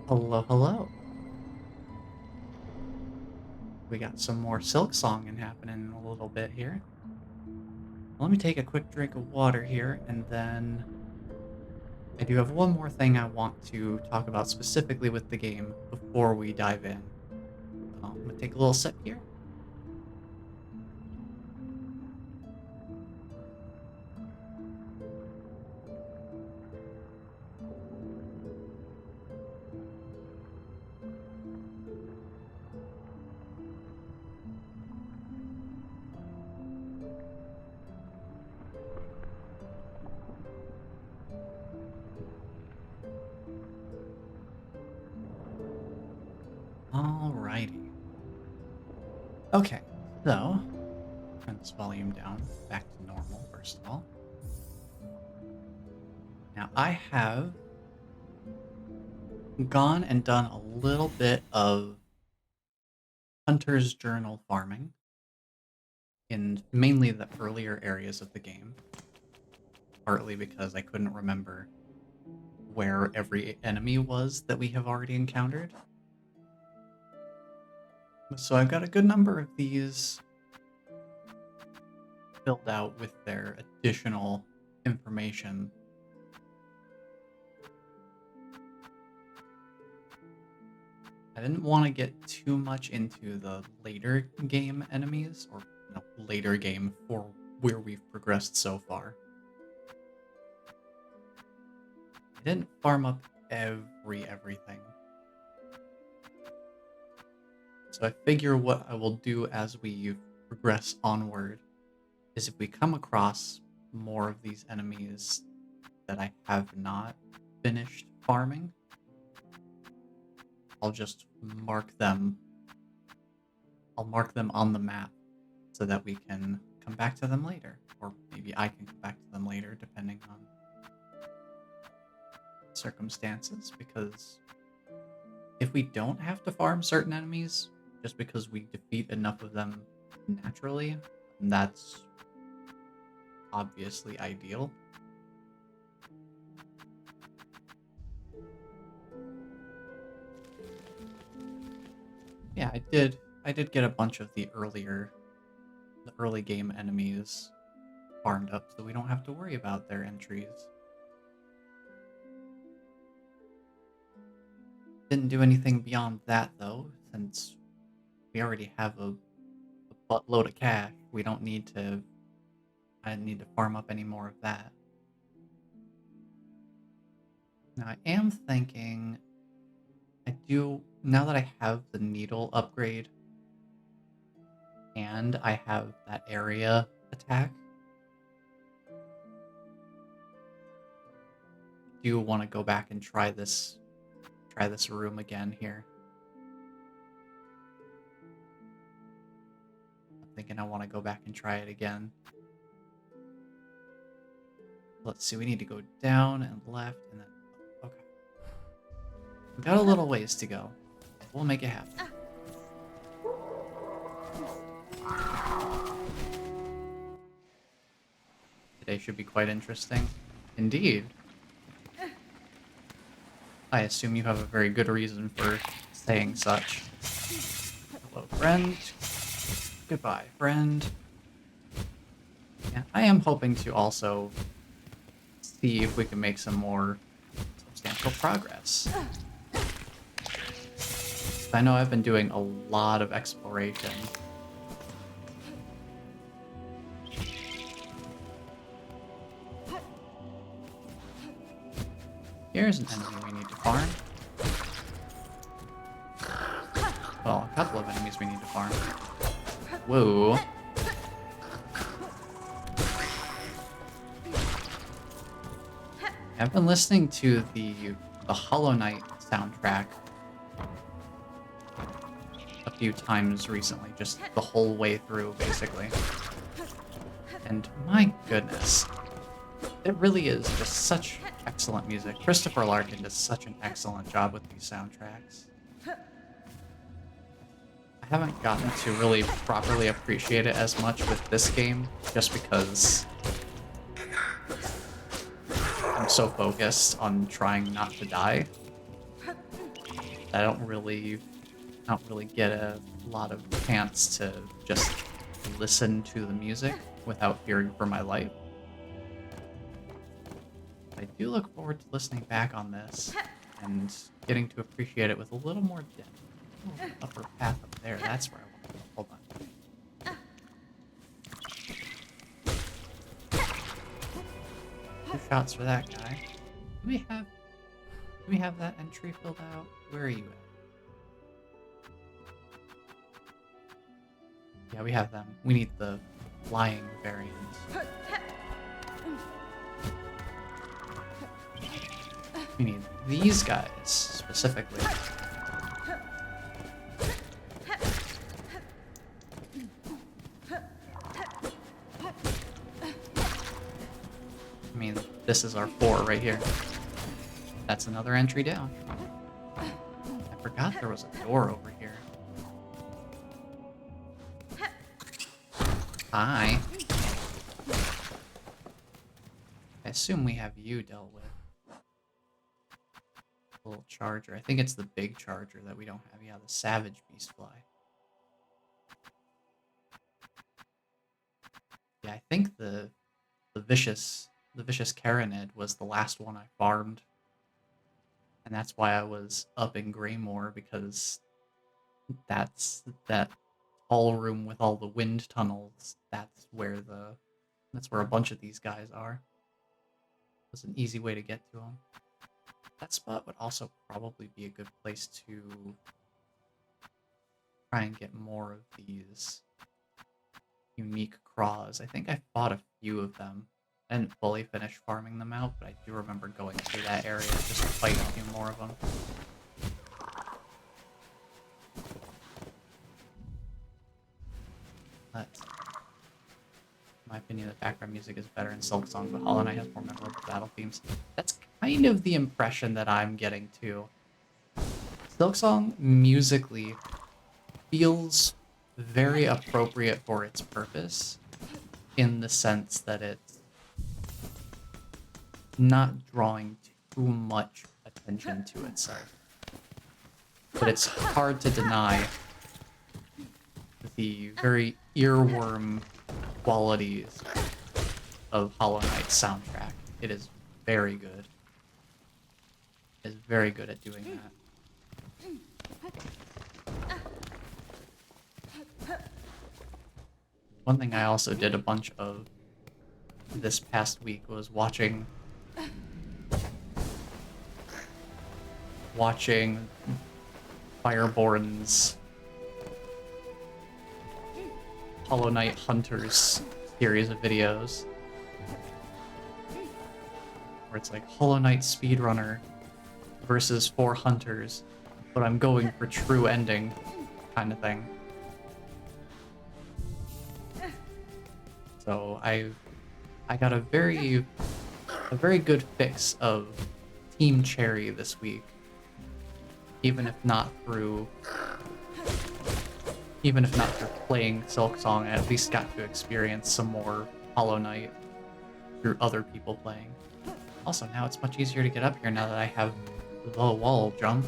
Hello, hello. We got some more Silksong happening in a little bit here. Let me take a quick drink of water here, and then I do have one more thing I want to talk about specifically with the game before we dive in. I'm gonna take a little sip here. Alrighty. Okay, so turn this volume down back to normal first of all. Now I have gone and done a little bit of Hunter's Journal farming in mainly the earlier areas of the game, partly because I couldn't remember where every enemy was that we have already encountered. So I've got a good number of these filled out with their additional information. I didn't want to get too much into the later game enemies, or later game for where we've progressed so far. I didn't farm up everything. So I figure what I will do as we progress onward is if we come across more of these enemies that I have not finished farming, I'll just mark them. I'll mark them on the map so that we can come back to them later. Or maybe I can come back to them later, depending on circumstances, because if we don't have to farm certain enemies, just because we defeat enough of them naturally, that's obviously ideal. Yeah, I did get a bunch of the early game enemies farmed up, so we don't have to worry about their entries. Didn't do anything beyond that though, since we already have a buttload of cash. I didn't need to farm up any more of that. Now I am thinking now that I have the needle upgrade and I have that area attack, I do want to go back and try this room again here. I'm thinking I want to go back and try it again. Let's see, we need to go down and left and then okay. We've got a little ways to go. We'll make it happen. Today should be quite interesting. Indeed. I assume you have a very good reason for saying such. Hello, friend. Goodbye, friend. Yeah, I am hoping to also see if we can make some more substantial progress. I know I've been doing a lot of exploration. Here's an enemy we need to farm. Well, a couple of enemies we need to farm. Whoa. I've been listening to the Hollow Knight soundtrack a few times recently, just the whole way through, basically. And my goodness, it really is just such excellent music. Christopher Larkin does such an excellent job with these soundtracks. I haven't gotten to really properly appreciate it as much with this game, just because I'm so focused on trying not to die. I don't really get a lot of chance to just listen to the music without fearing for my life. I do look forward to listening back on this and getting to appreciate it with a little more depth. Oh, upper path up there, that's where I want to go. Hold on. Two shots for that guy. Do we have that entry filled out? Where are you at? Yeah, we have them. We need the flying variant. We need these guys, specifically. I mean, this is our 4 right here. That's another entry down. I forgot there was a door over here. Hi. I assume we have you dealt with. Little charger. I think it's the big charger that we don't have. Yeah, the savage beast fly. Yeah, I think the vicious Caranid was the last one I farmed. And that's why I was up in Greymore, because that's that hall room with all the wind tunnels. That's where a bunch of these guys are. It's an easy way to get to them. That spot would also probably be a good place to try and get more of these unique craws. I think I fought a few of them. I didn't fully finish farming them out, but I do remember going through that area just to fight a few more of them. But in my opinion, the background music is better in Silksong, but Hollow Knight has more memorable battle themes. That's kind of the impression that I'm getting too. Silksong musically feels very appropriate for its purpose, in the sense that it's not drawing too much attention to itself. But it's hard to deny the very earworm qualities of Hollow Knight's soundtrack. It is very good. It is very good at doing that. One thing I also did a bunch of this past week was watching Fireborn's Hollow Knight Hunters series of videos, where it's like Hollow Knight speedrunner versus 4 hunters, but I'm going for true ending kind of thing. So I got a very good fix of Team Cherry this week, even if not through playing Silksong. I at least got to experience some more Hollow Knight through other people playing. Also, now it's much easier to get up here now that I have the wall jump.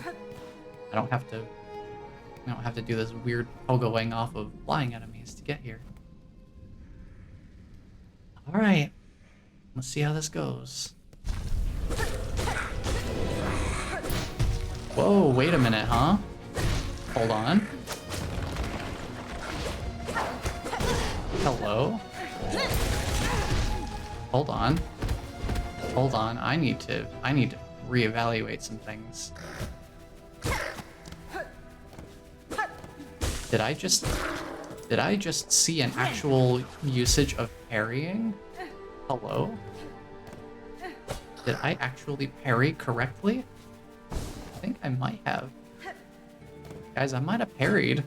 I don't have to do this weird pogoing off of flying enemies to get here. Alright, let's see how this goes. Whoa, wait a minute, huh? Hold on. Hello? Hold on. Hold on, I need to reevaluate some things. Did I just see an actual usage of parrying? Hello? Did I actually parry correctly? I think I might have. Guys, I might have parried.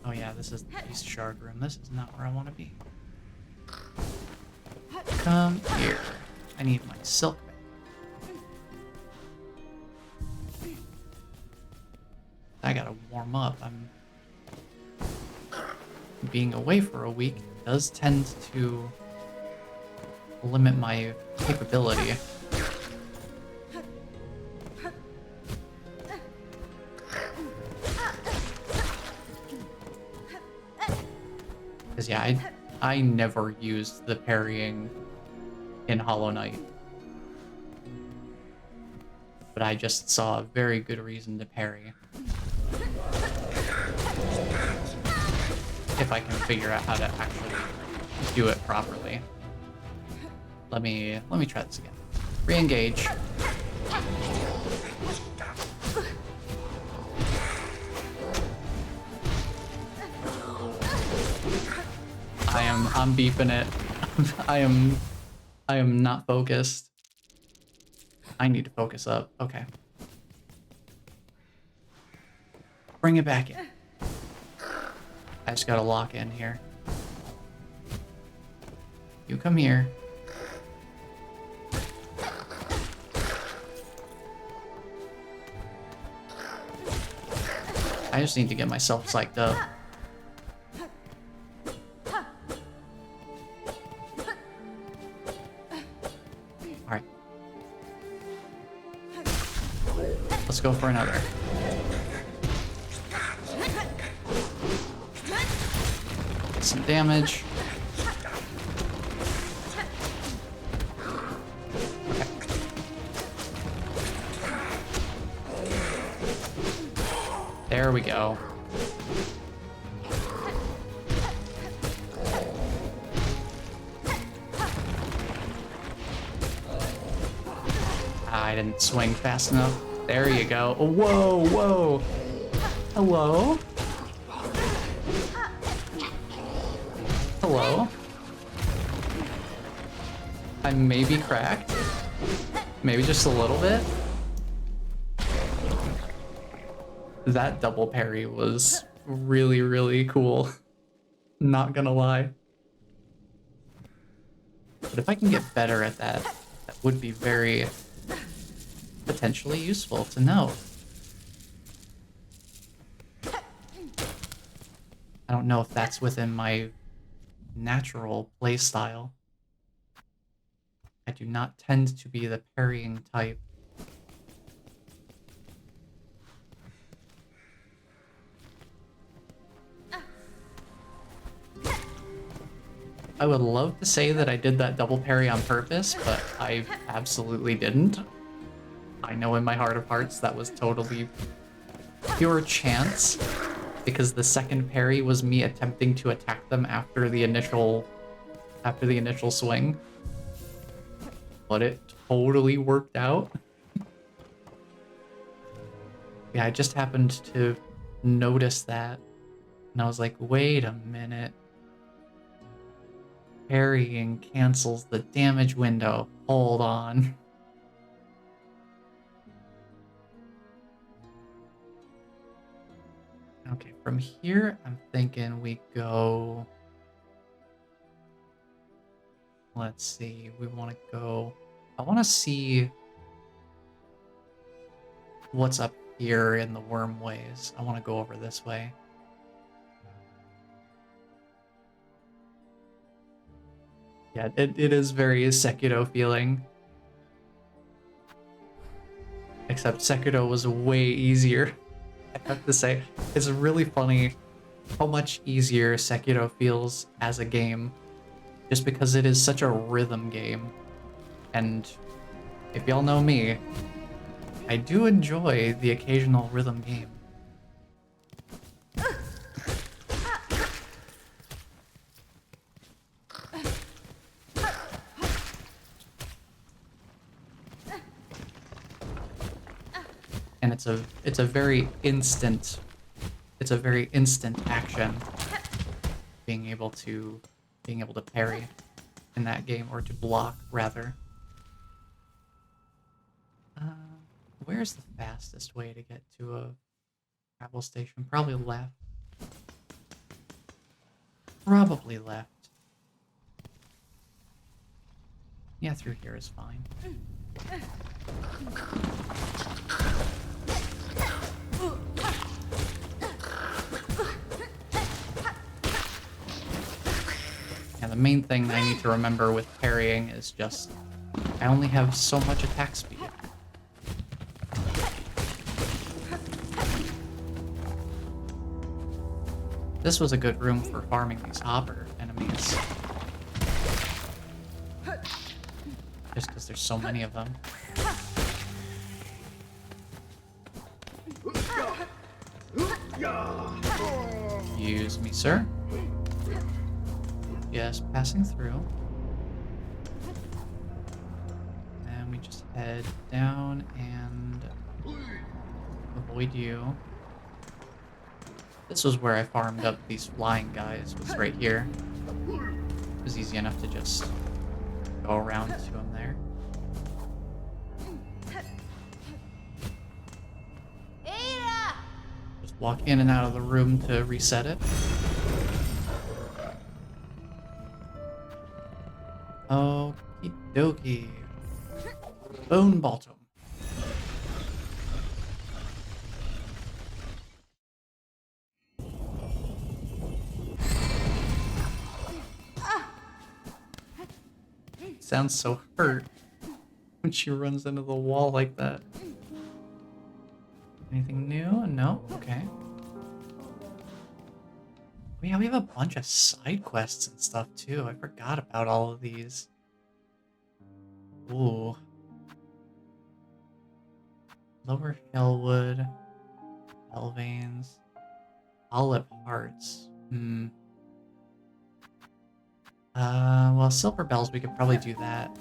Oh yeah, this is the Beast Shard room. This is not where I want to be. Come here. I need my silk back. I gotta warm up. I'm being away for a week does tend to limit my capability. Because yeah, I never used the parrying in Hollow Knight. But I just saw a very good reason to parry. If I can figure out how to actually do it properly. Let me try this again. Re-engage. I'm beeping it. I am not focused. I need to focus up. Okay. Bring it back in. I just gotta lock in here. You come here. I just need to get myself psyched up. Alright. Let's go for another. Get some damage. There we go. I didn't swing fast enough. There you go. Oh, whoa, whoa. Hello? Hello? I may be cracked. Maybe just a little bit. That double parry was really, really cool. Not gonna lie. But if I can get better at that, that would be very potentially useful to know. I don't know if that's within my natural playstyle. I do not tend to be the parrying type. I would love to say that I did that double parry on purpose, but I absolutely didn't. I know in my heart of hearts that was totally pure chance, because the second parry was me attempting to attack them after the initial swing. But it totally worked out. Yeah, I just happened to notice that, and I was like, wait a minute. Parrying cancels the damage window. Hold on. Okay, from here, I'm thinking we go... Let's see, we want to go... I want to see what's up here in the wormways. I want to go over this way. Yeah, it is very Sekiro feeling. Except Sekiro was way easier. I have to say, it's really funny how much easier Sekiro feels as a game. Just because it is such a rhythm game. And if y'all know me, I do enjoy the occasional rhythm game. And it's a very instant action being able to parry in that game, or to block rather. Where's the fastest way to get to a travel station? Probably left. Probably left. Yeah, through here is fine. And the main thing I need to remember with parrying is just I only have so much attack speed. This was a good room for farming these hopper enemies. Just because there's so many of them. Excuse me, sir. Yes, passing through. And we just head down and avoid you. This was where I farmed up these flying guys, was right here. It was easy enough to just go around to them there. Just walk in and out of the room to reset it. Okie dokie. Bone bottom. Sounds so hurt when she runs into the wall like that. Anything new? No? Okay. Yeah, we have a bunch of side quests and stuff too. I forgot about all of these. Ooh. Lower Shellwood. Belvanes. Olive Hearts. Well, Silver Bells, we could probably do that.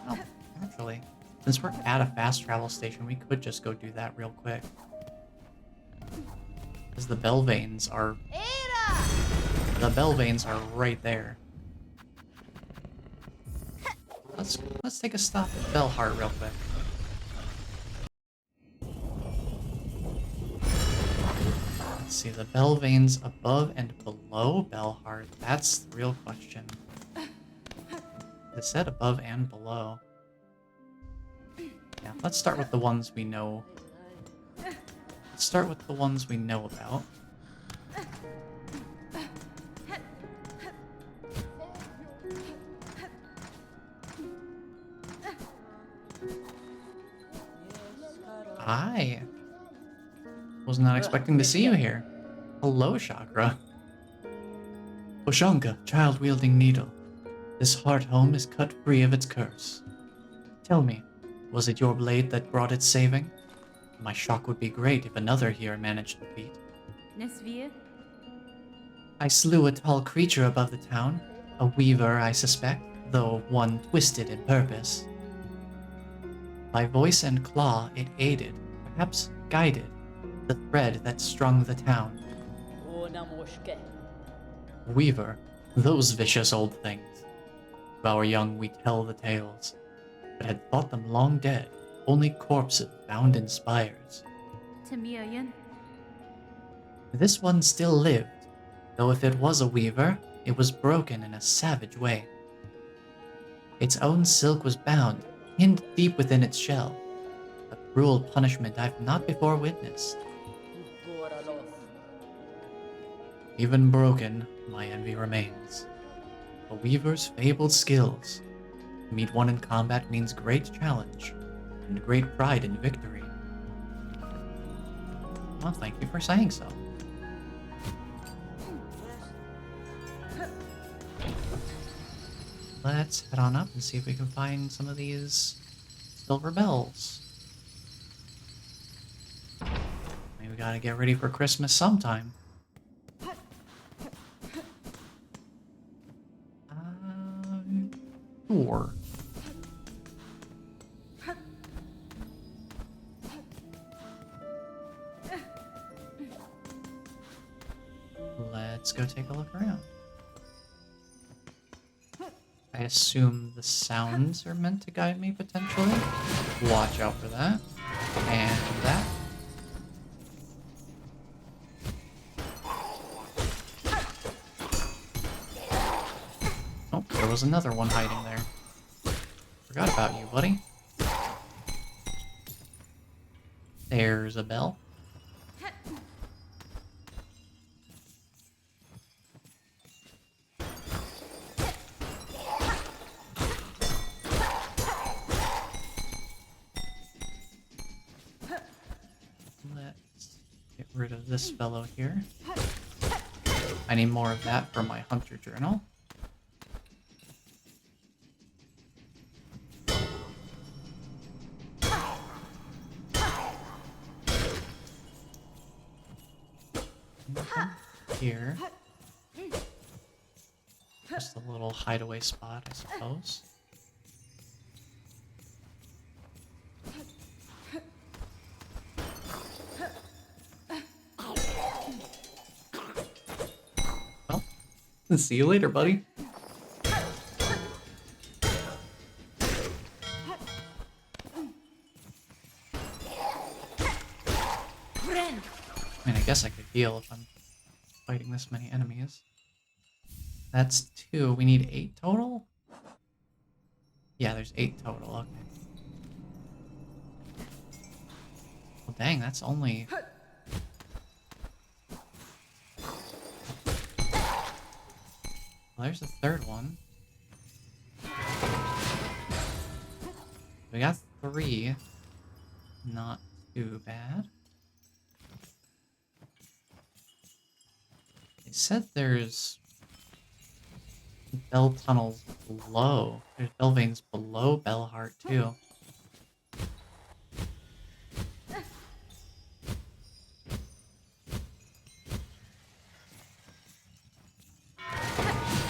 Oh, actually, since we're at a fast travel station, we could just go do that real quick. Because the Belvanes are... The Belvanes are right there. Let's take a stop at Bellheart real quick. Let's see, the Belvanes above and below Bellheart. That's the real question. It said above and below. Yeah, let's start with the ones we know. Let's start with the ones we know about. Hi. Was not expecting to see you here. Hello, Chakra. Oshanka, child-wielding needle. This heart home is cut free of its curse. Tell me, was it your blade that brought its saving? My shock would be great if another here managed the feat. I slew a tall creature above the town. A weaver, I suspect, though one twisted in purpose. By voice and claw it aided, perhaps guided, the thread that strung the town. Weaver, those vicious old things. To our young we tell the tales, but had thought them long dead, only corpses bound in spires. This one still lived, though if it was a weaver, it was broken in a savage way. Its own silk was bound, pinned deep within its shell, a cruel punishment I've not before witnessed. Even broken, my envy remains. A weaver's fabled skills. To meet one in combat means great challenge, and great pride in victory. Well, thank you for saying so. Let's head on up and see if we can find some of these silver bells. Maybe we gotta get ready for Christmas sometime. Sure. Let's go take a look around. I assume the sounds are meant to guide me, potentially. Watch out for that. And that. Oh, there was another one hiding there. Forgot about you, buddy. There's a bell. rid of this fellow here. I need more of that for my hunter journal. Anything here. Just a little hideaway spot, I suppose. Well, see you later, buddy. I mean, I guess I could heal if I'm fighting this many enemies. That's 2. We need 8 total? Yeah, there's 8 total. Okay. Well, dang, that's only... Well, there's the 3rd one. We got 3. Not too bad. They said there's bell tunnels below. There's bell veins below Bellheart, too.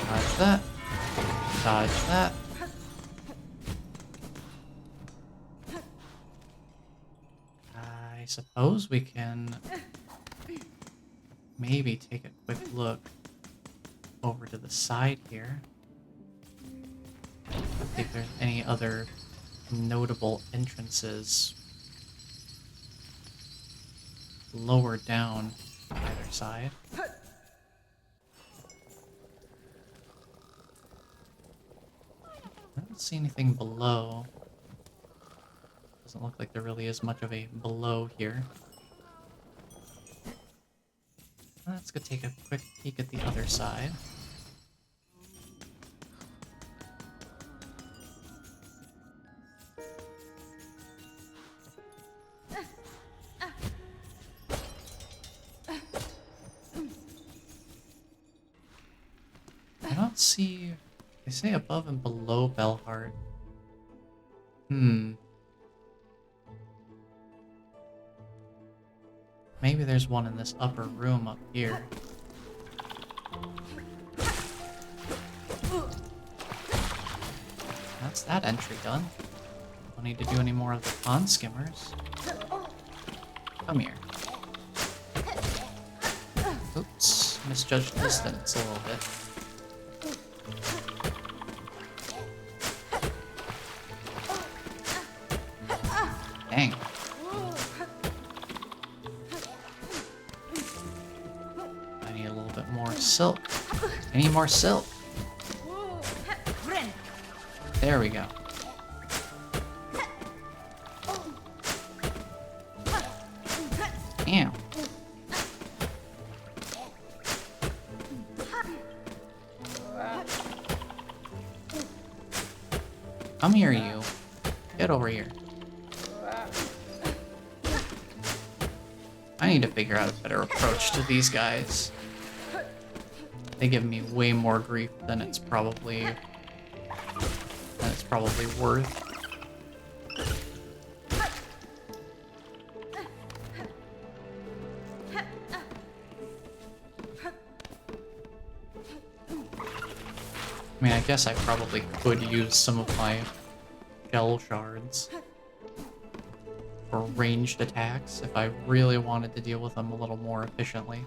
Dodge that. Dodge that. I suppose we can maybe take a quick look over to the side here. See if there's any other notable entrances lower down either side. I don't see anything below. Doesn't look like there really is much of a below here. Let's go take a quick peek at the other side. I don't see... They say above and below Bellheart. Maybe there's one in this upper room up here. That's that entry done. Don't need to do any more of the pond skimmers. Come here. Oops, misjudged distance a little bit. Dang. I need a little bit more silk. I need more silk. There we go. Damn. Come here, you. Get over here. I need to figure out a better approach to these guys. They give me way more grief than it's probably worth. I mean, I guess I probably could use some of my shell shards for ranged attacks if I really wanted to deal with them a little more efficiently.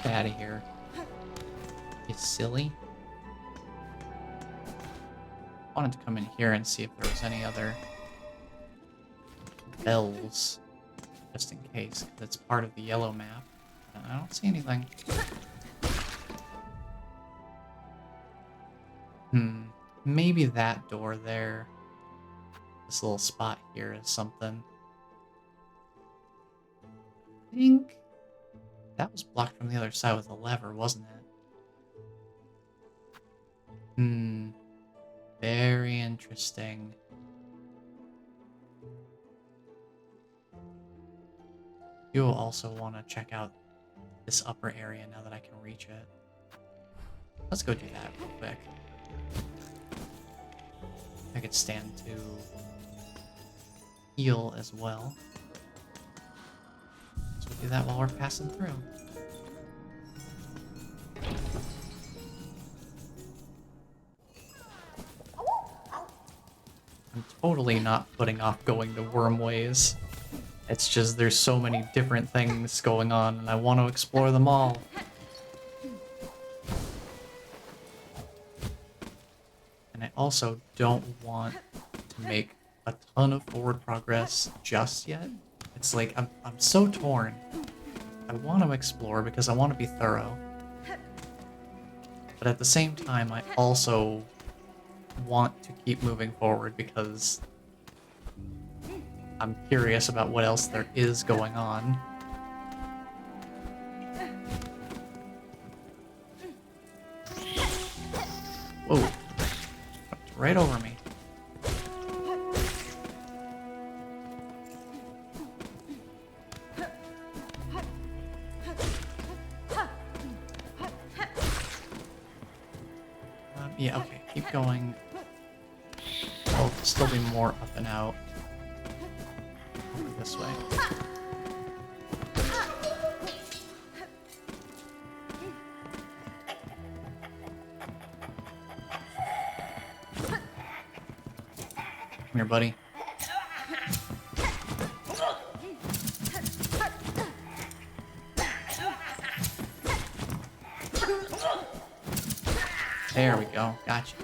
Get out of here. You silly. I wanted to come in here and see if there was any other bells, just in case, because it's part of the yellow map. I don't see anything. Maybe that door there, this little spot here is something. I think that was blocked from the other side with a lever, wasn't it? Hmm. Very interesting. You'll also want to check out this upper area now that I can reach it. Let's go do that real quick. I could stand to heal as well. So we'll do that while we're passing through. I'm totally not putting off going to Wormways. It's just there's so many different things going on and I want to explore them all. And I also don't want to make a ton of forward progress just yet. It's like I'm so torn. I want to explore because I want to be thorough. But at the same time, I also want to keep moving forward because I'm curious about what else there is going on. Whoa. Fucked right over me. Yeah, okay, keep going. There'll still be more up and out. Over this way. Come here, buddy. There we go. Gotcha.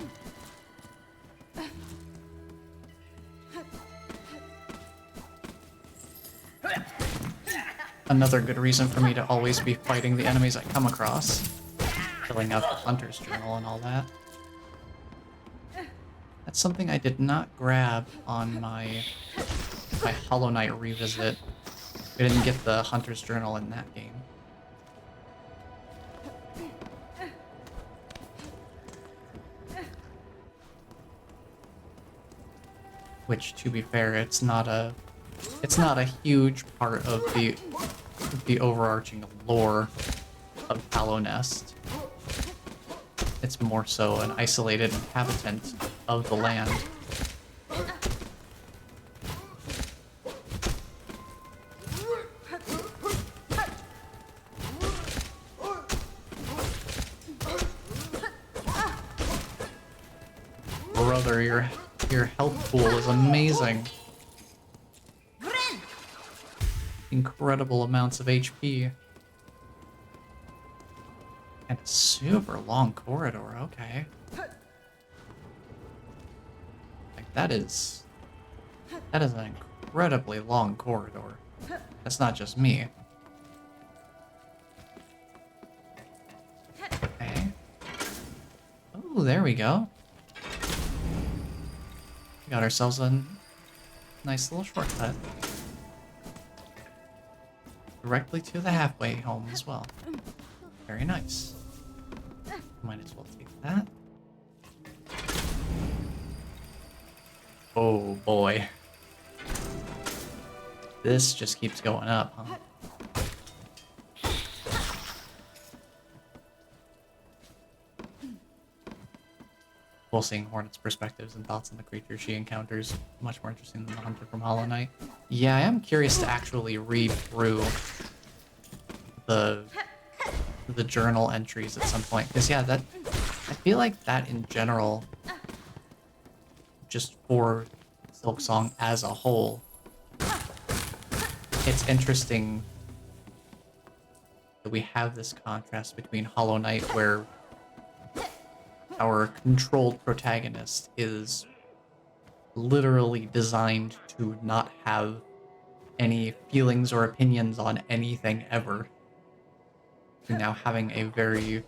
Another good reason for me to always be fighting the enemies I come across. Filling out the Hunter's Journal and all that. That's something I did not grab on my Hollow Knight revisit. We didn't get the Hunter's Journal in that game. Which, to be fair, it's not a huge part of the overarching lore of Hollow Nest. It's more so an isolated inhabitant of the land. Brother, your health pool is amazing. Incredible amounts of HP. And a super long corridor, okay. Like that is an incredibly long corridor. That's not just me. Okay. Oh, there we go. We got ourselves a nice little shortcut. Directly to the halfway home as well. Very nice. Might as well take that. Oh boy. This just keeps going up, huh? Well, seeing Hornet's perspectives and thoughts on the creatures she encounters much more interesting than the Hunter from Hollow Knight. Yeah, I am curious to actually read through the journal entries at some point, because yeah, I feel like that in general, just for Silksong as a whole, it's interesting that we have this contrast between Hollow Knight, where our controlled protagonist is literally designed to not have any feelings or opinions on anything ever. And now having a very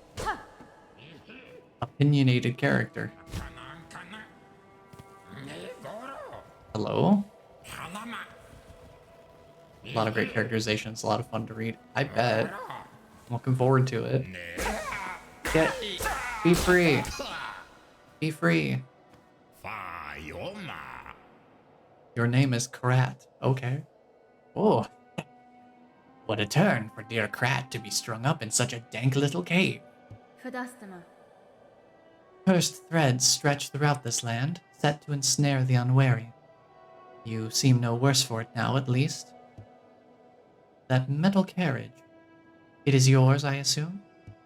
opinionated character. Hello? A lot of great characterizations, a lot of fun to read. I bet. I'm looking forward to it. Be free. Be free. Fayoma. Your name is Krat. Okay. Oh, what a turn for dear Krat to be strung up in such a dank little cave. Cursed threads stretch throughout this land, set to ensnare the unwary. You seem no worse for it now, at least. That metal carriage. It is yours, I assume?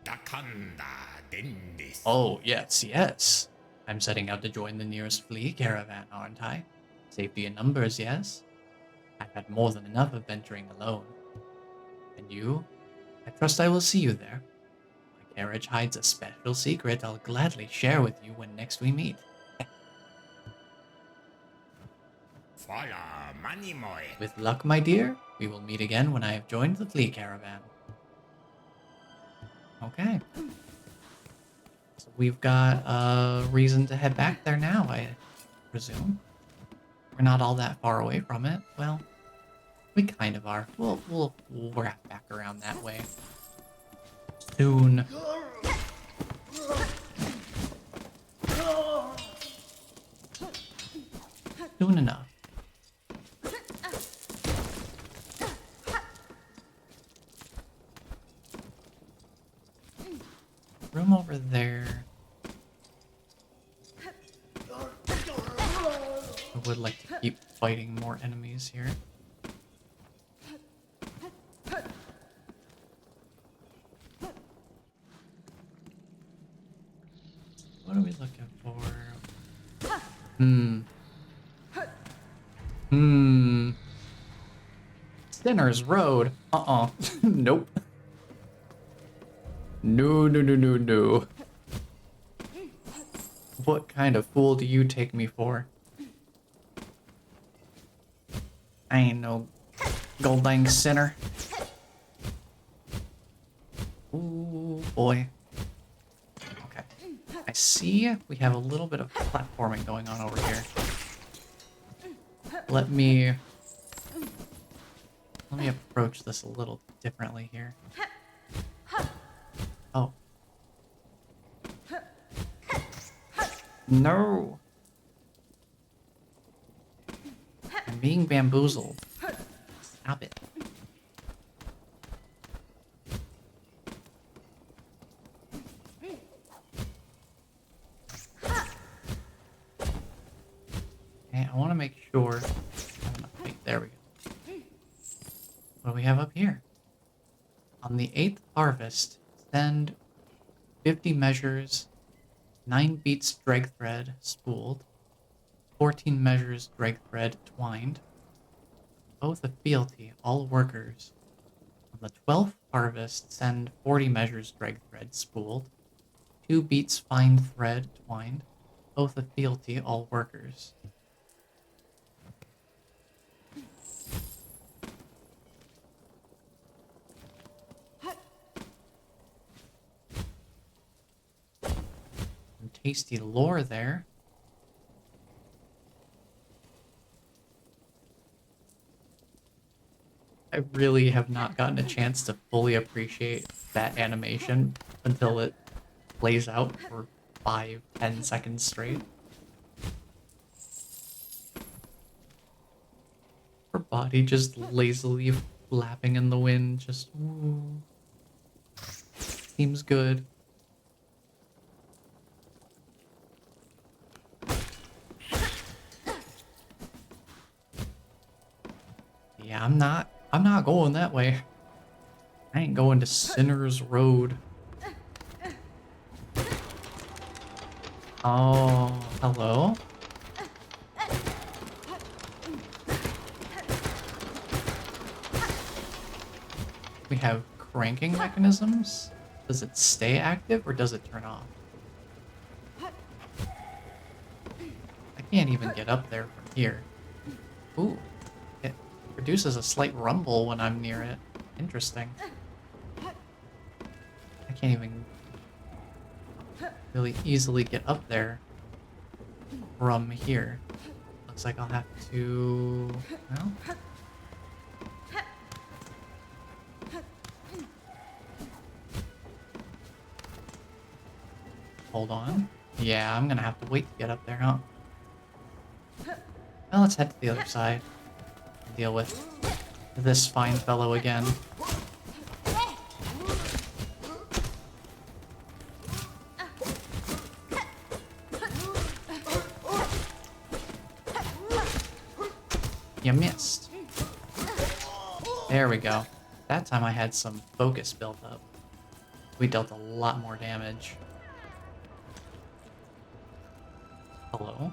Takanda dendis. Oh, yes, yes. I'm setting out to join the nearest flea caravan, aren't I? Safety in numbers, yes? I've had more than enough of venturing alone. And you? I trust I will see you there. My carriage hides a special secret I'll gladly share with you when next we meet. Fala manimoy. With luck, my dear, we will meet again when I have joined the flea caravan. Okay. So we've got a reason to head back there now, I presume. We're not all that far away from it. Well, we kind of are. We'll wrap back around that way. Soon. Soon enough. Room over there. I would like to keep fighting more enemies here. What are we looking for? Sinner's Road. Nope. No, no, no, no, no. What kind of fool do you take me for? I ain't no gold-dang sinner. Ooh, boy. Okay. I see we have a little bit of platforming going on over here. Let me approach this a little differently here. Oh. No! I'm being bamboozled. Stop it. Okay, I want to make sure. Wait, there we go. What do we have up here? On the 8th harvest, send 50 measures, 9 beats drag thread spooled, 14 measures drag thread twined, both a fealty, all workers. On the 12th harvest, send 40 measures drag thread spooled, 2 beats fine thread twined, both a fealty, all workers. Some tasty lore there. I really have not gotten a chance to fully appreciate that animation until it plays out for 5-10 seconds straight. Her body just lazily flapping in the wind, just ooh. Seems good. Yeah, I'm not going that way. I ain't going to Sinner's Road. Oh, hello? We have cranking mechanisms. Does it stay active or does it turn off? I can't even get up there from here. Ooh, it produces a slight rumble when I'm near it. Interesting. I can't even really easily get up there from here. Looks like I'll have to... well... hold on. Yeah, I'm gonna have to wait to get up there, huh? Well, let's head to the other side and deal with this fine fellow again. You missed. There we go. That time I had some focus built up. We dealt a lot more damage. Hello?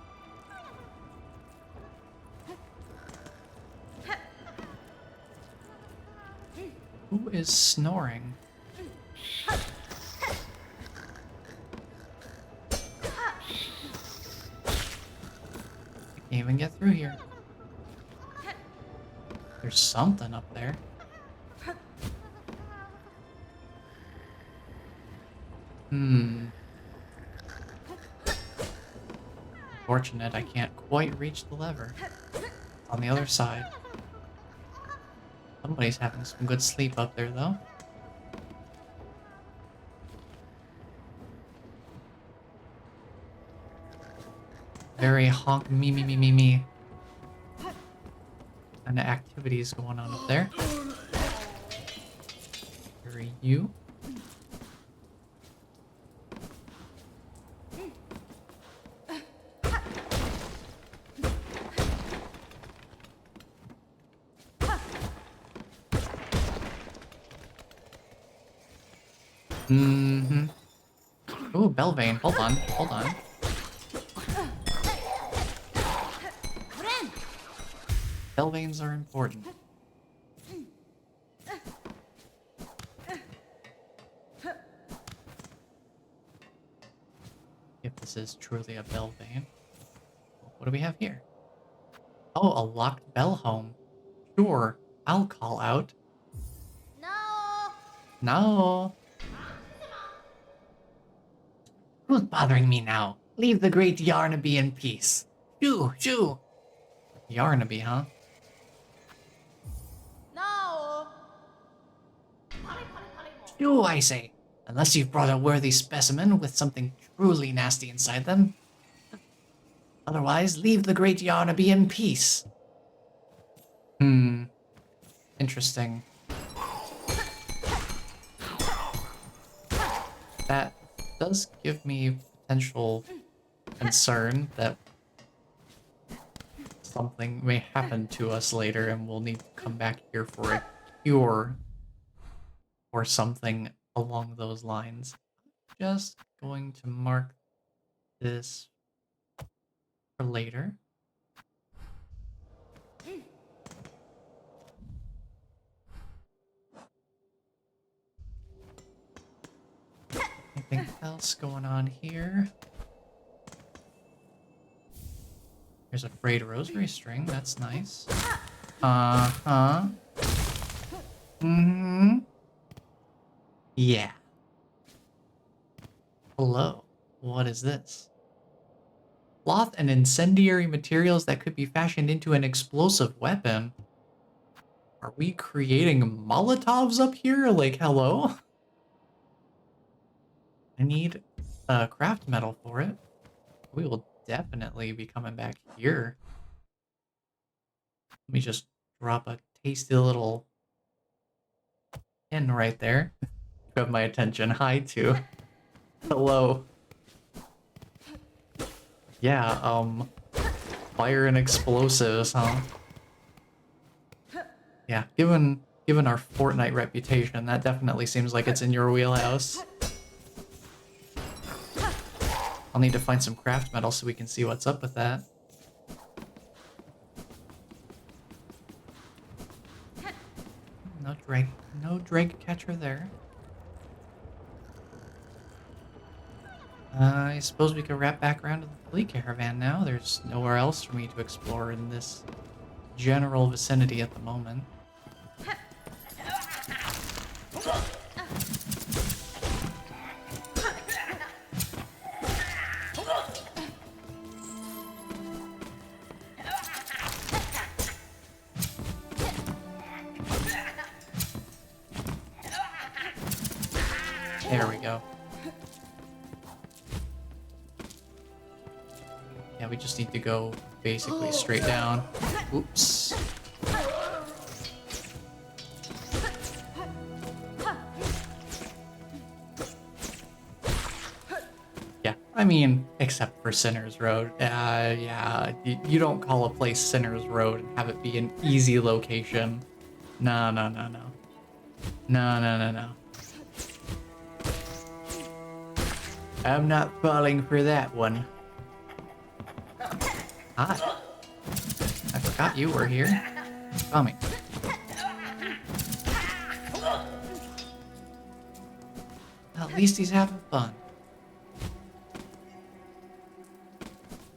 Who is snoring? I can't even get through here. There's something up there. Fortunate I can't quite reach the lever. On the other side. Somebody's having some good sleep up there, though. Very honk me kind of activities going on up there. Here are you. Ooh, Belvane. Hold on. Hold on. Belvanes are important. If this is truly a Belvane. What do we have here? Oh, a locked bell home. Sure, I'll call out. No. No. Who's bothering me now? Leave the great Yarnaby in peace. Shoo, shoo. Yarnaby, huh? No. Shoo, I say. Unless you've brought a worthy specimen with something truly nasty inside them. Otherwise, leave the great Yarnaby in peace. Interesting. That does give me potential concern that something may happen to us later and we'll need to come back here for a cure or something along those lines. Just going to mark this for later. Anything else going on here? There's a frayed rosary string. That's nice. Yeah. Hello. What is this? Cloth and incendiary materials that could be fashioned into an explosive weapon. Are we creating Molotovs up here? Like, hello? I need craft metal for it. We will definitely be coming back here. Let me just drop a tasty little pin right there. You have my attention. Hi, too. Hello. Yeah, fire and explosives, huh? Yeah, given our Fortnite reputation, that definitely seems like it's in your wheelhouse. I'll need to find some craft metal so we can see what's up with that. No drake catcher there. I suppose we could wrap back around to the fleet caravan now. There's nowhere else for me to explore in this general vicinity at the moment. There we go. Yeah, we just need to go basically straight down. Oops. Yeah, I mean, except for Sinner's Road. Yeah, you don't call a place Sinner's Road and have it be an easy location. No, no, no, no. No, no, no, no. I'm not falling for that one. Hi. I forgot you were here. Tommy. At least he's having fun.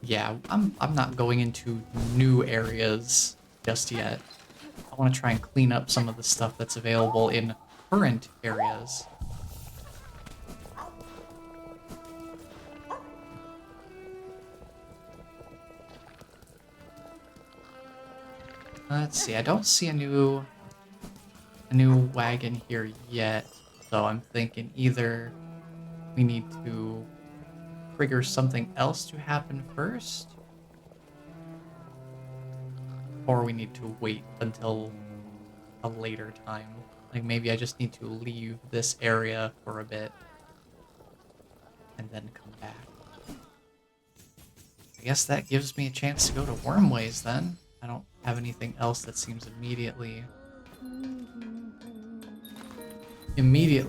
Yeah, I'm not going into new areas just yet. I want to try and clean up some of the stuff that's available in current areas. Let's see, I don't see a new wagon here yet, so I'm thinking either we need to trigger something else to happen first, or we need to wait until a later time. Like maybe I just need to leave this area for a bit and then come back. I guess that gives me a chance to go to Wormways then. I don't have anything else that seems immediately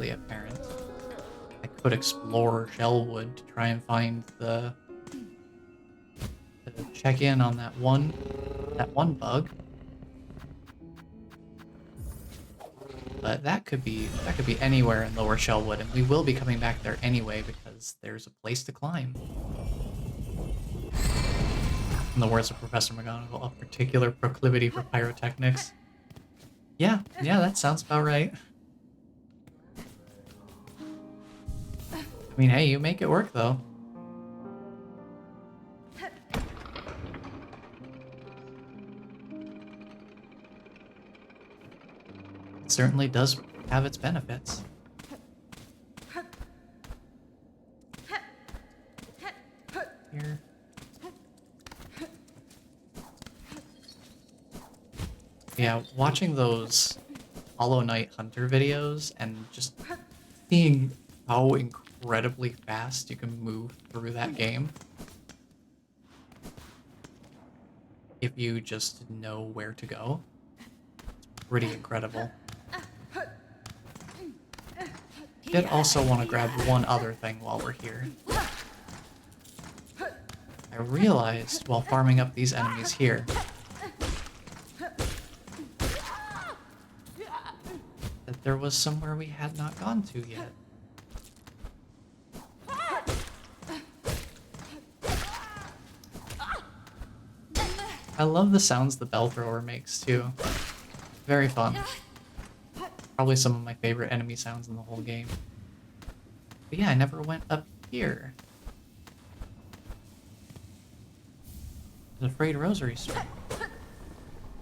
apparent. I could explore Shellwood to try and find to check in on that one bug. But that could be anywhere in Lower Shellwood, and we will be coming back there anyway because there's a place to climb. In the words of Professor McGonagall, a particular proclivity for pyrotechnics. Yeah, that sounds about right. I mean, hey, you make it work, though. It certainly does have its benefits. Here. Yeah, watching those Hollow Knight Hunter videos and just seeing how incredibly fast you can move through that game. If you just know where to go. It's pretty incredible. Did also want to grab one other thing while we're here. I realized while farming up these enemies here that there was somewhere we had not gone to yet. I love the sounds the bell thrower makes too. Very fun. Probably some of my favorite enemy sounds in the whole game. But yeah, I never went up here. I was afraid Rosary Street.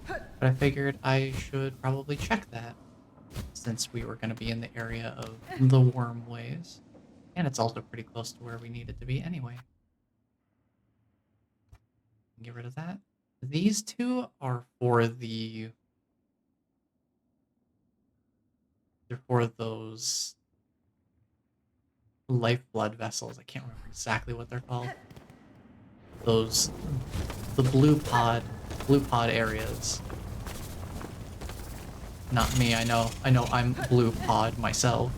But I figured I should probably check that, since we were going to be in the area of the Wormways. And it's also pretty close to where we needed to be anyway. Get rid of that. These two are for the... They're for those lifeblood vessels. I can't remember exactly what they're called. Those... the blue pod areas. Not me, I know I'm blue pod myself.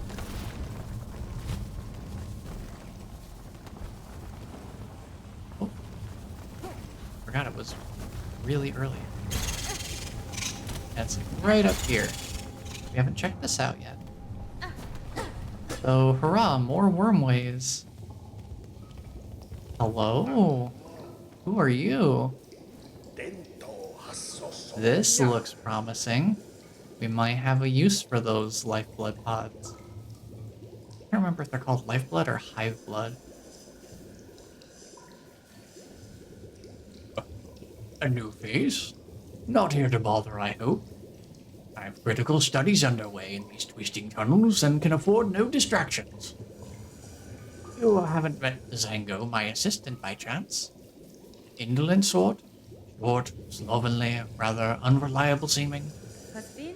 Oh. Forgot it was really early. That's right up here. We haven't checked this out yet. So, hurrah, more Wormways. Hello? Who are you? This looks promising. We might have a use for those lifeblood pods. I can't remember if they're called lifeblood or hive blood. A new face? Not here to bother, I hope. I have critical studies underway in these twisting tunnels and can afford no distractions. You haven't met Zango, my assistant, by chance? Indolent sort? Short, slovenly, rather unreliable seeming? Has been?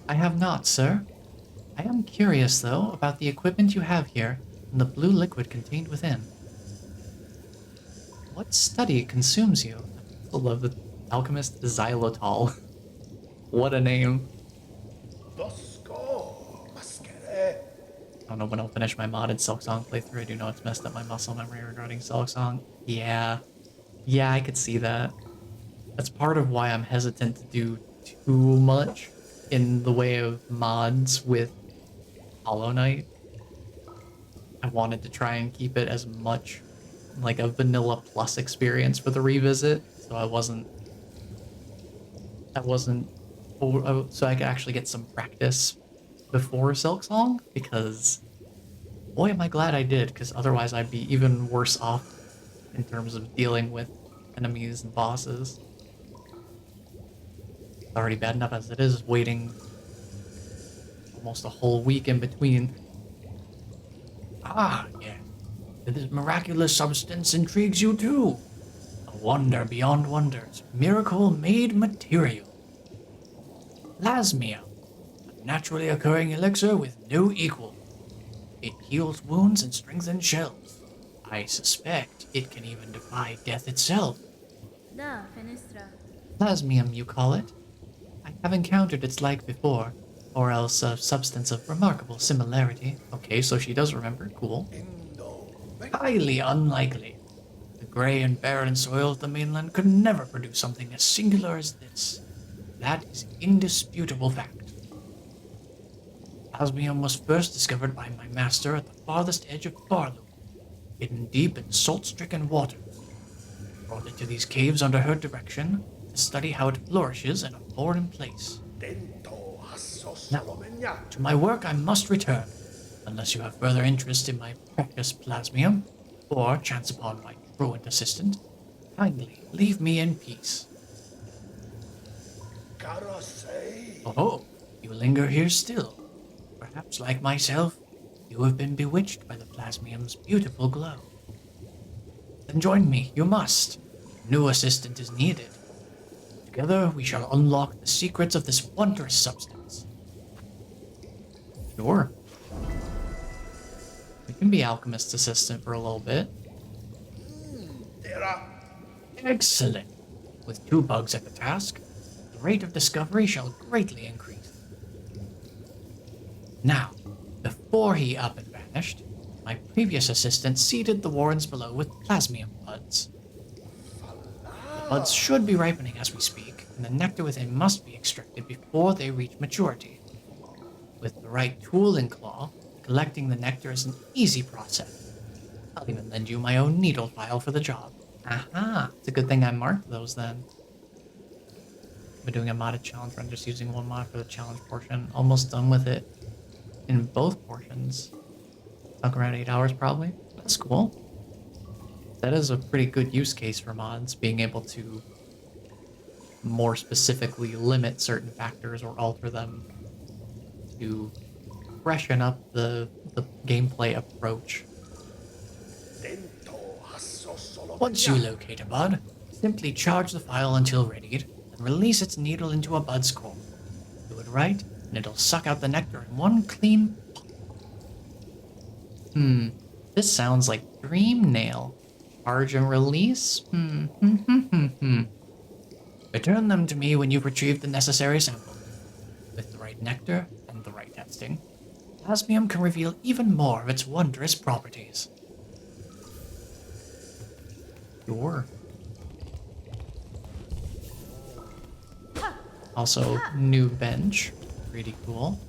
I have not, sir. I am curious, though, about the equipment you have here and the blue liquid contained within. What study consumes you? I also love the alchemist xylitol. What a name. Dosko, maskere. I don't know when I'll finish my modded Silksong playthrough. I do know it's messed up my muscle memory regarding Silksong. Yeah. Yeah, I could see that. That's part of why I'm hesitant to do too much in the way of mods with Hollow Knight. I wanted to try and keep it as much like a vanilla plus experience for the revisit, so I wasn't so I could actually get some practice before Silksong, because boy am I glad I did, because otherwise I'd be even worse off in terms of dealing with enemies and bosses. It's already bad enough as it is, waiting almost a whole week in between. Ah, yeah. This miraculous substance intrigues you too. A wonder beyond wonders, miracle made material. Plasmia, a naturally occurring elixir with no equal. It heals wounds and strengthens shells. I suspect it can even defy death itself. Da, Fenestra. Plasmium, you call it? I have encountered its like before, or else a substance of remarkable similarity. Okay, so she does remember. Cool. Indo. Highly unlikely. The grey and barren soil of the mainland could never produce something as singular as this. That is indisputable fact. Plasmium was first discovered by my master at the farthest edge of Barlow, hidden deep in salt-stricken waters. Brought it to these caves under her direction to study how it flourishes in a foreign place. Dento hasso Now, solomenya. to my work I must return, unless you have further interest in my precious plasmium, or chance upon my truant assistant. Kindly leave me in peace. Karasei. Oh, you linger here still. Perhaps, like myself, you have been bewitched by the plasmium's beautiful glow. Then join me, you must. New assistant is needed. Together we shall unlock the secrets of this wondrous substance. Sure. We can be alchemist's assistant for a little bit. Tera. Excellent. With 2 bugs at the task, the rate of discovery shall greatly increase. Now, before he up and vanished, my previous assistant seeded the warrens below with plasmium buds. The buds should be ripening as we speak, and the nectar within must be extracted before they reach maturity. With the right tool and claw, collecting the nectar is an easy process. I'll even lend you my own needle file for the job. Aha! It's a good thing I marked those then. Been doing a modded challenge run, just using one mod for the challenge portion. Almost done with it in both portions. Took around 8 hours probably. That's cool. That is a pretty good use case for mods, being able to more specifically limit certain factors or alter them to freshen up the gameplay approach. Dento hasso solomenya. Once you locate a bud, simply charge the file until readied, and release its needle into a bud's core. Do it right, and it'll suck out the nectar in one clean pop. This sounds like Dream Nail. Charge and release? Return them to me when you've retrieved the necessary sample. With the right nectar and the right testing, plasmium can reveal even more of its wondrous properties. Sure. Also, new bench. Pretty cool.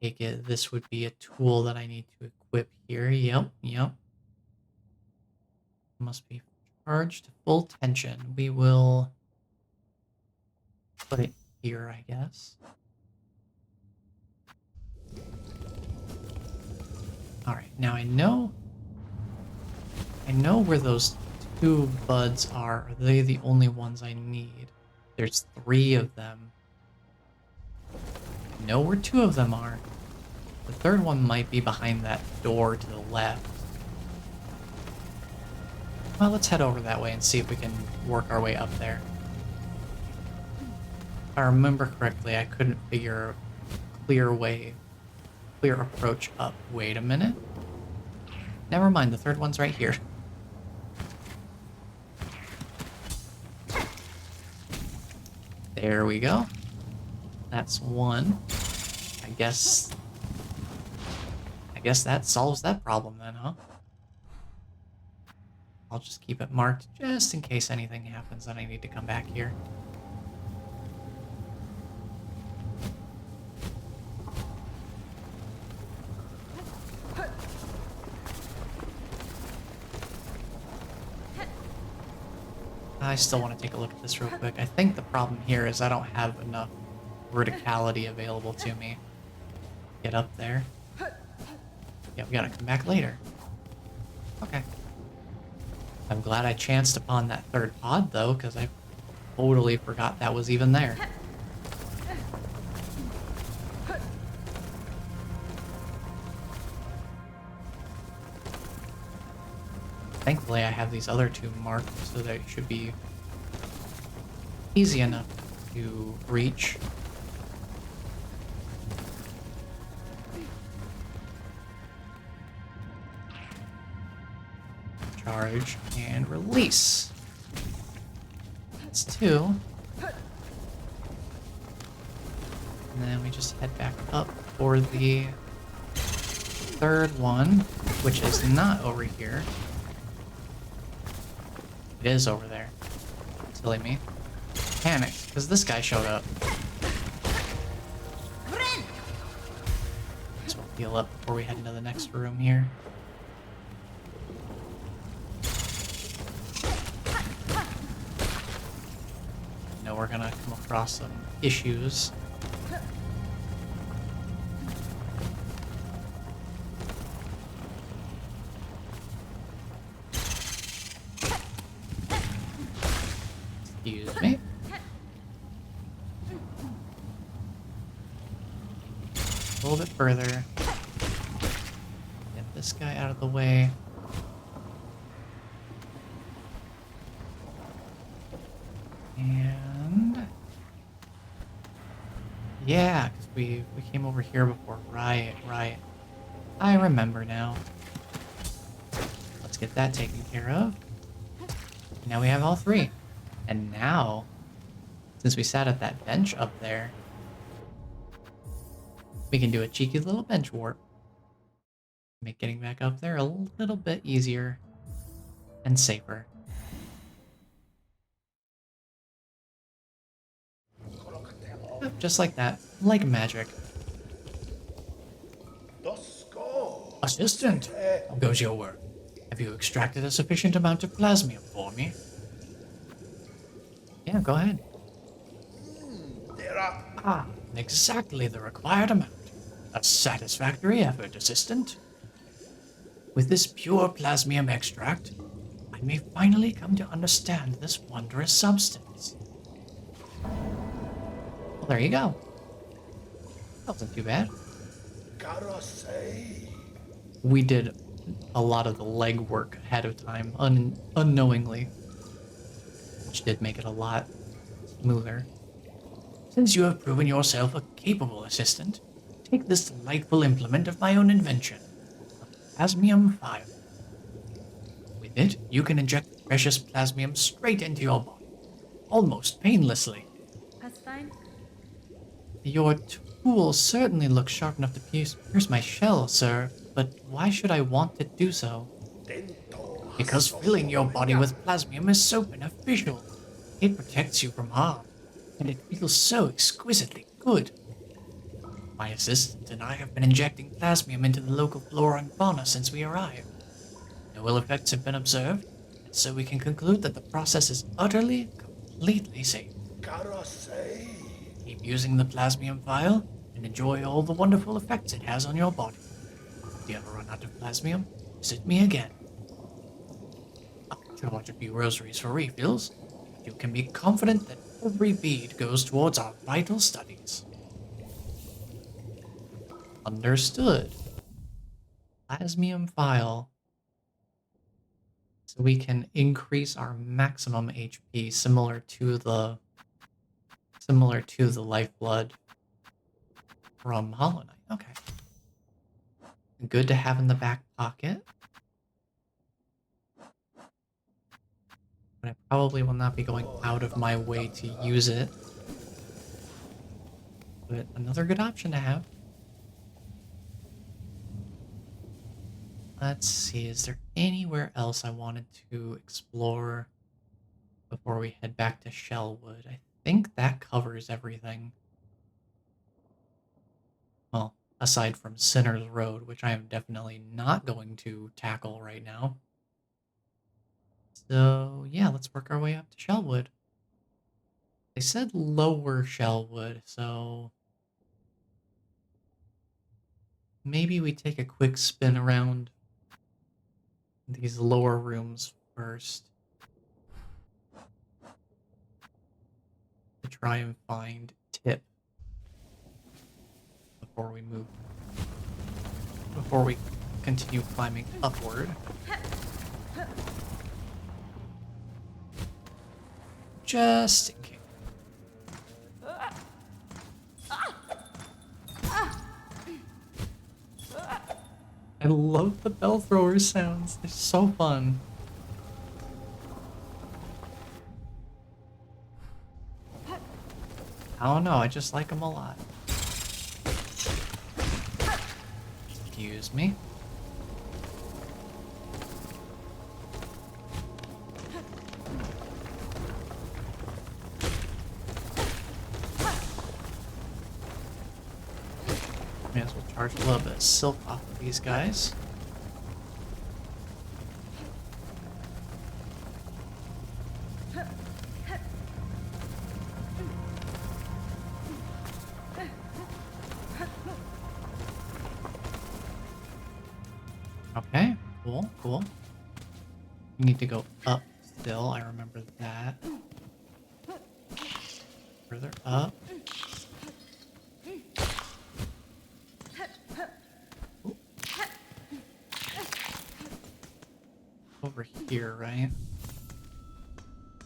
Take it, this would be a tool that I need to equip here. Yep. Must be charged to full tension. We will put it here, I guess. Alright, now I know where those 2 buds are. Are they the only ones I need? There's 3 of them. I know where 2 of them are. The third one might be behind that door to the left. Well, let's head over that way and see if we can work our way up there. If I remember correctly, I couldn't figure a clear approach up. Wait a minute. Never mind, the third one's right here. There we go. That's one. I guess that solves that problem then, huh? I'll just keep it marked just in case anything happens and I need to come back here. I still want to take a look at this real quick. I think the problem here is I don't have enough verticality available to me. Get up there. Yeah, we gotta come back later. Okay. I'm glad I chanced upon that third pod, though, because I totally forgot that was even there. Thankfully, I have these other two marked, so that it should be easy enough to reach. Charge and release. That's two. And then we just head back up for the third one, which is not over here. It is over there. Silly me. Panicked, because this guy showed up. So we'll heal up before we head into the next room here. Know we're gonna come across some issues. Excuse me. A little bit further. Get this guy out of the way. And yeah, because we came over here before. Right. I remember now. Let's get that taken care of. Now we have all three. And now, since we sat at that bench up there, we can do a cheeky little bench warp. Make getting back up there a little bit easier and safer. Yep, just like that. Like magic. Assistant, how goes your work? Have you extracted a sufficient amount of plasmium for me? Yeah, go ahead. Ah, exactly the required amount. A satisfactory effort, Assistant. With this pure plasmium extract, I may finally come to understand this wondrous substance. Well, there you go. That wasn't too bad. Gotta say. We did a lot of the legwork ahead of time, unknowingly, which did make it a lot smoother. Since you have proven yourself a capable assistant, take this delightful implement of my own invention, a plasmium vial. With it, you can inject precious plasmium straight into your body, almost painlessly. That's fine. Your tool certainly looks sharp enough to pierce my shell, sir, but why should I want to do so? Because filling your body with plasmium is so beneficial. It protects you from harm, and it feels so exquisitely good. My assistant and I have been injecting plasmium into the local flora and fauna since we arrived. No ill effects have been observed, and so we can conclude that the process is utterly, completely safe. Gotta say. Keep using the plasmium vial, and enjoy all the wonderful effects it has on your body. If you ever run out of plasmium, visit me again. I'll charge a few rosaries for refills. You can be confident that every bead goes towards our vital studies. Understood. Plasmium file. So we can increase our maximum HP similar to the lifeblood from Hollow Knight. Okay. Good to have in the back pocket. But I probably will not be going out of my way to use it. But another good option to have. Let's see, is there anywhere else I wanted to explore before we head back to Shellwood? I think that covers everything. Well, aside from Sinner's Road, which I am definitely not going to tackle right now. So, yeah, let's work our way up to Shellwood. They said lower Shellwood, so maybe we take a quick spin around these lower rooms first to try and find Tip before we continue climbing upward. Just in case. I love the bell thrower sounds. They're so fun. I don't know, I just like them a lot. Excuse me. May as well charge a little bit of silk off of these guys. Okay, cool, cool. We need to go up still, I remember that. Further up. Ooh. Over here, right?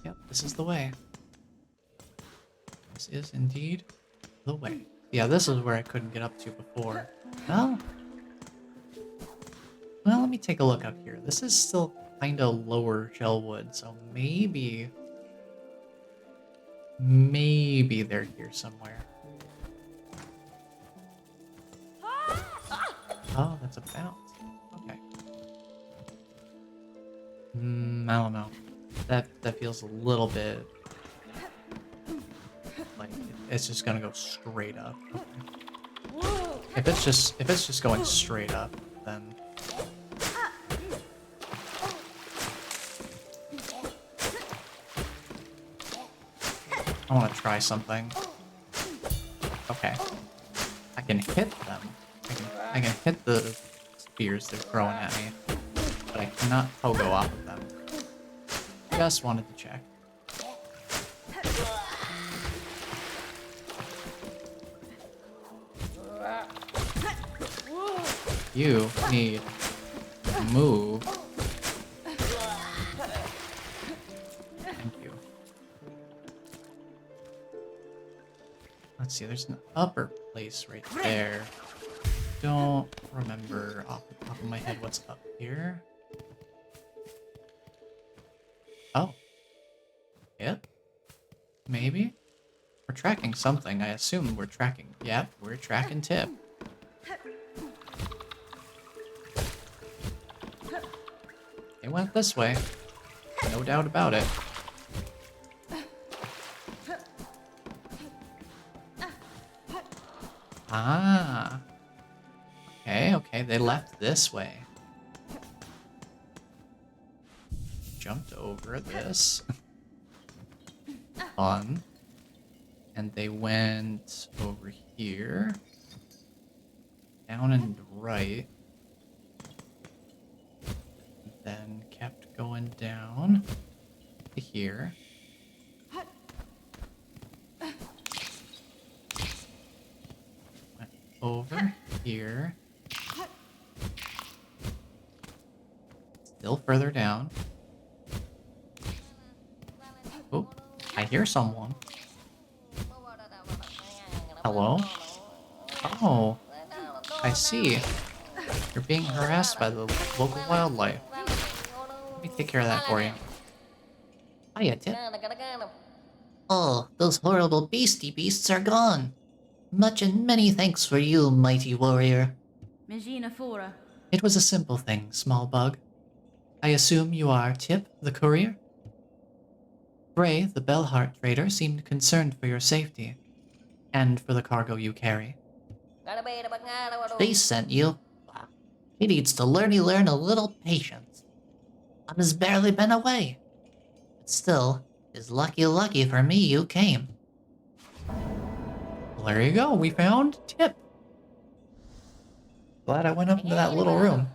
Yep, this is the way. This is indeed the way. Yeah, this is where I couldn't get up to before. Well, let me take a look up here. This is still kind of lower Shellwood, so maybe they're here somewhere. Oh, that's a bounce. Okay. I don't know. That feels a little bit like it's just gonna go straight up. Okay. If it's just going straight up, then I want to try something. Okay. I can hit them. I can hit the spears they're throwing at me, but I cannot pogo off of them. Just wanted to check. You need to move. Thank you. Let's see, there's an upper place right there. Don't remember off the top of my head what's up here. Oh. Yep. Maybe? We're tracking something. I assume we're tracking. Yep, we're tracking Tip. It went this way. No doubt about it. Ah. Okay, they left this way. Jumped over this. Fun. And they went over here. Down and right. Then kept going down to here. Went over here. Still further down. Oh, I hear someone. Hello? Oh, I see. You're being harassed by the local wildlife. Let me take care of that for you. Hiya, Tip. Oh, those horrible beasts are gone. Much and many thanks for you, mighty warrior. Magina Fora. It was a simple thing, small bug. I assume you are Tip, the courier? Bray, the Bellheart trader, seemed concerned for your safety, and for the cargo you carry. They sent you. He needs to learn a little patience. Has barely been away. But still, it's lucky for me you came. Well, there you go, we found Tip. Glad I went up into that little room.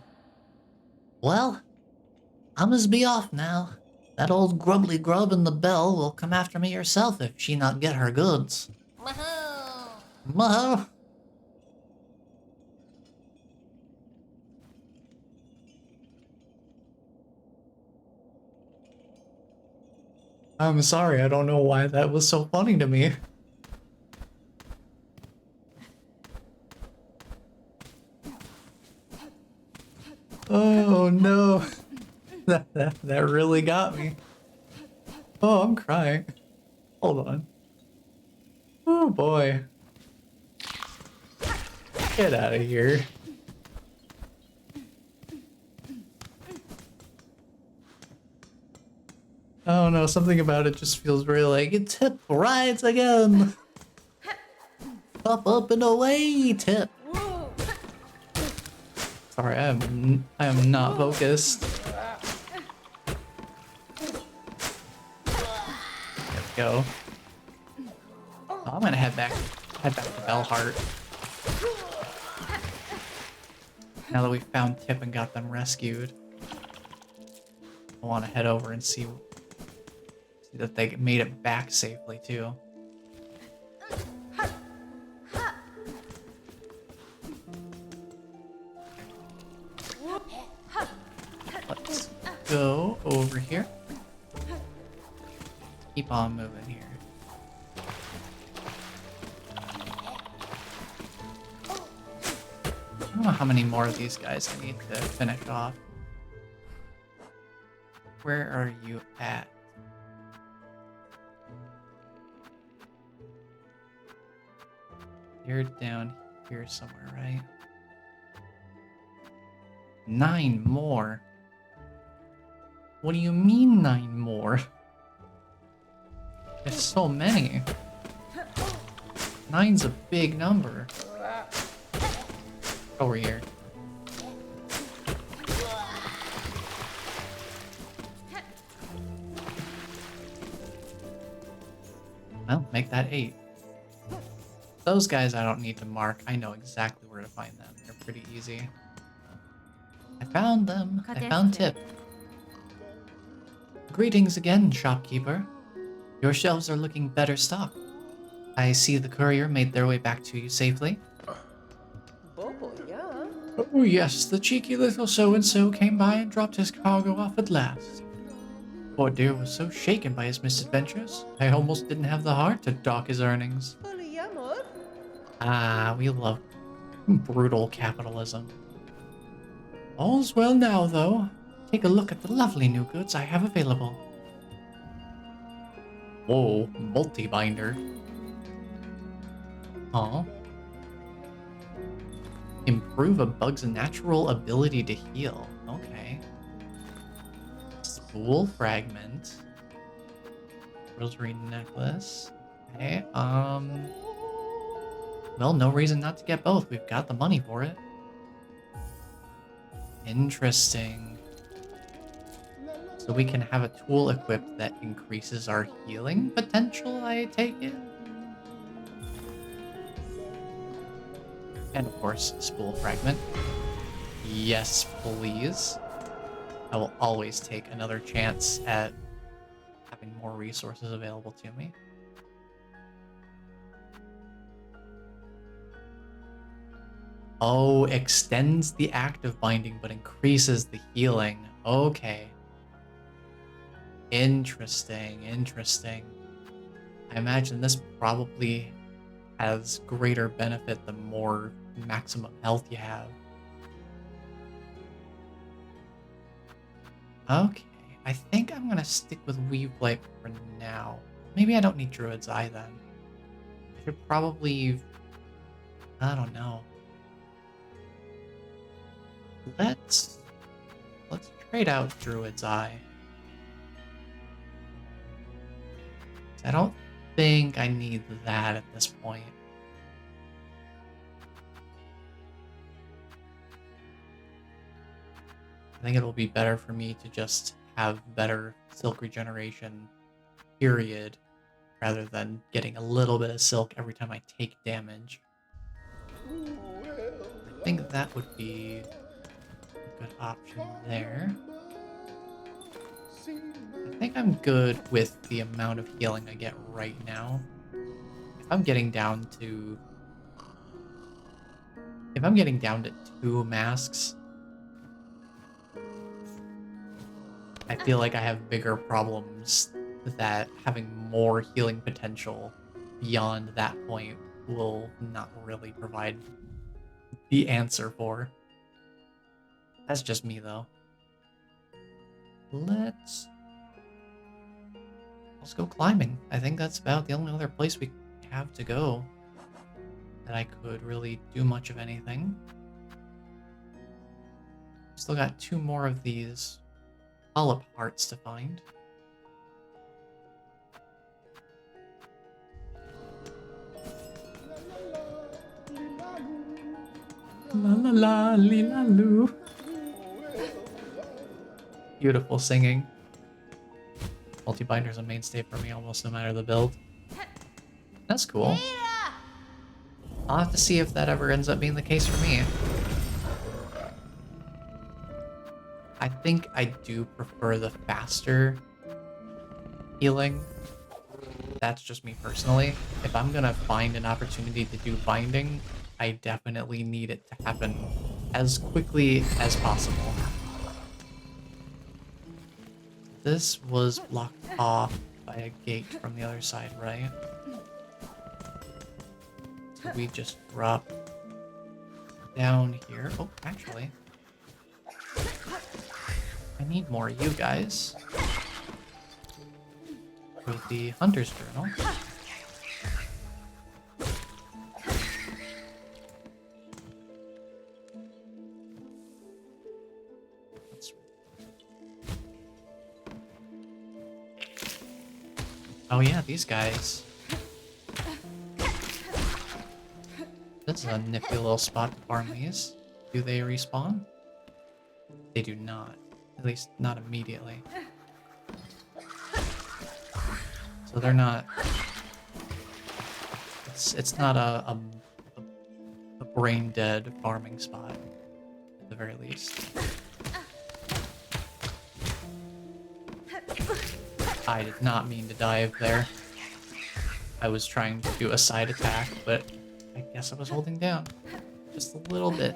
Well, I must be off now. That old grubbly grub in the bell will come after me herself if she not get her goods. Maho! I'm sorry, I don't know why that was so funny to me. Oh no. That really got me. Oh, I'm crying. Hold on. Oh boy. Get out of here. I don't know, something about it just feels very like, Tip rides again. Up and away, Tip. Sorry, I am not focused. There we go. Oh, I'm gonna head back to Bellheart. Now that we found Tip and got them rescued, I want to head over and see that they made it back safely too. Let's go over here. Keep on moving here. I don't know how many more of these guys I need to finish off. Where are you at? You're down here somewhere, right? 9 more. What do you mean 9 more? There's so many. 9's a big number. Over here. Well, make that 8. Those guys I don't need to mark. I know exactly where to find them. They're pretty easy. I found them. I found Tip. Greetings again, shopkeeper. Your shelves are looking better stocked. I see the courier made their way back to you safely. Oh yes, the cheeky little so-and-so came by and dropped his cargo off at last. Poor dear was so shaken by his misadventures, I almost didn't have the heart to dock his earnings. Ah, we love brutal capitalism. All's well now, though. Take a look at the lovely new goods I have available. Whoa, multi-binder. Huh? Improve a bug's natural ability to heal. Okay. Spool fragment. Rosary necklace. Okay, well, no reason not to get both. We've got the money for it. Interesting. So we can have a tool equipped that increases our healing potential, I take it? And of course, spool fragment. Yes, please. I will always take another chance at having more resources available to me. Oh, extends the active binding but increases the healing. Okay. Interesting, interesting. I imagine this probably has greater benefit the more maximum health you have. Okay, I think I'm gonna stick with Weave Blight for now. Maybe I don't need Druid's Eye then. I should probably... I don't know. Let's trade out Druid's Eye. I don't think I need that at this point. I think it'll be better for me to just have better silk regeneration, period, rather than getting a little bit of silk every time I take damage. I think that would be a good option there. I think I'm good with the amount of healing I get right now. If I'm getting down to 2 masks, I feel like I have bigger problems that having more healing potential beyond that point will not really provide the answer for. That's just me, though. Let's go climbing. I think that's about the only other place we have to go that I could really do much of anything. Still got 2 more of these polyp hearts to find. La la la, li la loo. Beautiful singing. Multi-binder's a mainstay for me almost no matter the build. That's cool. I'll have to see if that ever ends up being the case for me. I think I do prefer the faster healing. That's just me personally. If I'm gonna find an opportunity to do binding, I definitely need it to happen as quickly as possible. This was blocked off by a gate from the other side, right? So we just drop down here. Oh, actually, I need more of you guys. With the Hunter's Journal. Oh yeah, these guys. This is a nifty little spot to farm these. Do they respawn? They do not. At least not immediately. So they're not... It's not a brain-dead farming spot, at the very least. I did not mean to dive there. I was trying to do a side attack, but I guess I was holding down. Just a little bit.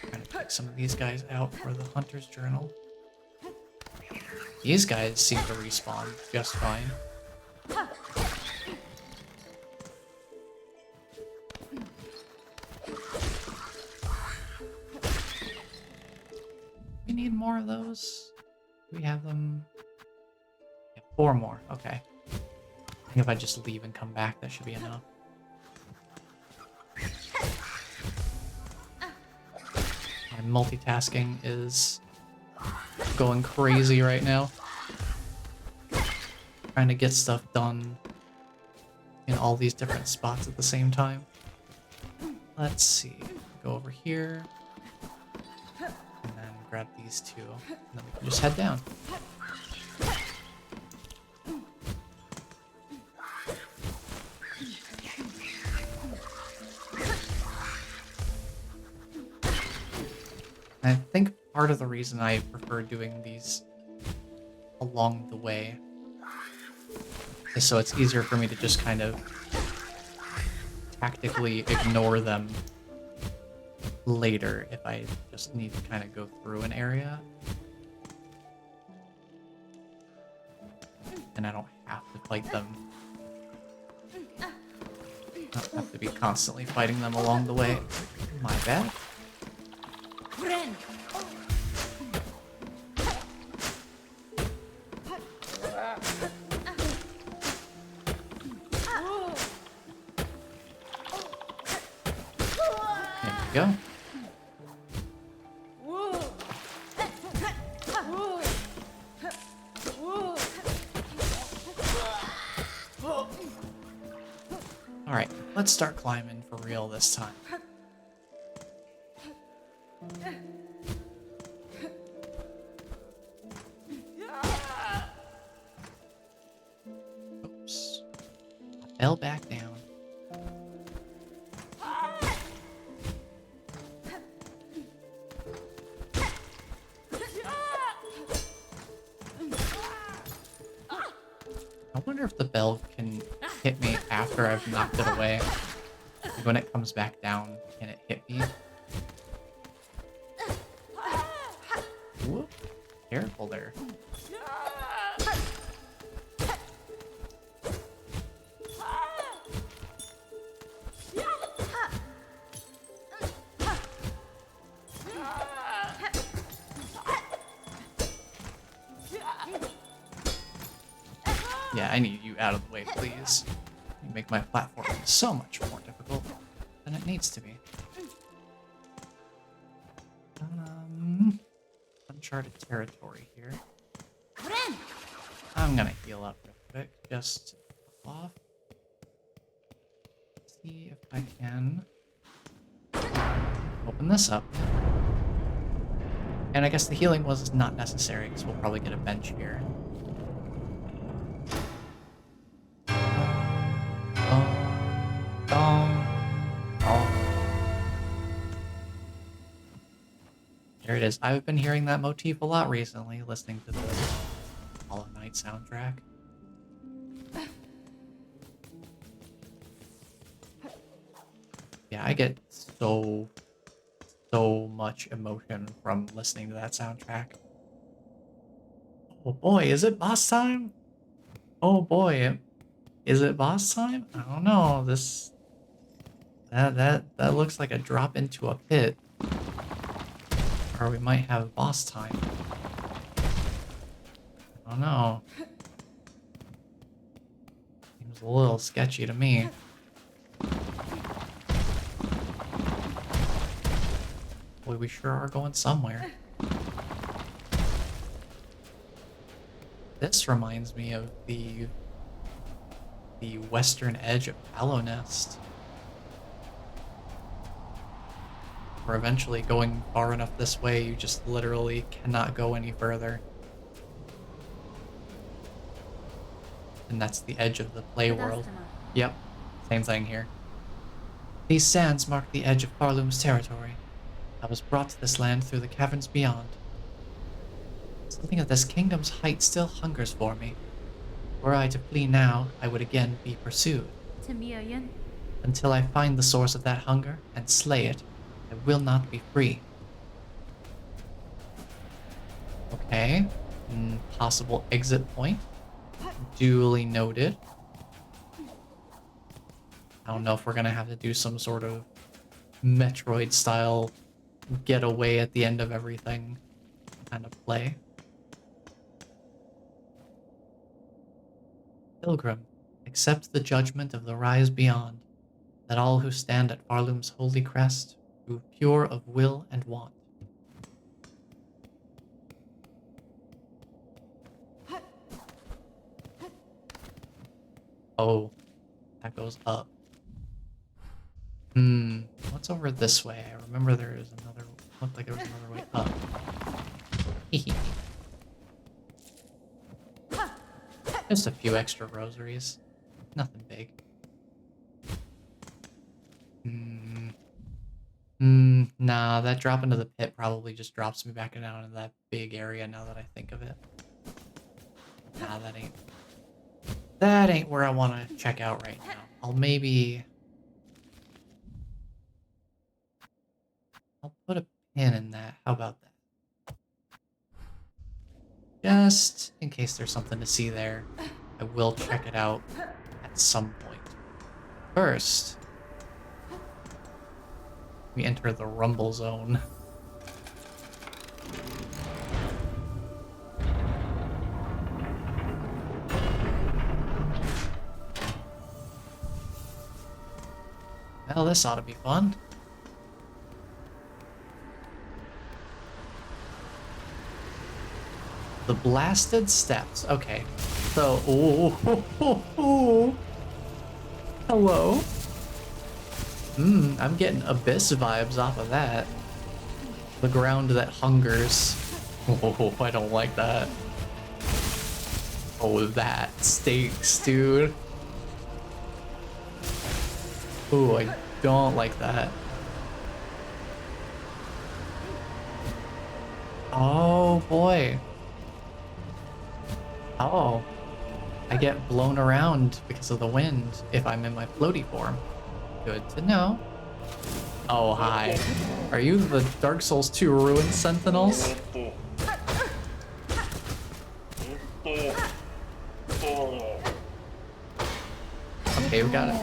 Trying to pick some of these guys out for the Hunter's Journal. These guys seem to respawn just fine. We need more of those. We have them. Yeah, 4 more. Okay. I think if I just leave and come back, that should be enough. My multitasking is going crazy right now. Trying to get stuff done in all these different spots at the same time. Let's see. Go over here. And then grab these 2. And then we can just head down. I think part of the reason I prefer doing these along the way. So it's easier for me to just kind of tactically ignore them later if I just need to kind of go through an area. And I don't have to fight them. I don't have to be constantly fighting them along the way. My bad. There we go. Alright, let's start climbing for real this time. Oops. I fell back down. I wonder if the bell can hit me after I've knocked it away. Like when it comes back down, can it hit me? Whoop. Careful there. Yeah, I need you out of the way, please. You make my platform so much more difficult than it needs to be. Uncharted territory here. I'm gonna heal up real quick, just off. See if I can open this up. And I guess the healing was not necessary because we'll probably get a bench here. There it is. I've been hearing that motif a lot recently, listening to the Hollow Knight soundtrack. Yeah, I get so much emotion from listening to that soundtrack. Oh boy, is it boss time? Oh boy, is it boss time? I don't know. That looks like a drop into a pit. Or we might have boss time. I don't know. Seems a little sketchy to me. Boy, we sure are going somewhere. This reminds me of the western edge of Hallownest. We're eventually going far enough this way, you just literally cannot go any further. And that's the edge of the play world. Yep, same thing here. These sands mark the edge of Farloom's territory. I was brought to this land through the caverns beyond. Something of this kingdom's height still hungers for me. Were I to flee now, I would again be pursued. Until I find the source of that hunger and slay it, I will not be free. Okay. Possible exit point. Duly noted. I don't know if we're gonna have to do some sort of Metroid style getaway at the end of everything kind of play. Pilgrim, accept the judgment of the rise beyond, that all who stand at Farloom's holy crest prove pure of will and want. Oh, that goes up. What's over this way? I remember there is another, looked like there was another way up. Just a few extra rosaries. Nothing big. Nah, that drop into the pit probably just drops me back down into that big area now that I think of it. Nah, that ain't where I want to check out right now. I'll put a pin in that. How about that? Just in case there's something to see there. I will check it out at some point. First, we enter the rumble zone. Well, this ought to be fun. The blasted steps. Okay. So, hello. I'm getting Abyss vibes off of that. The ground that hungers. Oh, I don't like that. Oh, that stinks, dude. Ooh, I don't like that. Oh, boy. Oh. I get blown around because of the wind if I'm in my floaty form. Good to know. Oh, hi. Are you the Dark Souls 2 Ruin Sentinels? Okay, we got it.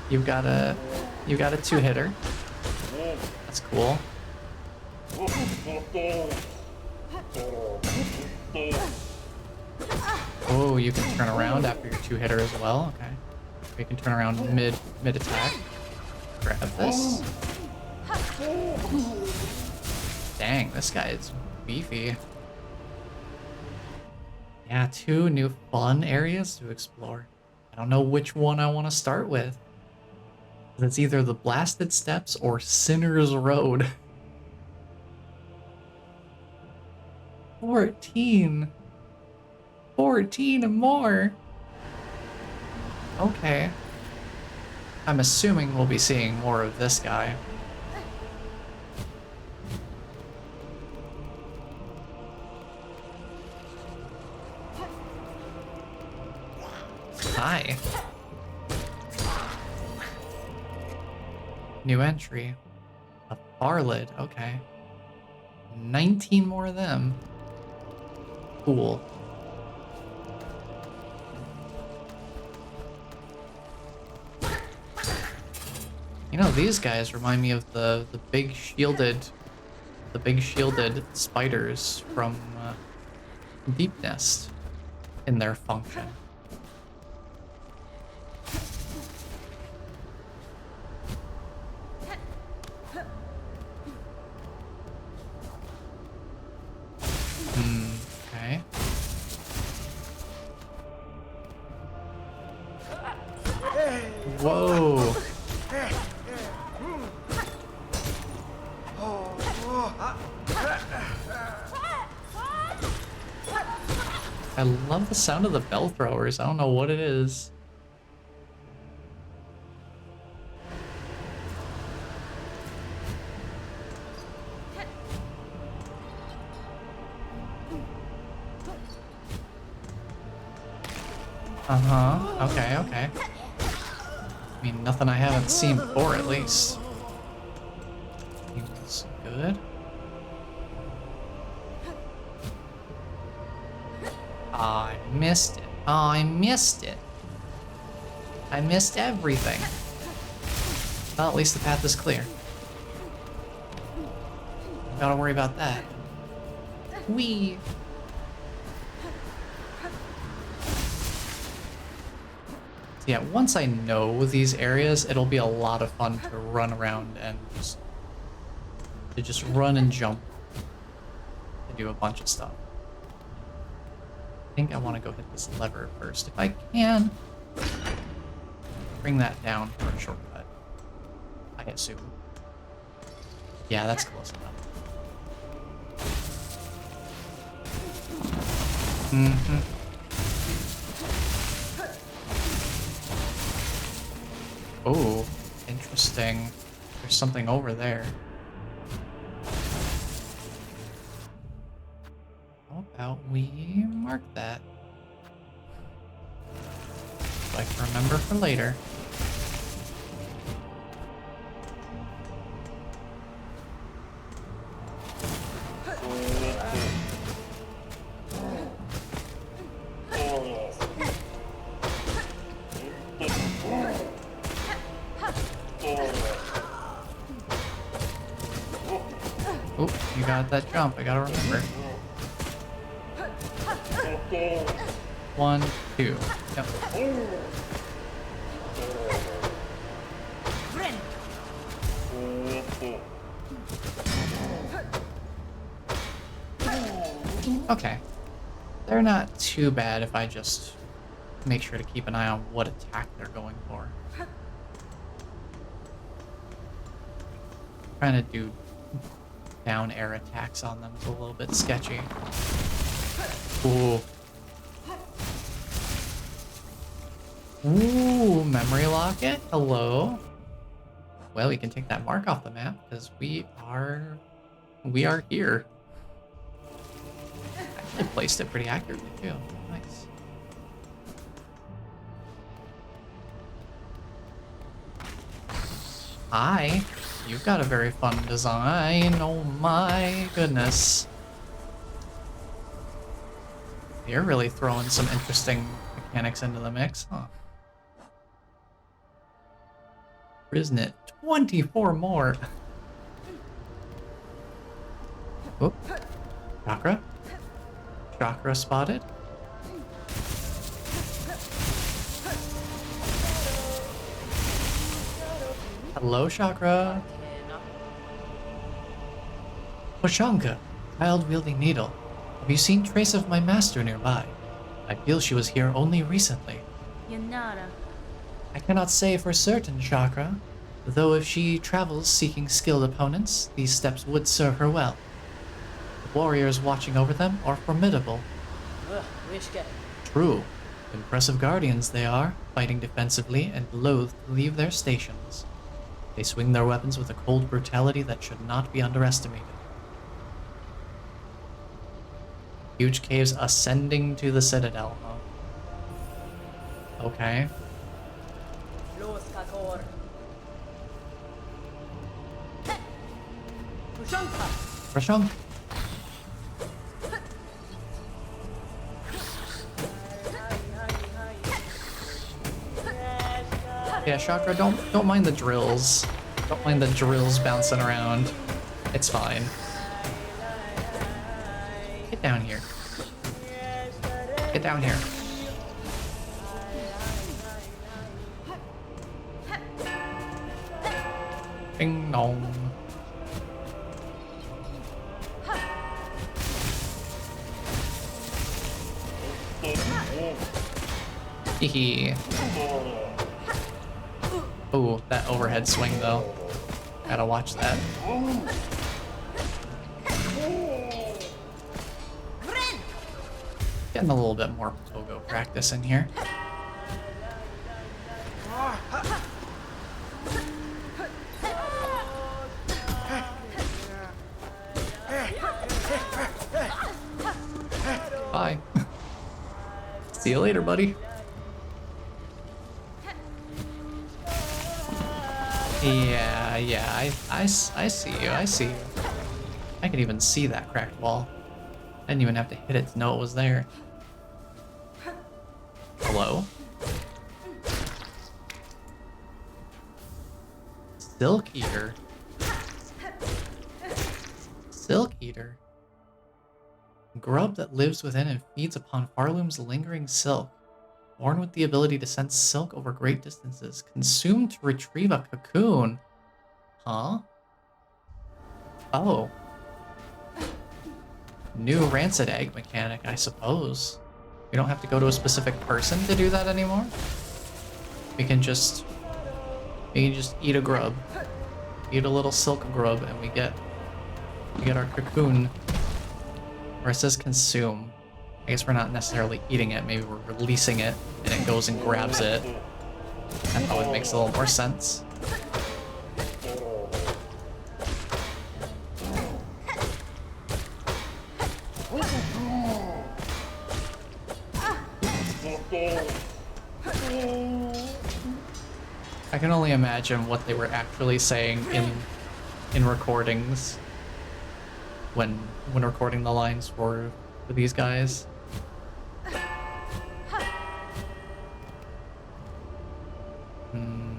You got a two-hitter. That's cool. Oh, you can turn around after your two-hitter as well. Okay. You can turn around mid-attack. Grab this. Dang, this guy is beefy. Yeah, 2 new fun areas to explore. I don't know which one I want to start with. It's either the Blasted Steps or Sinner's Road. 14 and more. Okay. I'm assuming we'll be seeing more of this guy. Hi. New entry. A Farlid, okay. 19 more of them. Cool. You know, these guys remind me of the big shielded spiders from Deep Nest in their function. Okay. Whoa. I love the sound of the bell throwers. I don't know what it is. Uh-huh. Okay, okay. I mean, nothing I haven't seen before, at least. Seems good. I missed it. I missed it. I missed everything. Well, at least the path is clear. Gotta worry about that. Whee! So yeah, once I know these areas, it'll be a lot of fun to run around and just run and jump and do a bunch of stuff. I think I want to go hit this lever first. If I can, bring that down for a shortcut, I assume. Yeah, that's close enough. Mm-hmm. Oh, interesting. There's something over there. about we mark that? So I can remember for later. Oh, you got that jump. I gotta remember. 1, 2. Yep. Okay. They're not too bad if I just make sure to keep an eye on what attack they're going for. Trying to do down air attacks on them is a little bit sketchy. Ooh. Ooh, memory locket. Hello. Well, we can take that mark off the map because we are here. Actually placed it pretty accurately too. Nice. Hi. You've got a very fun design. Oh my goodness. You're really throwing some interesting mechanics into the mix, huh? Isn't it? 24 more. Oh. Chakra. Chakra spotted. Hello, Chakra. Poshanka, child-wielding needle. Have you seen trace of my master nearby? I feel she was here only recently. Yanara. I cannot say for certain, Chakra, though if she travels seeking skilled opponents, these steps would serve her well. The warriors watching over them are formidable. True. Impressive guardians they are, fighting defensively and loath to leave their stations. They swing their weapons with a cold brutality that should not be underestimated. Huge caves ascending to the citadel, huh? Okay. Rashunk. Yeah, Chakra, don't mind the drills. Don't mind the drills bouncing around. It's fine. Get down here. Get down here. Ding dong. Hee. Ooh, that overhead swing though. Gotta watch that. Getting a little bit more pogo practice in here. Bye. See you later, buddy. Yeah, I see you, I see you. I could even see that cracked wall. I didn't even have to hit it to know it was there. Hello? Silk Eater. Silk Eater. Grub that lives within and feeds upon Farloom's lingering silk. Born with the ability to sense silk over great distances. Consumed to retrieve a cocoon. Huh? Oh. New rancid egg mechanic, I suppose. We don't have to go to a specific person to do that anymore. We can just eat a grub. Eat a little silk grub and we get our cocoon. Or it says consume. I guess we're not necessarily eating it, maybe we're releasing it and it goes and grabs it. That probably makes a little more sense. I can only imagine what they were actually saying in recordings when recording the lines for these guys. Hmm.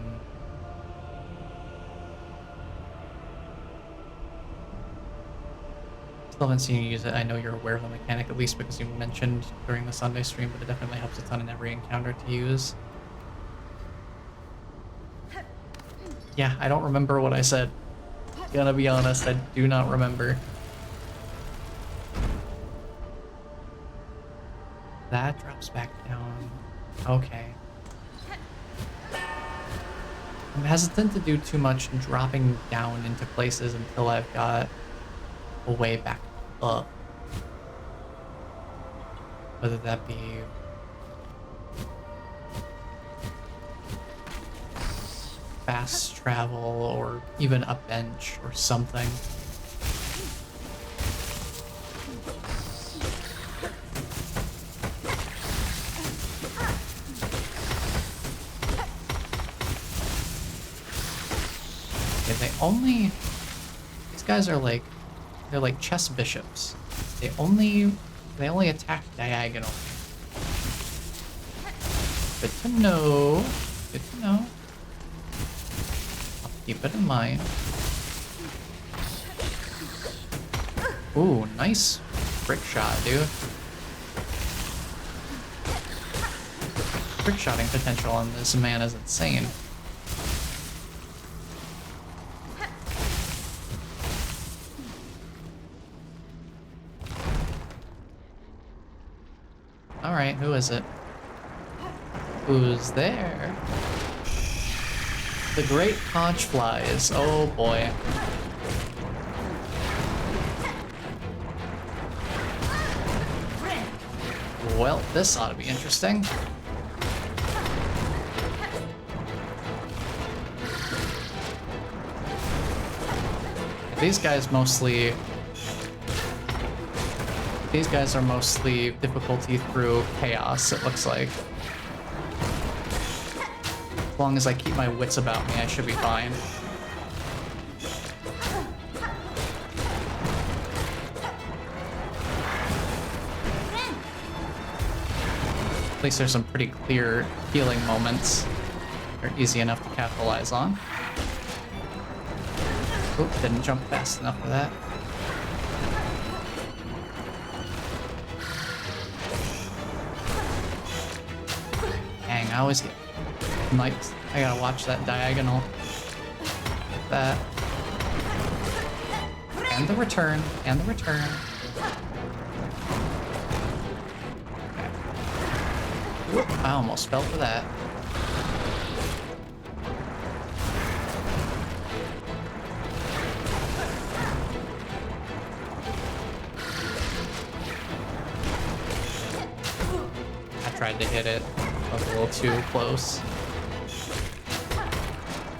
Still haven't seen you use it. I know you're aware of the mechanic, at least because you mentioned during the Sunday stream, but it definitely helps a ton in every encounter to use. Yeah, I don't remember what I said. Gonna be honest, I do not remember. That drops back down. Okay. I'm hesitant to do too much dropping down into places until I've got a way back up. Whether that be fast travel or even a bench or something. These guys are like, they're like chess bishops. They only attack diagonally. Good to know. Good to know. I'll keep it in mind. Ooh, nice trick shot, dude. Trick shotting potential on this man is insane. Alright, who is it? Who's there? The great conch flies. Oh boy. Well, this ought to be interesting. These guys are mostly difficulty through chaos, it looks like. As long as I keep my wits about me, I should be fine. At least there's some pretty clear healing moments. They're easy enough to capitalize on. Oop, didn't jump fast enough for that. Dang, I always get... I gotta watch that diagonal. That. And the return. And the return. Okay. Whoop, I almost fell for that. I tried to hit it. I was a little too close.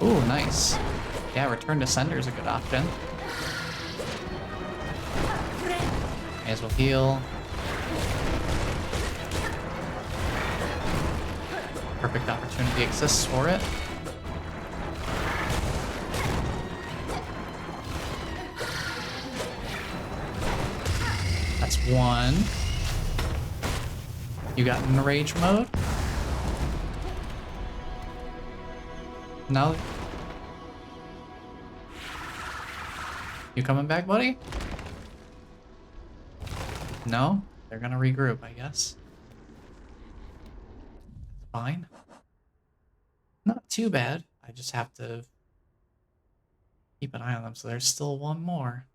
Ooh, nice. Yeah, return to sender is a good option. May as well heal. Perfect opportunity exists for it. That's one. You got in rage mode? No? You coming back, buddy? No? They're gonna regroup, I guess. Fine. Not too bad. I just have to keep an eye on them, so there's still one more.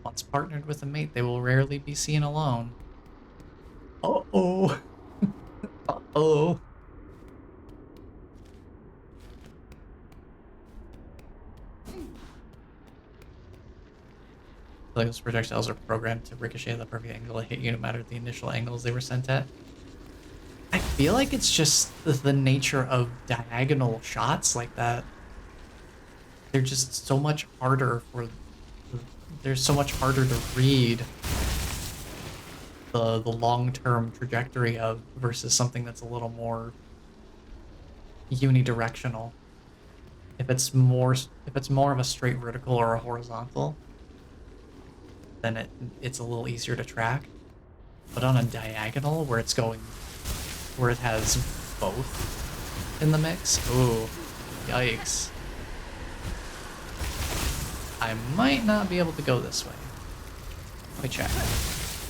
Once partnered with a mate, they will rarely be seen alone. Uh-oh. Uh-oh. Like those projectiles are programmed to ricochet at the perfect angle to hit you no matter the initial angles they were sent at. I feel like it's just the nature of diagonal shots like that. They're just so much harder they're so much harder to read the long-term trajectory of versus something that's a little more unidirectional. If it's more of a straight vertical or a horizontal, then it's a little easier to track. But on a diagonal where it has both in the mix, ooh, yikes. I might not be able to go this way. Let me check.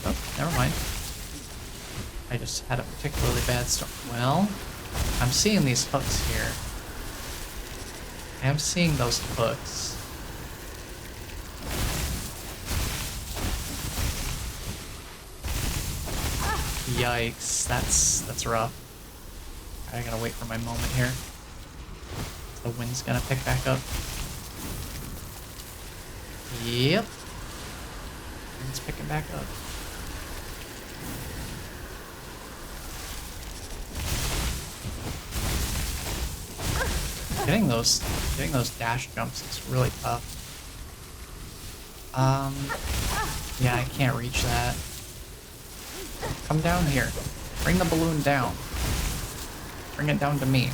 Oh, never mind. I just had a particularly bad start. Well, I'm seeing these hooks here. I am seeing those hooks. Yikes, that's rough. I gotta wait for my moment here. The wind's gonna pick back up. Yep. Wind's picking back up. Getting those dash jumps is really tough. Yeah, I can't reach that. Come down here. Bring the balloon down. Bring it down to me.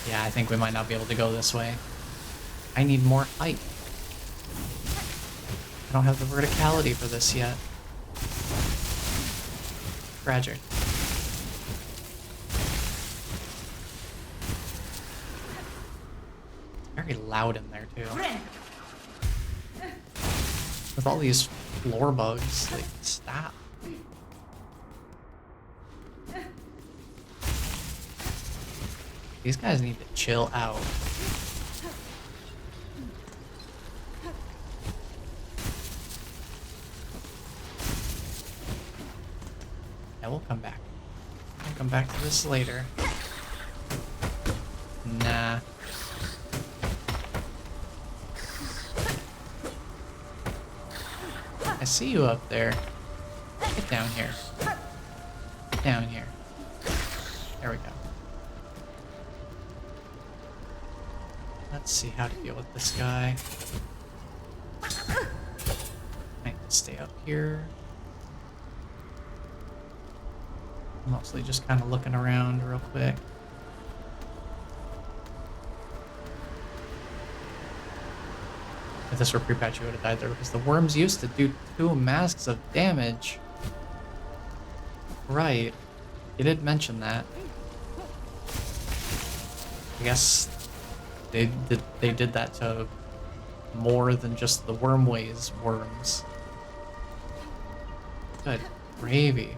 Yeah, I think we might not be able to go this way. I need more height. I don't have the verticality for this yet. Tragic. Very loud in there too. With all these floor bugs, like, stop. These guys need to chill out. Yeah, we'll come back. We'll come back to this later. Nah. I see you up there. Get down here. Get down here. There we go. Let's see how to deal with this guy. I need to stay up here. Mostly just kind of looking around real quick. If this were pre-patch, you would have died there because the worms used to do 2 masks of damage. Right. You did mention that. I guess they did that to more than just the Wormways worms. Good gravy.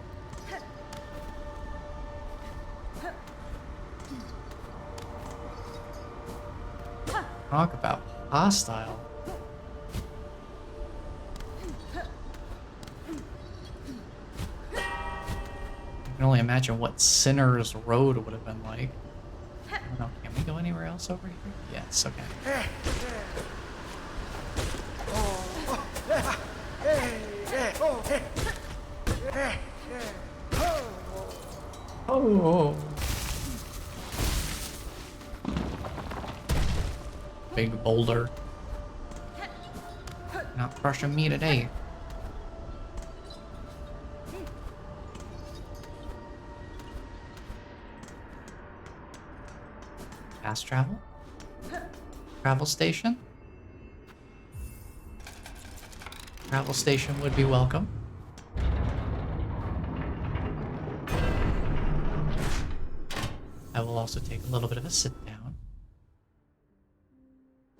Talk about hostile. I can only imagine what Sinner's Road would have been like. I don't know, can we go anywhere else over here? Yes, okay. Oh. Big boulder. Not crushing me today. Fast travel? Travel station? Travel station would be welcome. I will also take a little bit of a sit down.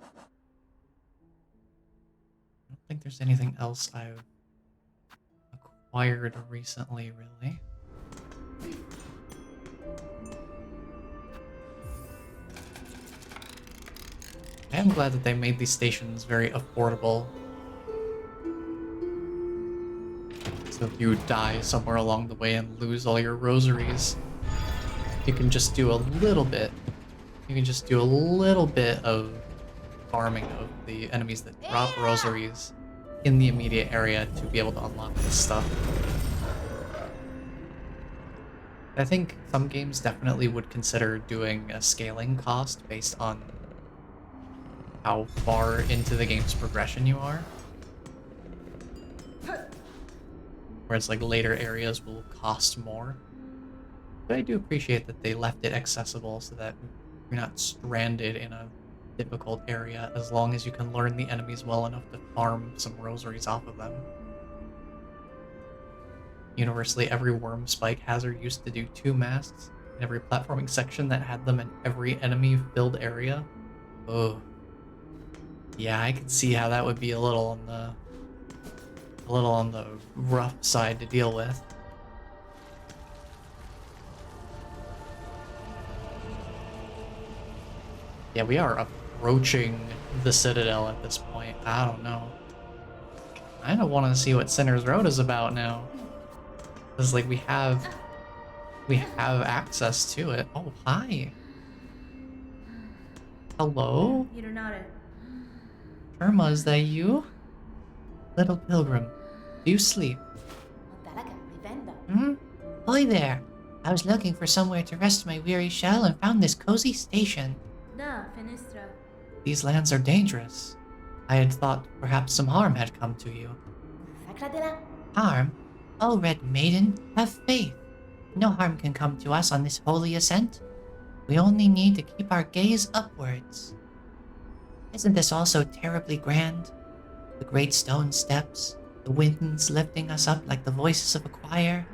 I don't think there's anything else I've acquired recently, really. I am glad that they made these stations very affordable. So if you die somewhere along the way and lose all your rosaries, you can just do a little bit. You can just do a little bit of farming of the enemies that drop rosaries in the immediate area to be able to unlock this stuff. I think some games definitely would consider doing a scaling cost based on how far into the game's progression you are. Whereas like later areas will cost more. But I do appreciate that they left it accessible so that you're not stranded in a difficult area as long as you can learn the enemies well enough to farm some rosaries off of them. Universally, every worm spike hazard used to do 2 masks in every platforming section that had them in every enemy-filled area. Oh, yeah, I could see how that would be a little on the rough side to deal with. Yeah, we are approaching the Citadel at this point. I don't know. I don't want to see what Sinner's Road is about now. Because, like, we have access to it. Oh, hi. Hello? You're not a... Sherma, is that you? Little pilgrim, do you sleep? Hmm? Hi there. I was looking for somewhere to rest my weary shell and found this cozy station. Da, Finestra. These lands are dangerous. I had thought perhaps some harm had come to you. Harm? Oh, Red Maiden, have faith. No harm can come to us on this holy ascent. We only need to keep our gaze upwards. Isn't this all so terribly grand? The great stone steps, the winds lifting us up like the voices of a choir,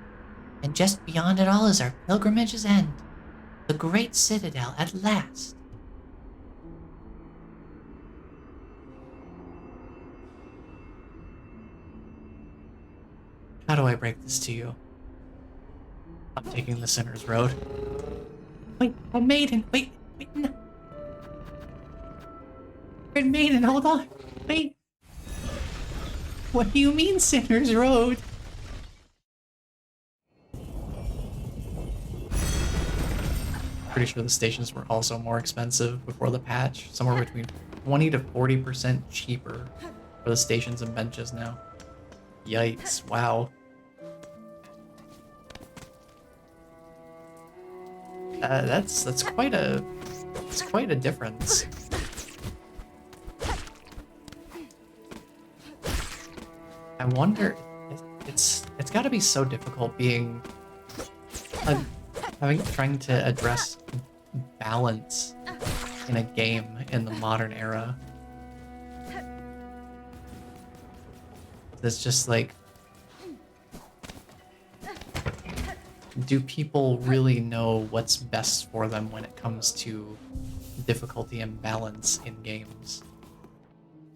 and just beyond it all is our pilgrimage's end, the great citadel at last. How do I break this to you? I'm taking the Sinner's Road. Wait, a maiden! Wait, no. Red Maiden, hold on! Wait! What do you mean, Sinner's Road? Pretty sure the stations were also more expensive before the patch. Somewhere between 20 to 40% cheaper for the stations and benches now. Yikes, wow. That's quite a difference. I wonder, it's got to be so difficult being trying to address balance in a game in the modern era. It's just like, do people really know what's best for them when it comes to difficulty and balance in games?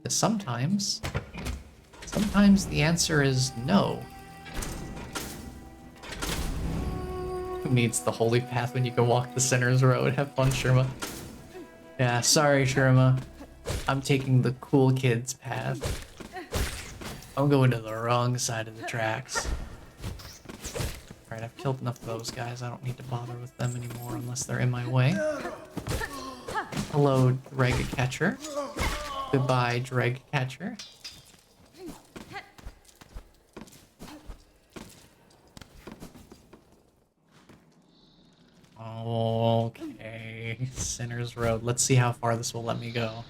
Because sometimes the answer is no. Who needs the holy path when you can walk the Sinner's Road? Have fun, Sherma. Yeah, sorry, Sherma. I'm taking the cool kids path. I'm going to the wrong side of the tracks. Alright, I've killed enough of those guys. I don't need to bother with them anymore unless they're in my way. Hello, Dreg Catcher. Goodbye, Dreg Catcher. Okay, Sinner's Road. Let's see how far this will let me go.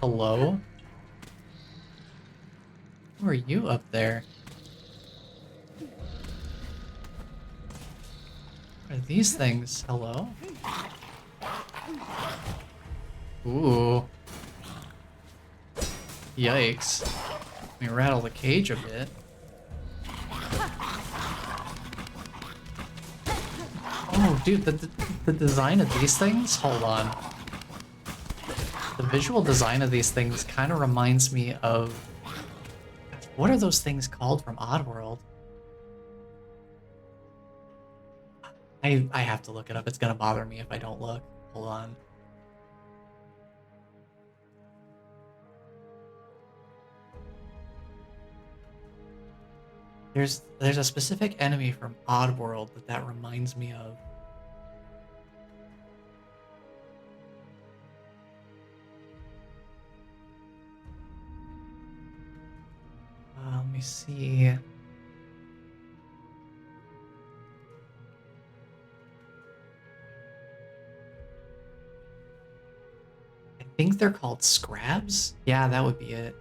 Hello? Who are you up there? What are these things? Hello? Ooh. Yikes. Let me rattle the cage a bit. Oh, dude, the design of these things? Hold on. The visual design of these things kind of reminds me of... What are those things called from Oddworld? I have to look it up. It's gonna bother me if I don't look. Hold on. There's a specific enemy from Oddworld that reminds me of. Let me see. I think they're called Scrabs? Yeah, that would be it.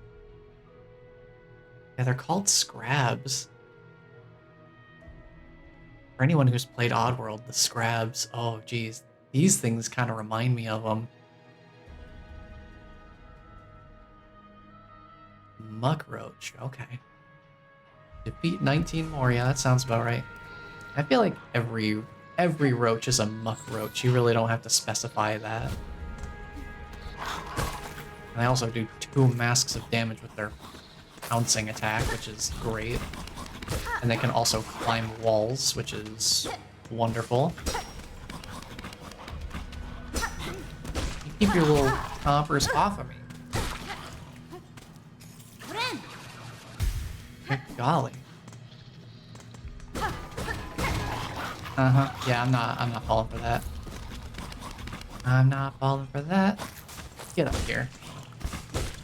Yeah, they're called Scrabs. For anyone who's played Oddworld, the Scrabs, oh geez, these things kind of remind me of them. Muckroach, okay. Defeat 19 more, yeah, that sounds about right. I feel like every roach is a muckroach. You really don't have to specify that. And they also do 2 masks of damage with their pouncing attack, which is great. And they can also climb walls, which is wonderful. You keep your little chompers off of me. Good golly. Yeah, I'm not falling for that. I'm not falling for that. Get up here.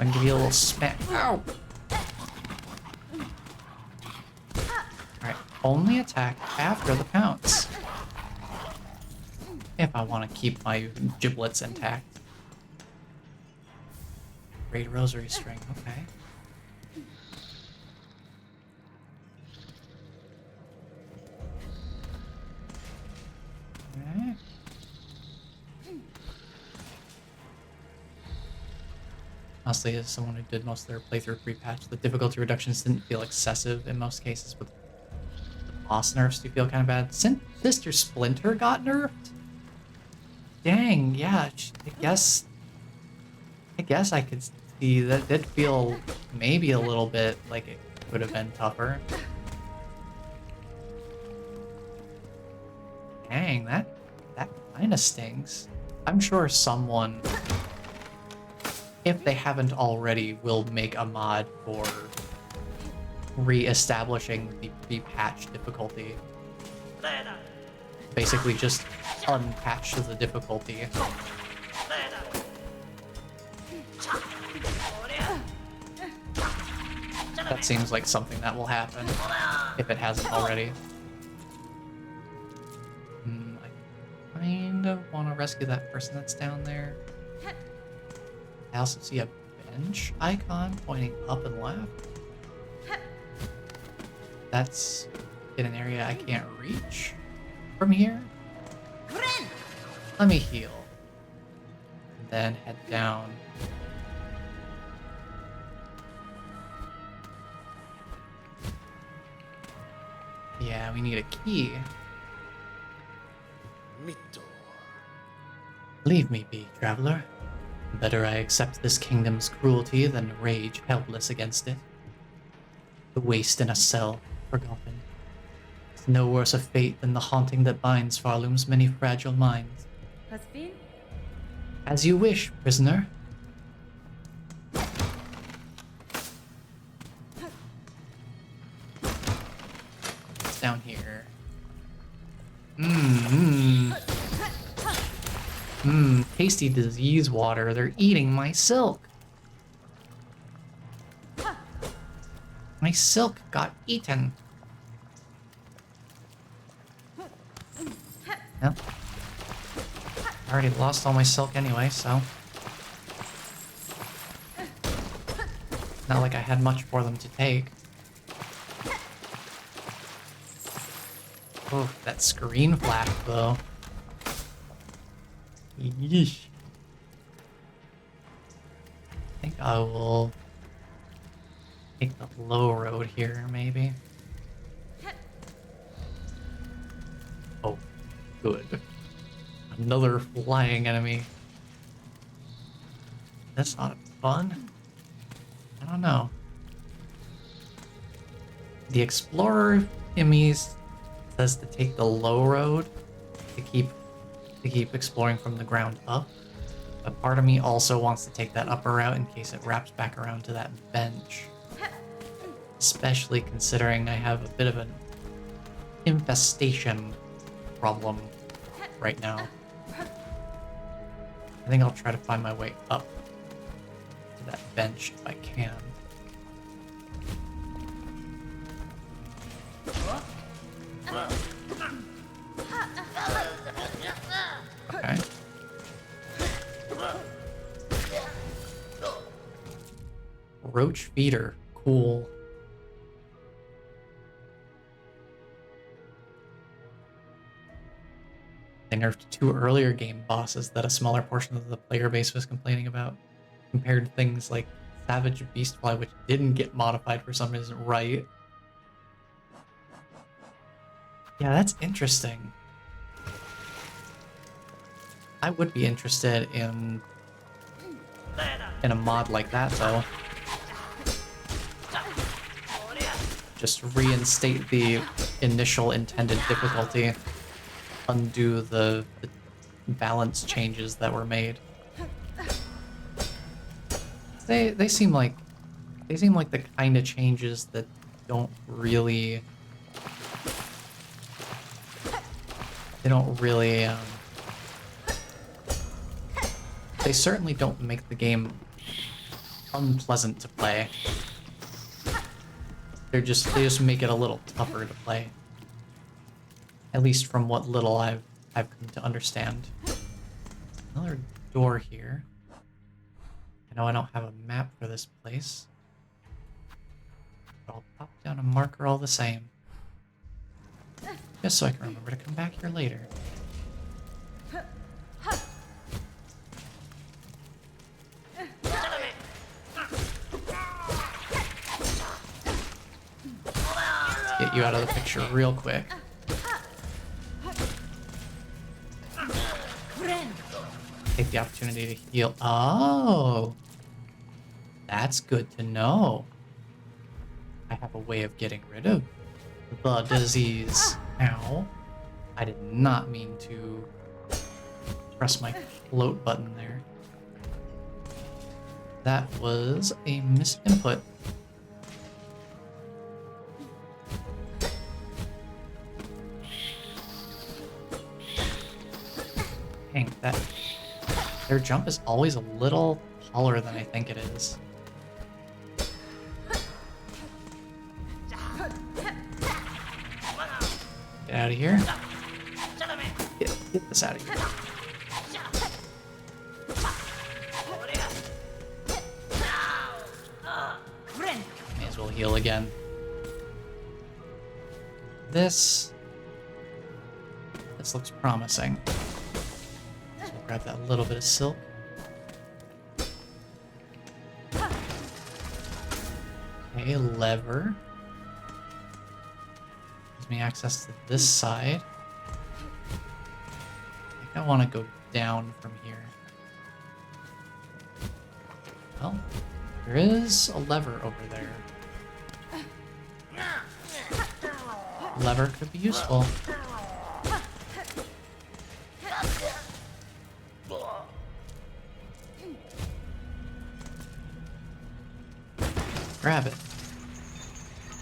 I can give you a little smack. Ow! Alright, only attack after the pounce. If I want to keep my giblets intact. Great rosary string, okay. Alright. Honestly, as someone who did most of their playthrough pre-patch, the difficulty reductions didn't feel excessive in most cases, but the boss nerfs do feel kind of bad. Sister Splinter got nerfed? Dang, yeah, I guess I could see that did feel maybe a little bit like it could have been tougher. Dang, that kind of stings. I'm sure someone, if they haven't already, will make a mod for re-establishing the pre-patch difficulty. Basically just unpatch the difficulty. That seems like something that will happen, if it hasn't already. I kind of want to rescue that person that's down there. I also see a bench icon pointing up and left. That's in an area I can't reach from here. Let me heal. And then head down. Yeah, we need a key. Mito. Leave me be, traveler. Better I accept this kingdom's cruelty than rage helpless against it. The waste in a cell, forgotten. It's no worse a fate than the haunting that binds Farloom's many fragile minds. Hasbin? As you wish, prisoner. It's down here. Tasty disease water. They're eating my silk. My silk got eaten. Yep. I already lost all my silk anyway, so. Not like I had much for them to take. Oh, that screen flash though. Yeesh. I think I will take the low road here, maybe. Oh, good. Another flying enemy. That's not fun. I don't know. The explorer in me says to take the low road to keep exploring from the ground up. But part of me also wants to take that upper route in case it wraps back around to that bench. Especially considering I have a bit of an infestation problem right now. I think I'll try to find my way up to that bench if I can. Okay. Roach feeder, cool. nerfed two earlier game bosses that a smaller portion of the player base was complaining about, compared to things like Savage Beastfly, which didn't get modified for some reason, right? Yeah, that's interesting. I would be interested in a mod like that, though. Just reinstate the initial intended difficulty, undo the balance changes that were made. They seem like the kind of changes that don't really they certainly don't make the game unpleasant to play. They just make it a little tougher to play. At least from what little I've come to understand. Another door here. I know I don't have a map for this place, but I'll pop down a marker all the same. Just so I can remember to come back here later. Get you out of the picture real quick. Take the opportunity to heal. Oh, that's good to know. I have a way of getting rid of the disease. Ow. I did not mean to press my float button there. That was a misinput. Dang, their jump is always a little taller than I think it is. Get out of here. Get this out of here. May as well heal again. This looks promising. So we'll grab that little bit of silk. Okay, lever. Gives me access to this side. I think I want to go down from here. Well, there is a lever over there. Lever could be useful. Grab it.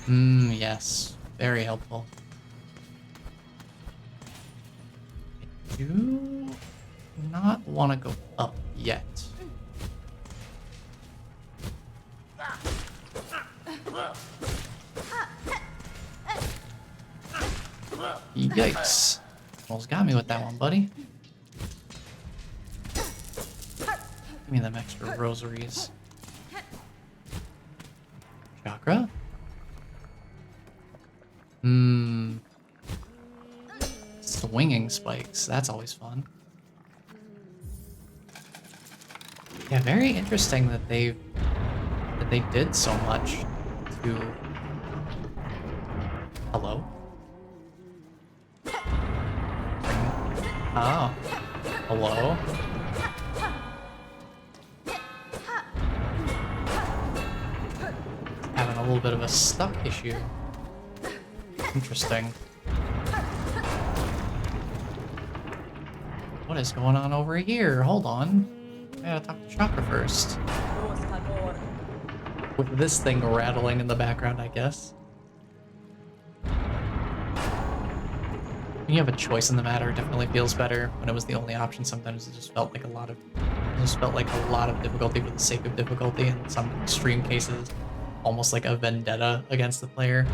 Yes. Very helpful. I do not want to go up yet. Yikes. Almost got me with that one, buddy. Give me them extra rosaries. Chakra? Swinging spikes. That's always fun. Yeah, very interesting that they did so much to... Hello? Oh. Hello? Having a little bit of a stuck issue. Interesting. What is going on over here? Hold on. I gotta talk to Chakra first. With this thing rattling in the background, I guess. When you have a choice in the matter, it definitely feels better. When it was the only option, sometimes it just felt like a lot of difficulty for the sake of difficulty. In some extreme cases, almost like a vendetta against the player.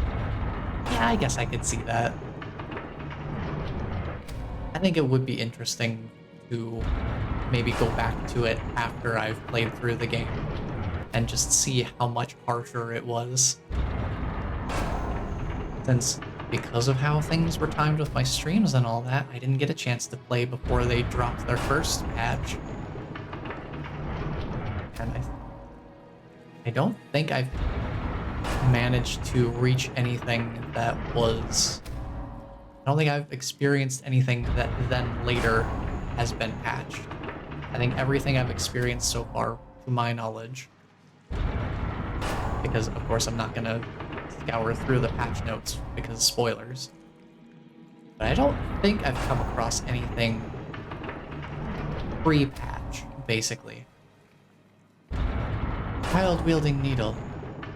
Yeah, I guess I could see that. I think it would be interesting to maybe go back to it after I've played through the game and just see how much harsher it was. Since because of how things were timed with my streams and all that, I didn't get a chance to play before they dropped their first patch. And I don't think I've managed to reach anything that was... I don't think I've experienced anything that then later has been patched. I think everything I've experienced so far, to my knowledge, because of course I'm not gonna scour through the patch notes because of spoilers, but I don't think I've come across anything pre-patch, basically. Child-wielding needle.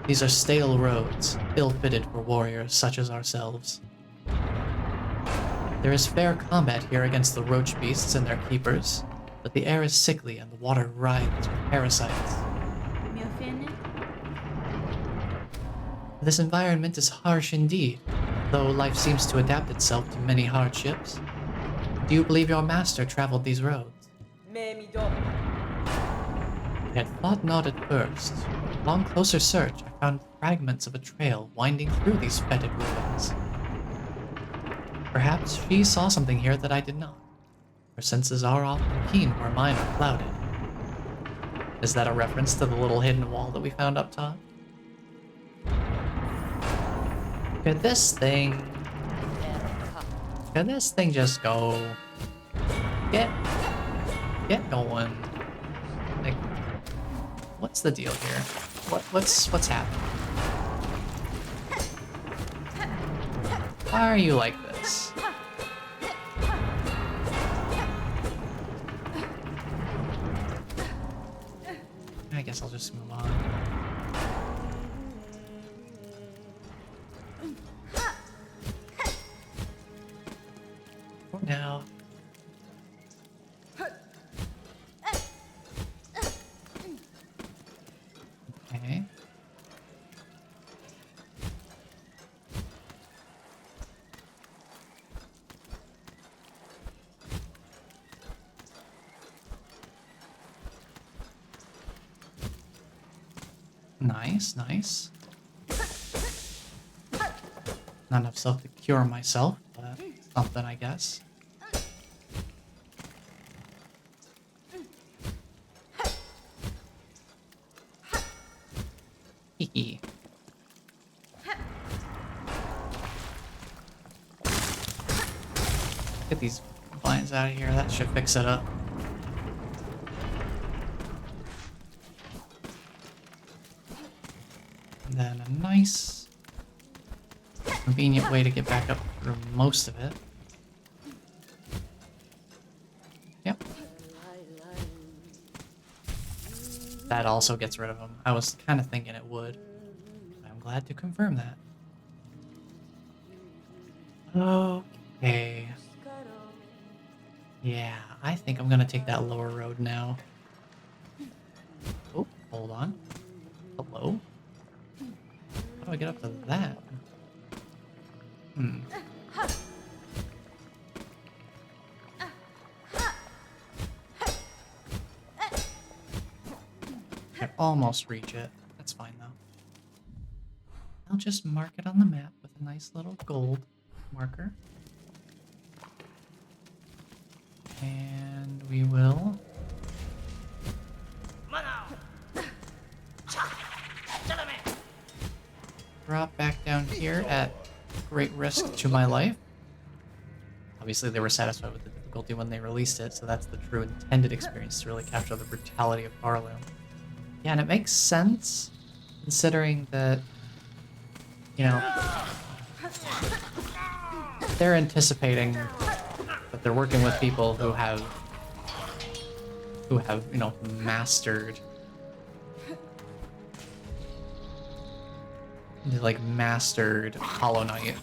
These are stale roads, ill-fitted for warriors such as ourselves. There is fair combat here against the roach beasts and their keepers, but the air is sickly and the water writhes with parasites. Me ofende? This environment is harsh indeed, though life seems to adapt itself to many hardships. Do you believe your master traveled these roads? I had thought not at first. Upon closer search, I found fragments of a trail winding through these fetid ruins. Perhaps she saw something here that I did not. Her senses are often keen where mine are clouded. Is that a reference to the little hidden wall that we found up top? Could this thing just go? Get going. Like, what's the deal here? What's happening? Why are you like this? I guess I'll just move on. For now. Okay. Nice, nice. Not enough self to cure myself, but something, I guess. Hee. Get these vines out of here. That should fix it up. And then a nice, convenient way to get back up through most of it. Yep. That also gets rid of them. I was kind of thinking it would. I'm glad to confirm that. Okay. Yeah, I think I'm gonna take that lower road now. Oh, hold on. Hello? How do I get up to that? I almost reach it. That's fine though. I'll just mark it on the map with a nice little gold marker. And we will... drop back down here at great risk to my life. Obviously they were satisfied with the difficulty when they released it, so that's the true intended experience to really capture the brutality of Harloom. Yeah, and it makes sense, considering that, you know, they're anticipating that they're working with people who have, you know, mastered, Hollow Knight.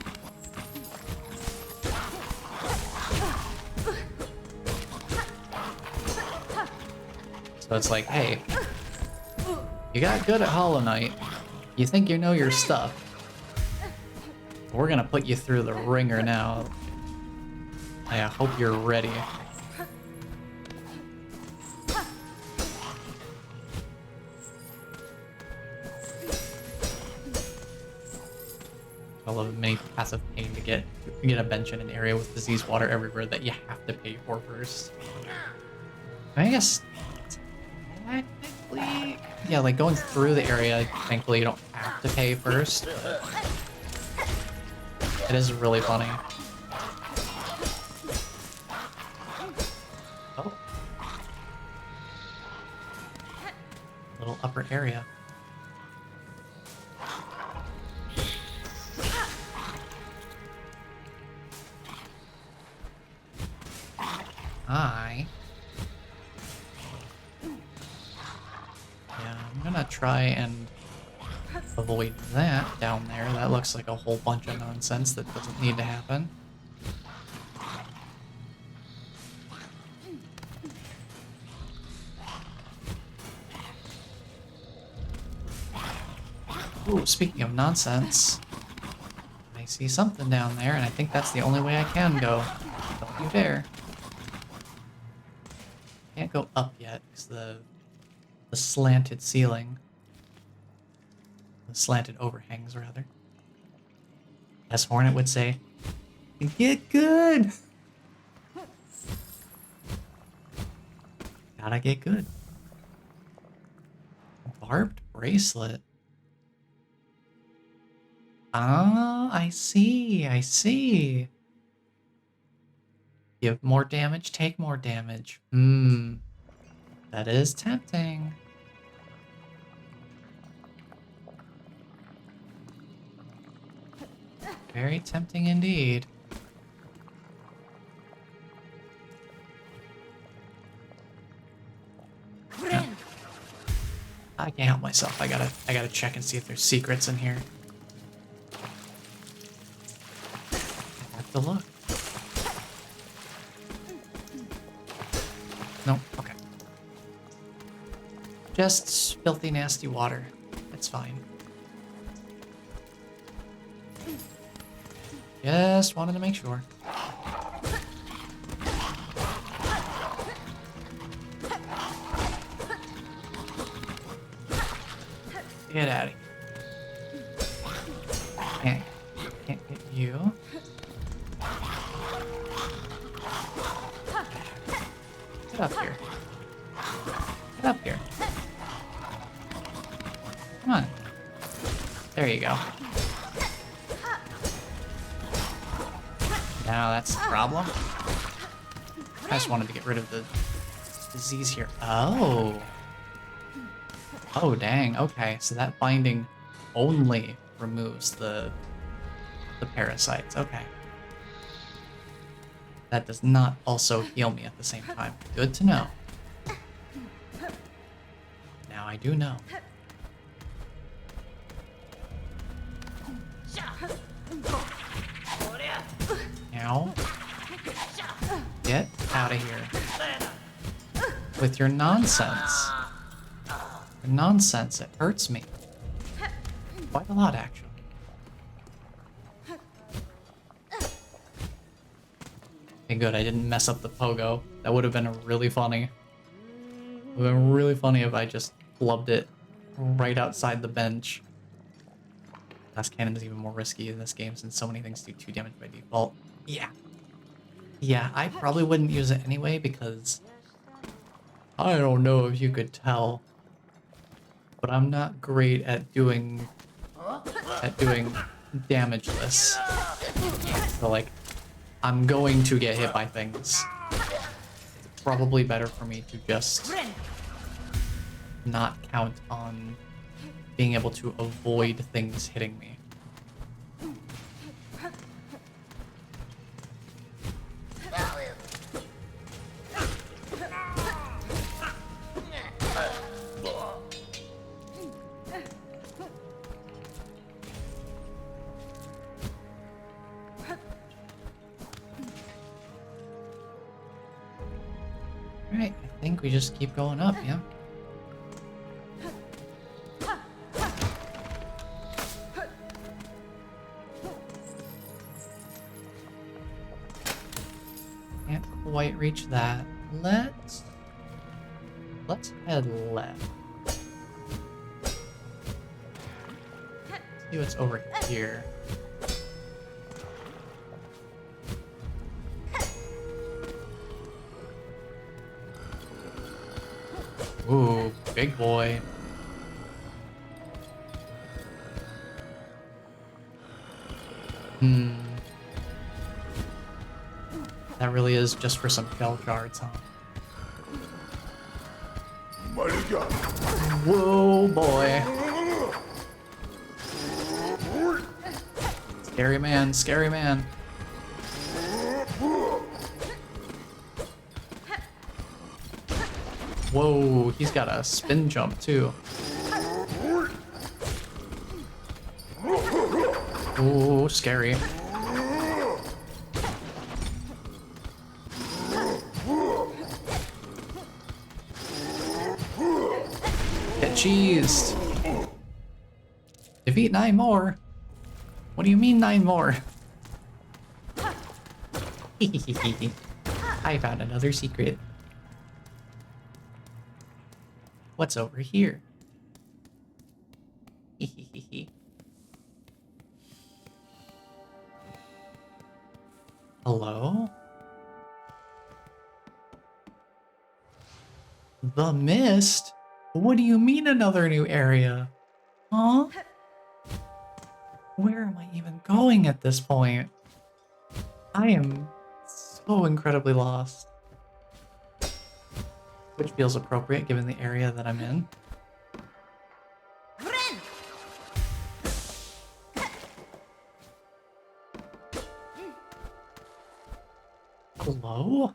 So it's like, hey, you got good at Hollow Knight. You think you know your stuff. We're gonna put you through the ringer now. I hope you're ready. I love many paths of pain to get a bench in an area with disease water everywhere that you have to pay for first. I guess technically, yeah, like going through the area, thankfully you don't have to pay first. But it is really funny. Oh. Little upper area. Yeah, I'm gonna try and avoid that down there. That looks like a whole bunch of nonsense that doesn't need to happen. Ooh, speaking of nonsense, I see something down there, and I think that's the only way I can go. Don't you dare. Can't go up yet, because the slanted ceiling. The slanted overhangs, rather. As Hornet would say, get good! Gotta get good. Barbed bracelet. Ah, I see, I see. Give more damage, take more damage. That is tempting. Very tempting indeed. Yeah. I can't help myself. I gotta check and see if there's secrets in here. I have to look. Nope. Okay. Just filthy, nasty water. It's fine. Just wanted to make sure. Get out of here. Can't get you. Get up here. Get up here. Come on. There you go. Now that's the problem. I just wanted to get rid of the disease here. Oh. Oh, dang. Okay, so that binding only removes the parasites. Okay. That does not also heal me at the same time. Good to know. Now I do know. Now, get out of here with your nonsense. Your nonsense, it hurts me. Quite a lot, actually. Okay, good, I didn't mess up the pogo. That would have been really funny. It would have been really funny if I just flubbed it right outside the bench. Last cannon is even more risky in this game since so many things do 2 damage by default. Yeah. Yeah, I probably wouldn't use it anyway because I don't know if you could tell, but I'm not great at doing damageless. So like, I'm going to get hit by things. It's probably better for me to just not count on being able to avoid things hitting me. Alright, I think we just keep going up, yeah? Can't quite reach that. Let's head left. See what's over here. Ooh, big boy. Hmm. That really is just for some shell shards, huh? Mighty God. Whoa, boy. Scary man, scary man. Whoa, he's got a spin jump too. Ooh, scary. Get cheesed. Defeat 9 more. What do you mean 9 more? I found another secret. What's over here? Hello? The mist? What do you mean another new area? Huh? Where am I even going at this point? I am so incredibly lost. Which feels appropriate given the area that I'm in. Hello?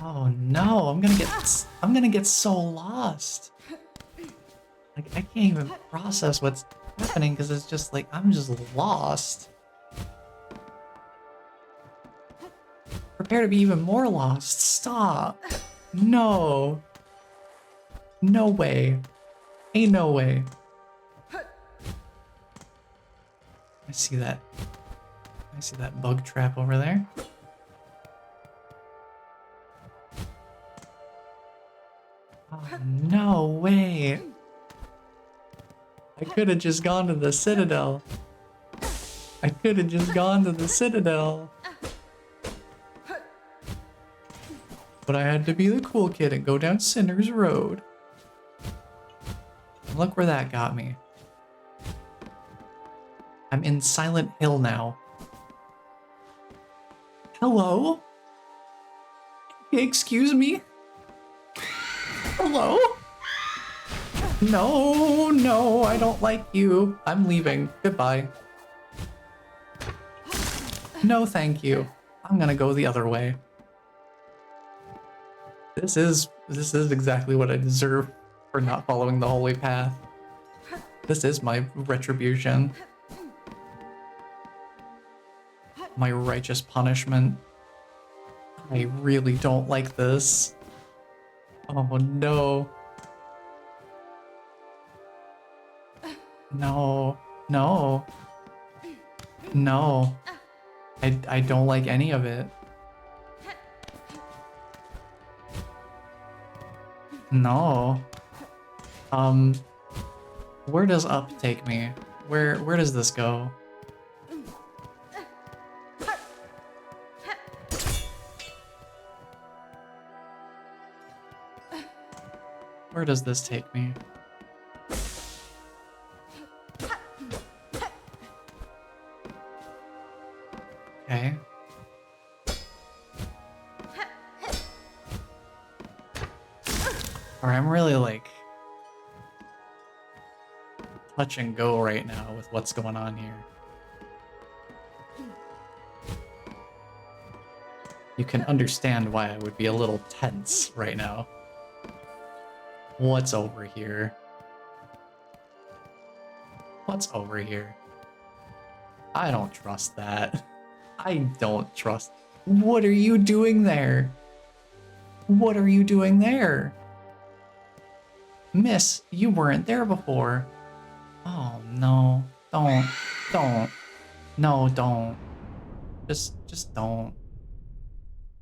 Oh no, I'm gonna get so lost. Like I can't even process what's happening because it's just like I'm just lost. Prepare to be even more lost. Stop. No. No way. Ain't no way. I see that. I see that bug trap over there. Oh, no way. I could have just gone to the Citadel. I could have just gone to the Citadel. But I had to be the cool kid and go down Sinner's Road. And look where that got me. I'm in Silent Hill now. Hello? Excuse me? Hello? No, no, I don't like you. I'm leaving. Goodbye. No, thank you. I'm gonna go the other way. This is exactly what I deserve for not following the holy path. This is my retribution. My righteous punishment. I really don't like this. Oh no. No. No. No. I don't like any of it. No. Where does up take me? Where does this go? Where does this take me? Okay. Or I'm really like touch and go right now with what's going on here. You can understand why I would be a little tense right now. What's over here? What's over here? I don't trust that. I don't trust. What are you doing there? What are you doing there? Miss, you weren't there before. Oh no. Don't. Don't. No, don't. Just don't.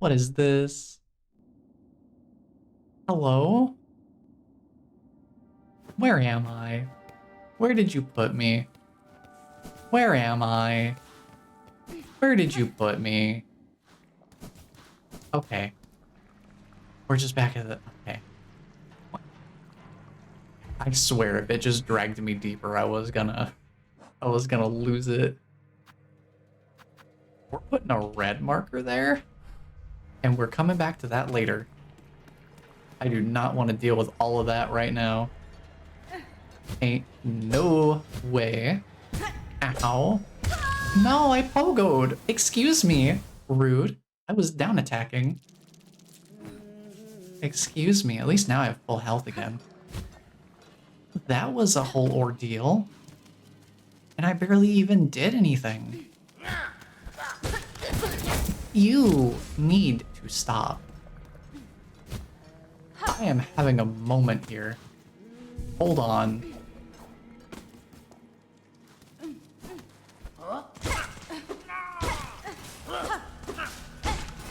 What is this? Hello? Where am I? Where did you put me? Where am I? Where did you put me? Okay. We're just back at the... Okay. I swear, if it just dragged me deeper, I was gonna lose it. We're putting a red marker there, and we're coming back to that later. I do not want to deal with all of that right now. Ain't no way. Ow. No, I pogoed. Excuse me. Rude. I was down attacking. Excuse me. At least now I have full health again. That was a whole ordeal. And I barely even did anything. You need to stop. I am having a moment here. Hold on.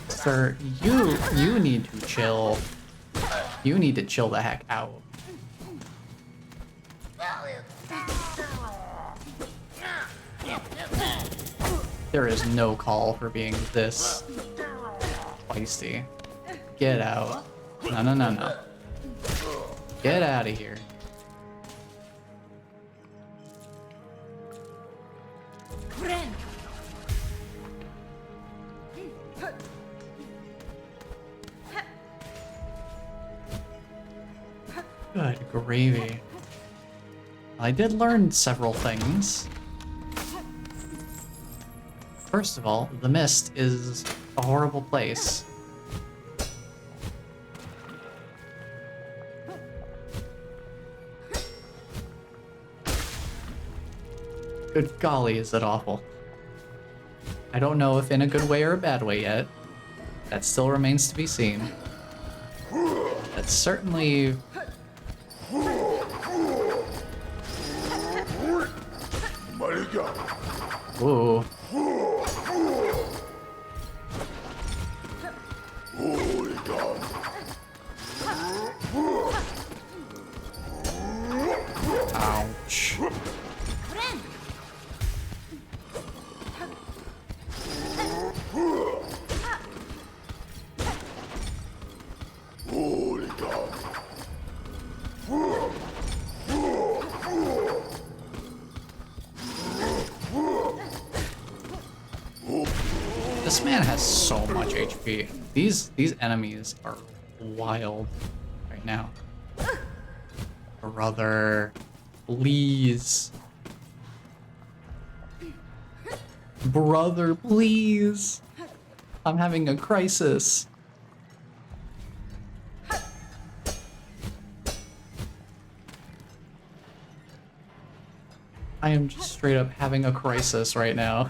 Sir, you need to chill. You need to chill the heck out. There is no call for being this feisty. Get out. No, no, no, no. Get out of here. Good gravy. I did learn several things. First of all, the mist is a horrible place. Good golly, is it awful. I don't know if in a good way or a bad way yet. That still remains to be seen. That's certainly... Ooh. Ouch. This man has so much HP. These enemies are wild right now. Brother, please. Brother, please. I'm having a crisis. I am just straight up having a crisis right now.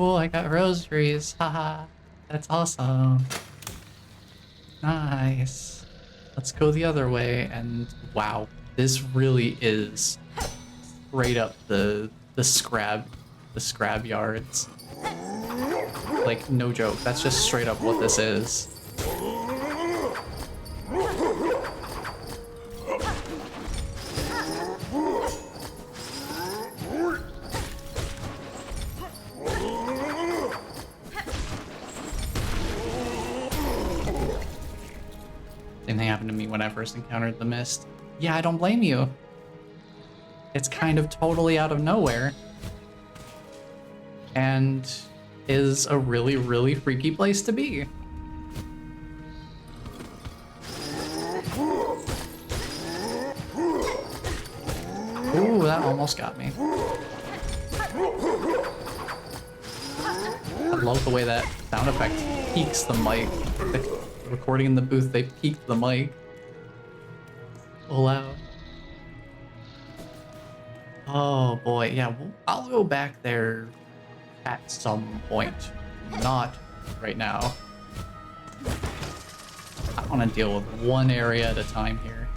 Oh, I got rosaries. Haha. That's awesome. Nice. Let's go the other way. And wow, this really is straight up the scrab yards. Like, no joke. That's just straight up what this is. Same thing happened to me when I first encountered the mist. Yeah, I don't blame you. It's kind of totally out of nowhere. And is a really, really freaky place to be. Ooh, that almost got me. I love the way that sound effect peaks the mic. The recording in the booth, they peaked the mic. So loud. Oh boy, yeah, I'll go back there at some point. Not right now. I want to deal with one area at a time here.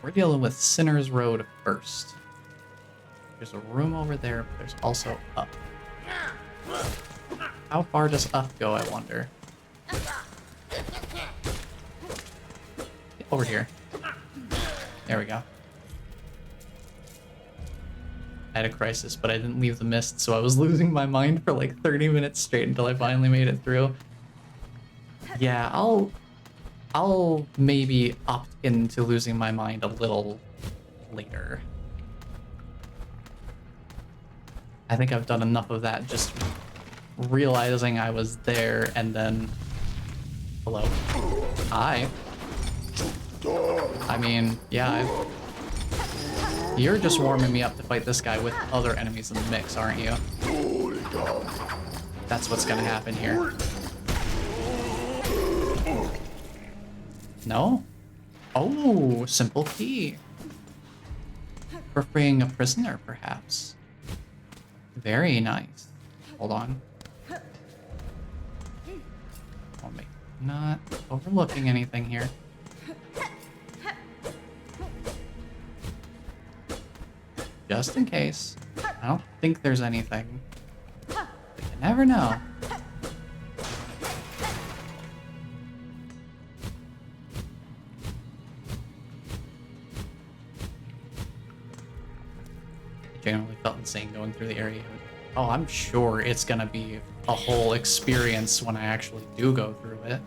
We're dealing with Sinner's Road first. There's a room over there, but there's also up. How far does up go, I wonder? Get over here. There we go. I had a crisis, but I didn't leave the mist, so I was losing my mind for like 30 minutes straight until I finally made it through. Yeah, I'll maybe opt into losing my mind a little later. I think I've done enough of that, just realizing I was there and then... Hello? Hi. I mean, yeah, you're just warming me up to fight this guy with other enemies in the mix, aren't you? That's what's gonna happen here. No? Oh, simple key. For freeing a prisoner, perhaps. Very nice. Hold on. I'll make not overlooking anything here. Just in case. I don't think there's anything. But you never know. I generally felt insane going through the area. Oh, I'm sure it's gonna be a whole experience when I actually do go through it.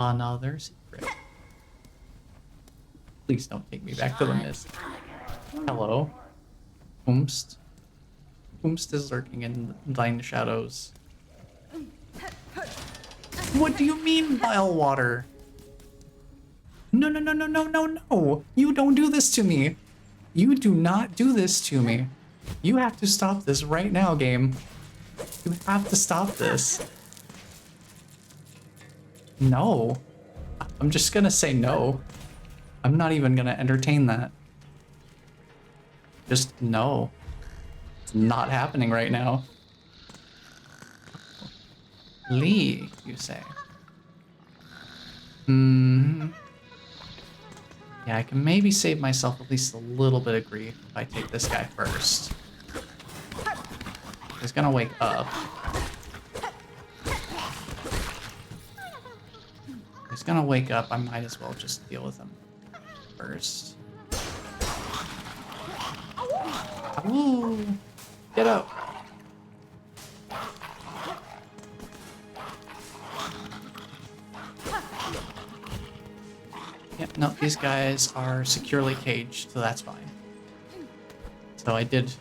Another secret. Please don't take me back to the mist. Hello. Oomst. Oomst is lurking in thine shadows. What do you mean, vile water? No, no, no, no, no, no, no! You don't do this to me! You do not do this to me. You have to stop this right now, game. You have to stop this. No. I'm just gonna say no. I'm not even gonna entertain that. Just no. It's not happening right now. Lee, you say? Yeah, I can maybe save myself at least a little bit of grief if I take this guy first. He's gonna wake up. He's gonna wake up. I might as well just deal with him first. Ooh, get up. Yep, no, these guys are securely caged, so that's fine. So I did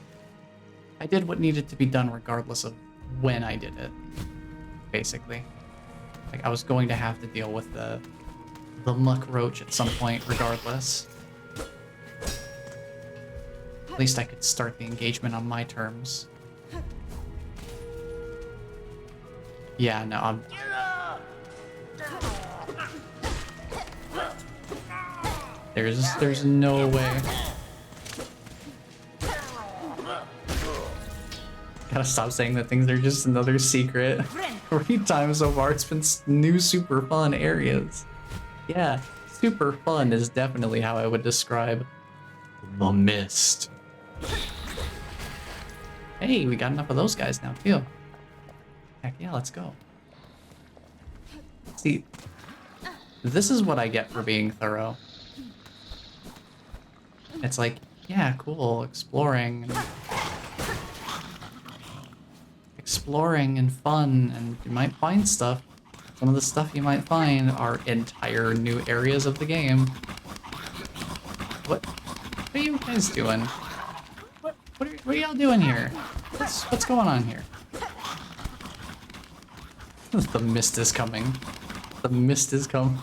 what needed to be done regardless of when I did it, basically. Like, I was going to have to deal with the muck roach at some point regardless. At least I could start the engagement on my terms. Yeah, no, I'm... There's no way. Gotta stop saying that things are just another secret. 3 times so far, it's been new super fun areas. Yeah, super fun is definitely how I would describe the mist. Hey, we got enough of those guys now too. Heck yeah, let's go. See, this is what I get for being thorough. It's like, yeah, cool, exploring and fun, and you might find stuff. Some of the stuff you might find are entire new areas of the game. What are you guys doing? What are y'all doing here? What's going on here? The mist is coming. The mist is coming.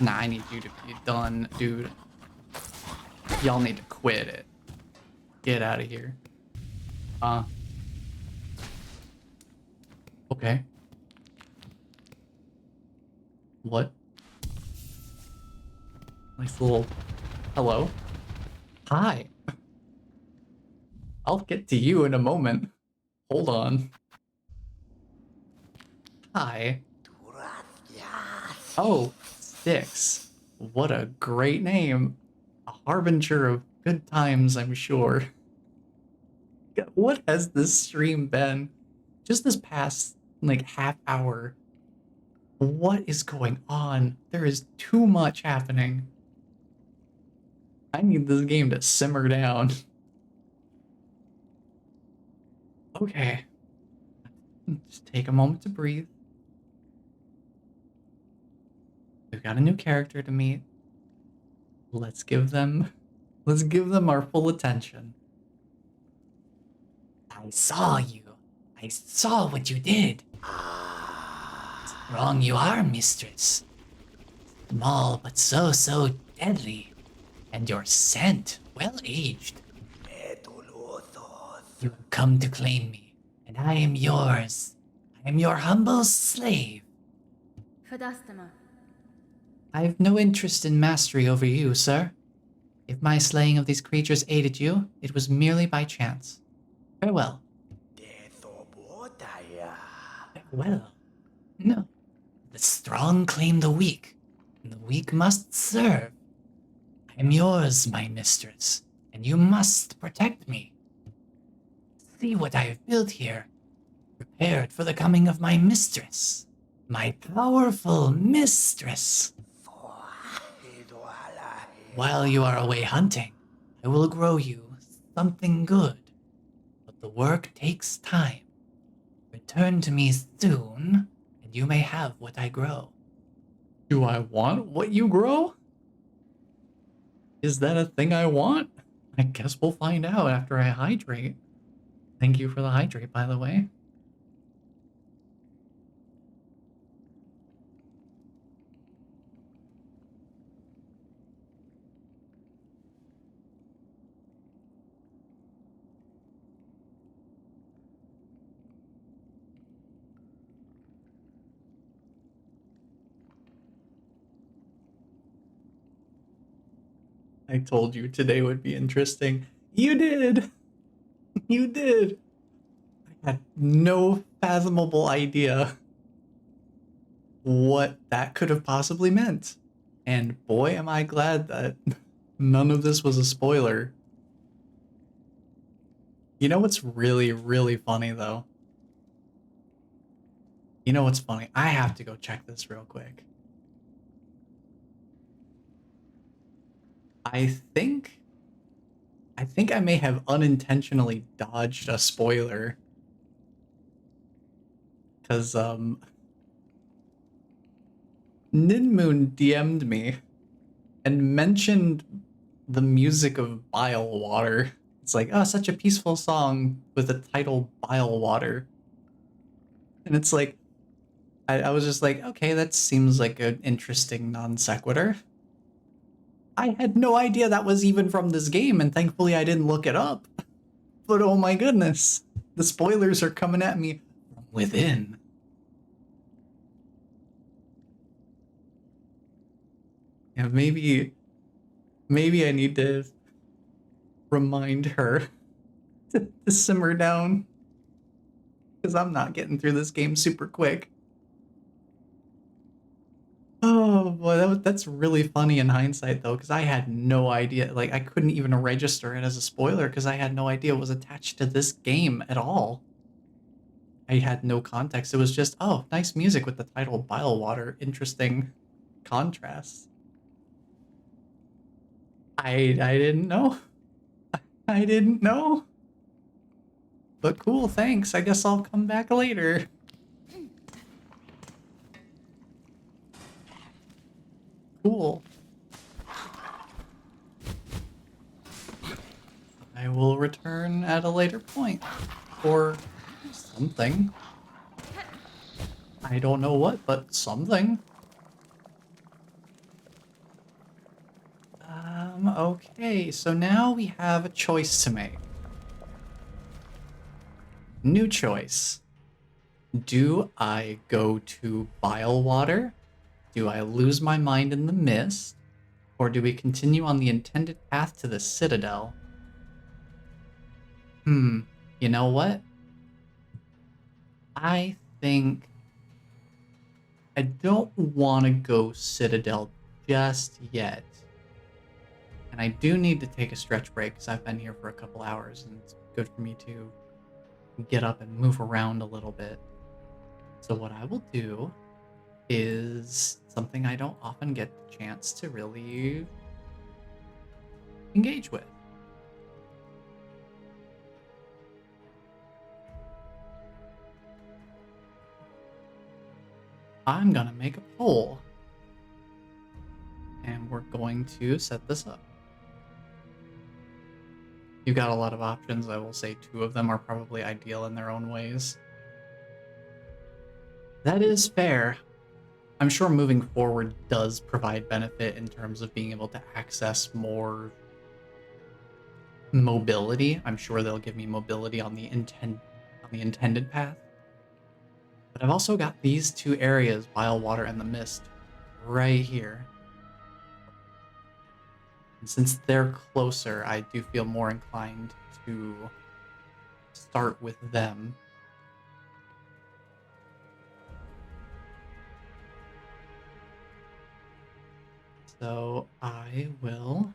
Nah, I need you to be done, dude. Y'all need to quit it. Get out of here. Okay. What? Nice little... Hello? Hi. I'll get to you in a moment. Hold on. Hi. Oh. Styx. What a great name. A harbinger of good times, I'm sure. What has this stream been? Just this past, like, half hour. What is going on? There is too much happening. I need this game to simmer down. Okay. Just take a moment to breathe. We've got a new character to meet. Let's give them our full attention. I saw you. I saw what you did. Strong you are, mistress. Small, but so deadly. And your scent, well aged. You have come to claim me, and I am yours. I am your humble slave. Fadastama. I've no interest in mastery over you, sir. If my slaying of these creatures aided you, it was merely by chance. Farewell. Farewell. No. The strong claim the weak, and the weak must serve. I am yours, my mistress, and you must protect me. See what I have built here, prepared for the coming of my mistress, my powerful mistress. While you are away hunting, I will grow you something good, but the work takes time. Return to me soon, and you may have what I grow. Do I want what you grow? Is that a thing I want? I guess we'll find out after I hydrate. Thank you for the hydrate, by the way. I told you today would be interesting. You did! You did! I had no fathomable idea what that could have possibly meant. And boy, am I glad that none of this was a spoiler. You know what's really, really funny, though? You know what's funny? I have to go check this real quick. I think I may have unintentionally dodged a spoiler. Cause Ninmoon DM'd me and mentioned the music of Bile Water. It's like, oh, such a peaceful song with the title Bile Water. And it's like, I was just like, okay, that seems like an interesting non sequitur. I had no idea that was even from this game, and thankfully I didn't look it up. But oh my goodness, the spoilers are coming at me from within. Yeah, maybe I need to remind her to simmer down, because I'm not getting through this game super quick. Oh boy, that's really funny in hindsight though, because I had no idea. Like, I couldn't even register it as a spoiler because I had no idea it was attached to this game at all. I had no context. It was just, oh, nice music with the title Bile Water. Interesting contrast. I didn't know. I didn't know. But cool, thanks. I guess I'll come back later. Cool. I will return at a later point. Or something. I don't know what, but something. Okay, so now we have a choice to make. New choice. Do I go to Bile Water? Do I lose my mind in the mist? Or do we continue on the intended path to the Citadel? You know what? I think I don't want to go Citadel just yet. And I do need to take a stretch break because I've been here for a couple hours and it's good for me to get up and move around a little bit. So what I will do is something I don't often get the chance to really engage with. I'm gonna make a poll. And we're going to set this up. You've got a lot of options. I will say 2 of them are probably ideal in their own ways. That is fair. I'm sure moving forward does provide benefit in terms of being able to access more mobility. I'm sure they'll give me mobility on the intended path. But I've also got these 2 areas, Bile Water and the Mist, right here. And since they're closer, I do feel more inclined to start with them. So I will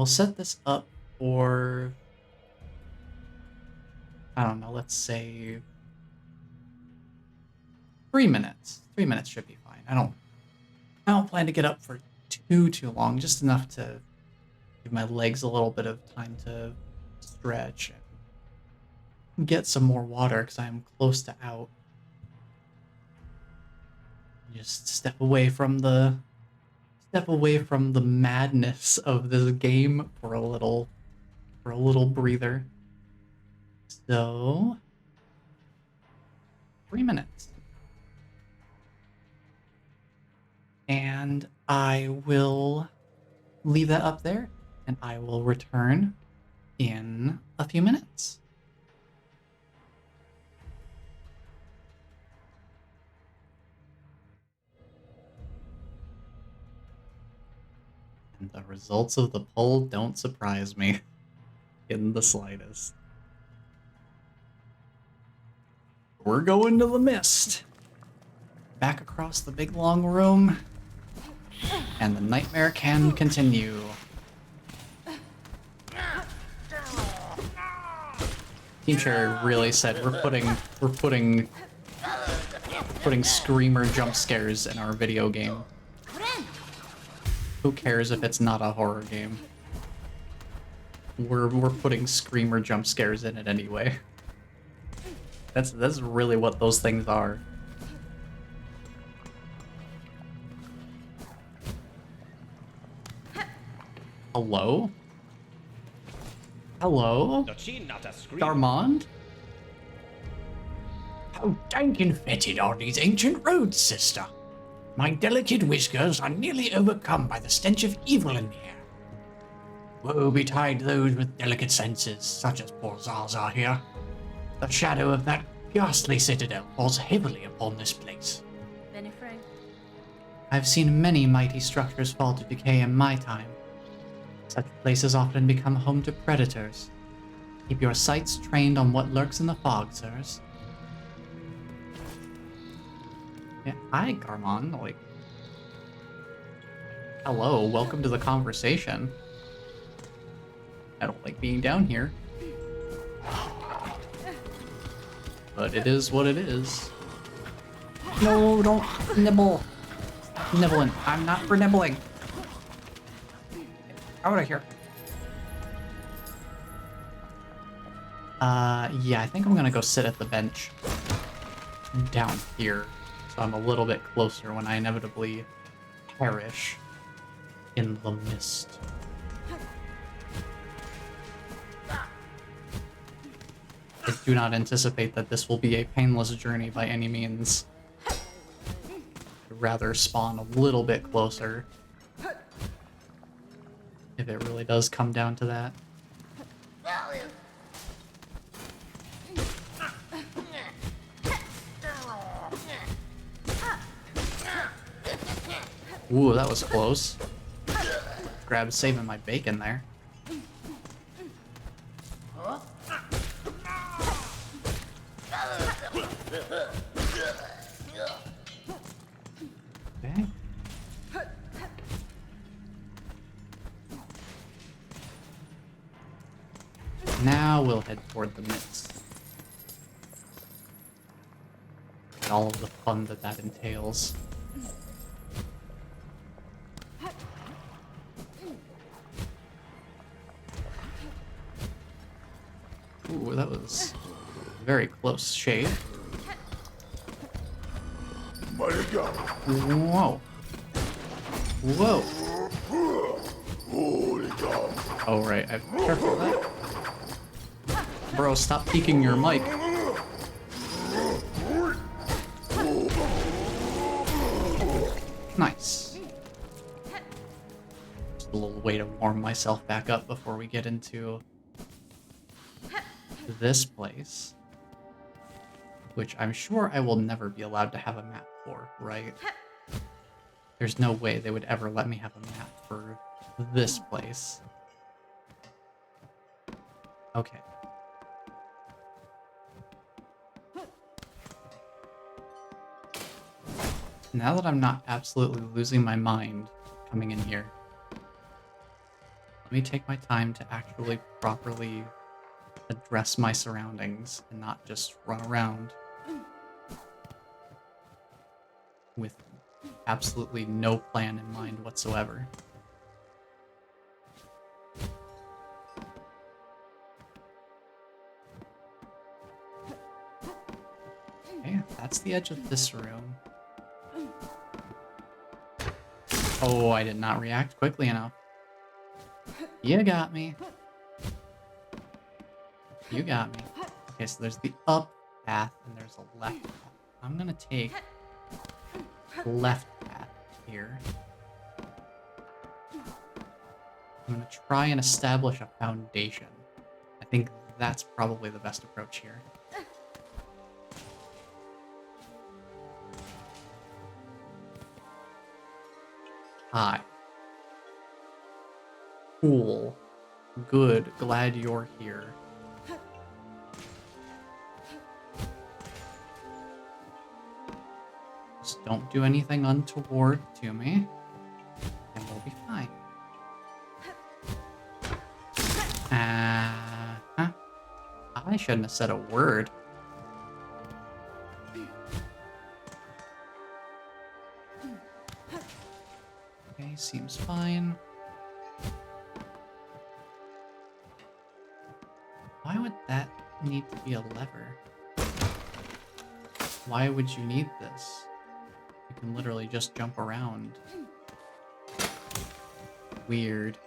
set this up for, I don't know, let's say 3 minutes. 3 minutes should be fine. I don't plan to get up for too long, just enough to give my legs a little bit of time to stretch and get some more water because I am close to out. Just step away from the madness of this game for a little breather. So 3 minutes. And I will leave that up there, and I will return in a few minutes. And the results of the poll don't surprise me in the slightest. We're going to the Mist. Back across the big long room. And the nightmare can continue. Team Cherry really said we're putting screamer jump scares in our video game. Who cares if it's not a horror game? We're putting screamer jump scares in it anyway. That's really what those things are. Hello? Hello? Darmond? How dank and fetid are these ancient roads, sister? My delicate whiskers are nearly overcome by the stench of evil in the air. Woe betide those with delicate senses, such as poor Zaza here. The shadow of that ghastly citadel falls heavily upon this place. Benefrey. I've seen many mighty structures fall to decay in my time. Such places often become home to predators. Keep your sights trained on what lurks in the fog, sirs. Yeah, hi, Garmon. Like, hello, welcome to the conversation. I don't like being down here. But it is what it is. No, don't nibble. Nibbling. I'm not for nibbling. Out of here. Yeah, I think I'm gonna go sit at the bench down here, so I'm a little bit closer when I inevitably perish in the mist. I do not anticipate that this will be a painless journey by any means. I'd rather spawn a little bit closer if it really does come down to that. Ooh, that was close. Grab saving my bacon there. Okay. Now we'll head toward the midst. And all of the fun that that entails. Ooh, that was a very close shave. Mighty go. Whoa. Whoa. Holy go. Oh, right. I'm careful of that. Bro, stop peeking your mic. Nice. Just a little way to warm myself back up before we get into this place. Which I'm sure I will never be allowed to have a map for, right? There's no way they would ever let me have a map for this place. Okay. Now that I'm not absolutely losing my mind coming in here, let me take my time to actually properly address my surroundings and not just run around with absolutely no plan in mind whatsoever. Okay, that's the edge of this room. Oh, I did not react quickly enough. You got me. You got me. Okay, so there's the up path and there's a left path. I'm gonna take the left path here. I'm gonna try and establish a foundation. I think that's probably the best approach here. Hi. Cool. Good. Glad you're here. Just don't do anything untoward to me, and we'll be fine. Huh? I shouldn't have said a word. Okay, seems fine. Why would that need to be a lever? Why would you need this? You can literally just jump around. Weird.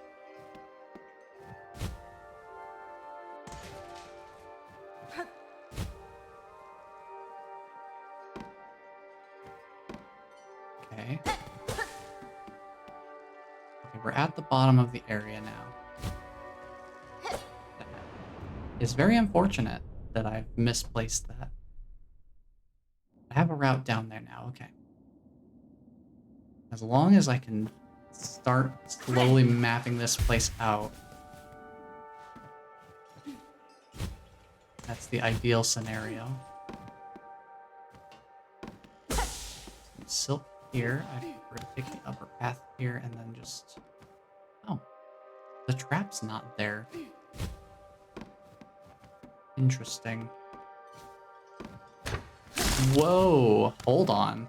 Okay. Okay, we're at the bottom of the area now. It's very unfortunate that I've misplaced that. I have a route down there now, okay. As long as I can start slowly mapping this place out, that's the ideal scenario. Silk here, I prefer to take the upper path here and then just... Oh, the trap's not there. Interesting. Whoa, hold on.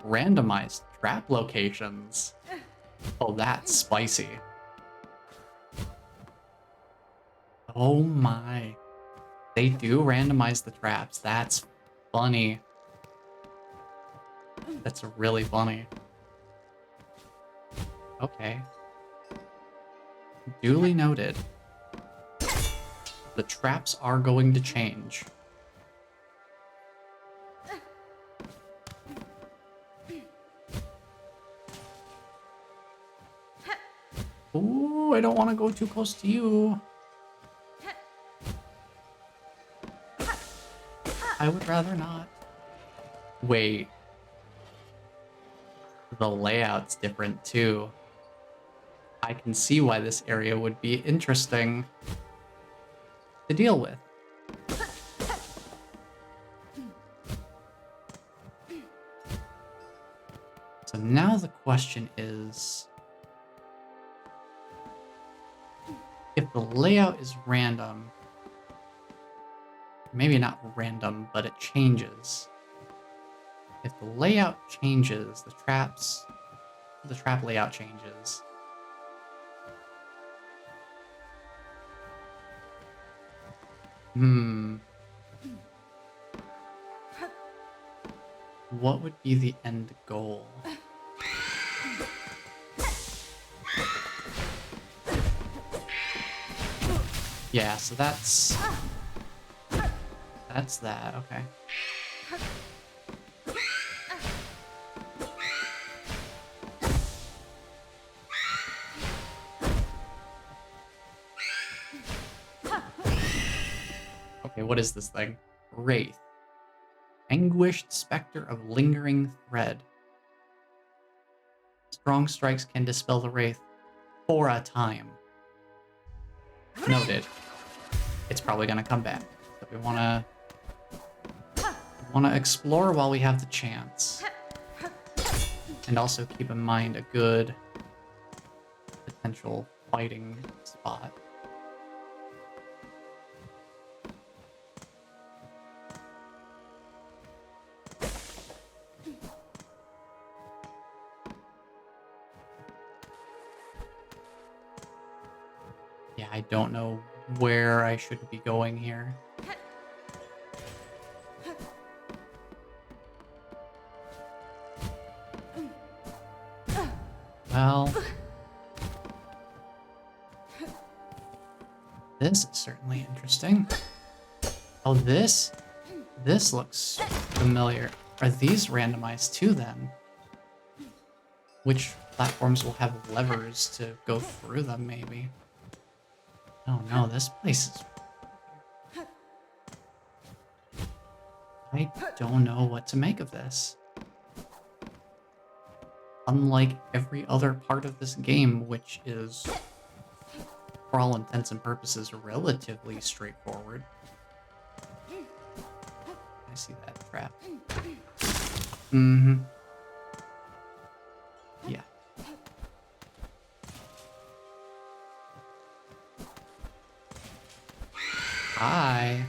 Randomized trap locations. Oh, that's spicy. Oh my. They do randomize the traps. That's funny. That's really funny. Okay. Duly noted. The traps are going to change. Ooh, I don't want to go too close to you. I would rather not. Wait. The layout's different too. I can see why this area would be interesting to deal with. So now the question is, if the layout is random, maybe not random, but it changes. If the layout changes, the trap layout changes. What would be the end goal? Yeah, so that's that, okay. Okay, what is this thing? Wraith. Anguished specter of lingering thread. Strong strikes can dispel the wraith for a time. Noted. It's probably gonna come back. So we wanna explore while we have the chance. And also keep in mind a good potential fighting spot. Yeah, I don't know where I should be going here. Well, this is certainly interesting. Oh, this looks familiar. Are these randomized too, then? Which platforms will have levers to go through them, maybe? Oh no, this place is... I don't know what to make of this. Unlike every other part of this game, which is, for all intents and purposes, relatively straightforward. I see that trap. Mm-hmm. Yeah. Hi.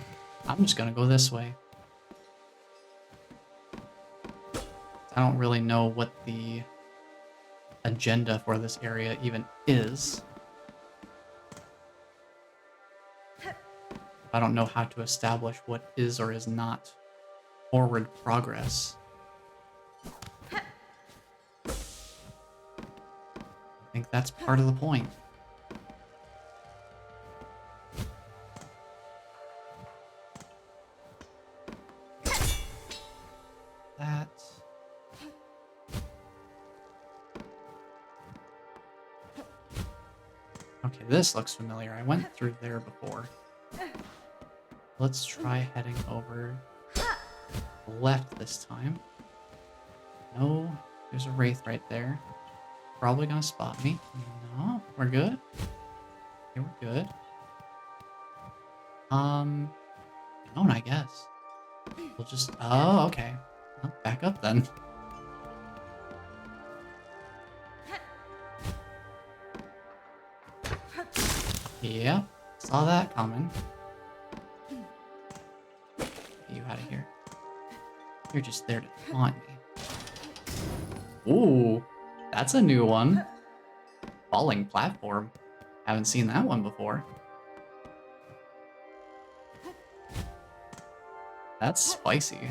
I'm just gonna go this way. I don't really know what the agenda for this area even is. I don't know how to establish what is or is not forward progress. I think that's part of the point. That... Okay, this looks familiar. I went through there before. Let's try heading over left this time. No, there's a wraith right there. Probably gonna spot me. No, we're good. Okay, we're good. Don't, I guess. We'll just... Oh, okay. Well, back up then. Yep, saw that coming. Get you out of here. You're just there to taunt me. Ooh, that's a new one. Falling platform. Haven't seen that one before. That's spicy.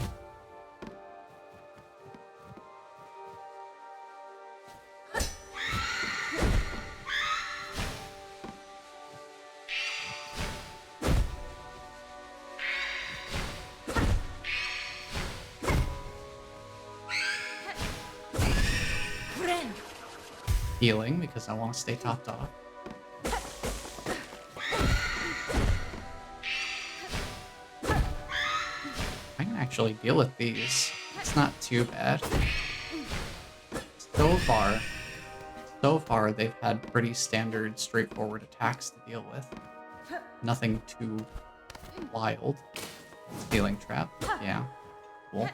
Healing, because I want to stay topped off. I can actually deal with these. It's not too bad. So far they've had pretty standard, straightforward attacks to deal with. Nothing too wild. Healing trap, yeah. Cool.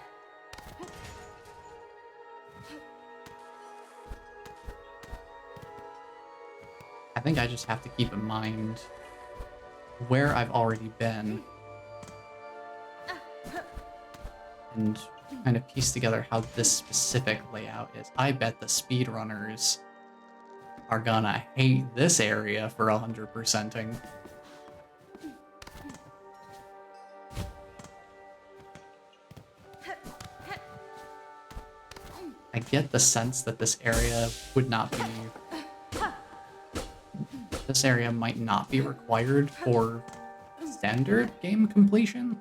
think I just have to keep in mind where I've already been and kind of piece together how this specific layout is. I bet the speedrunners are gonna hate this area for 100%ing. I get the sense that this area would not be... This area might not be required for standard game completion.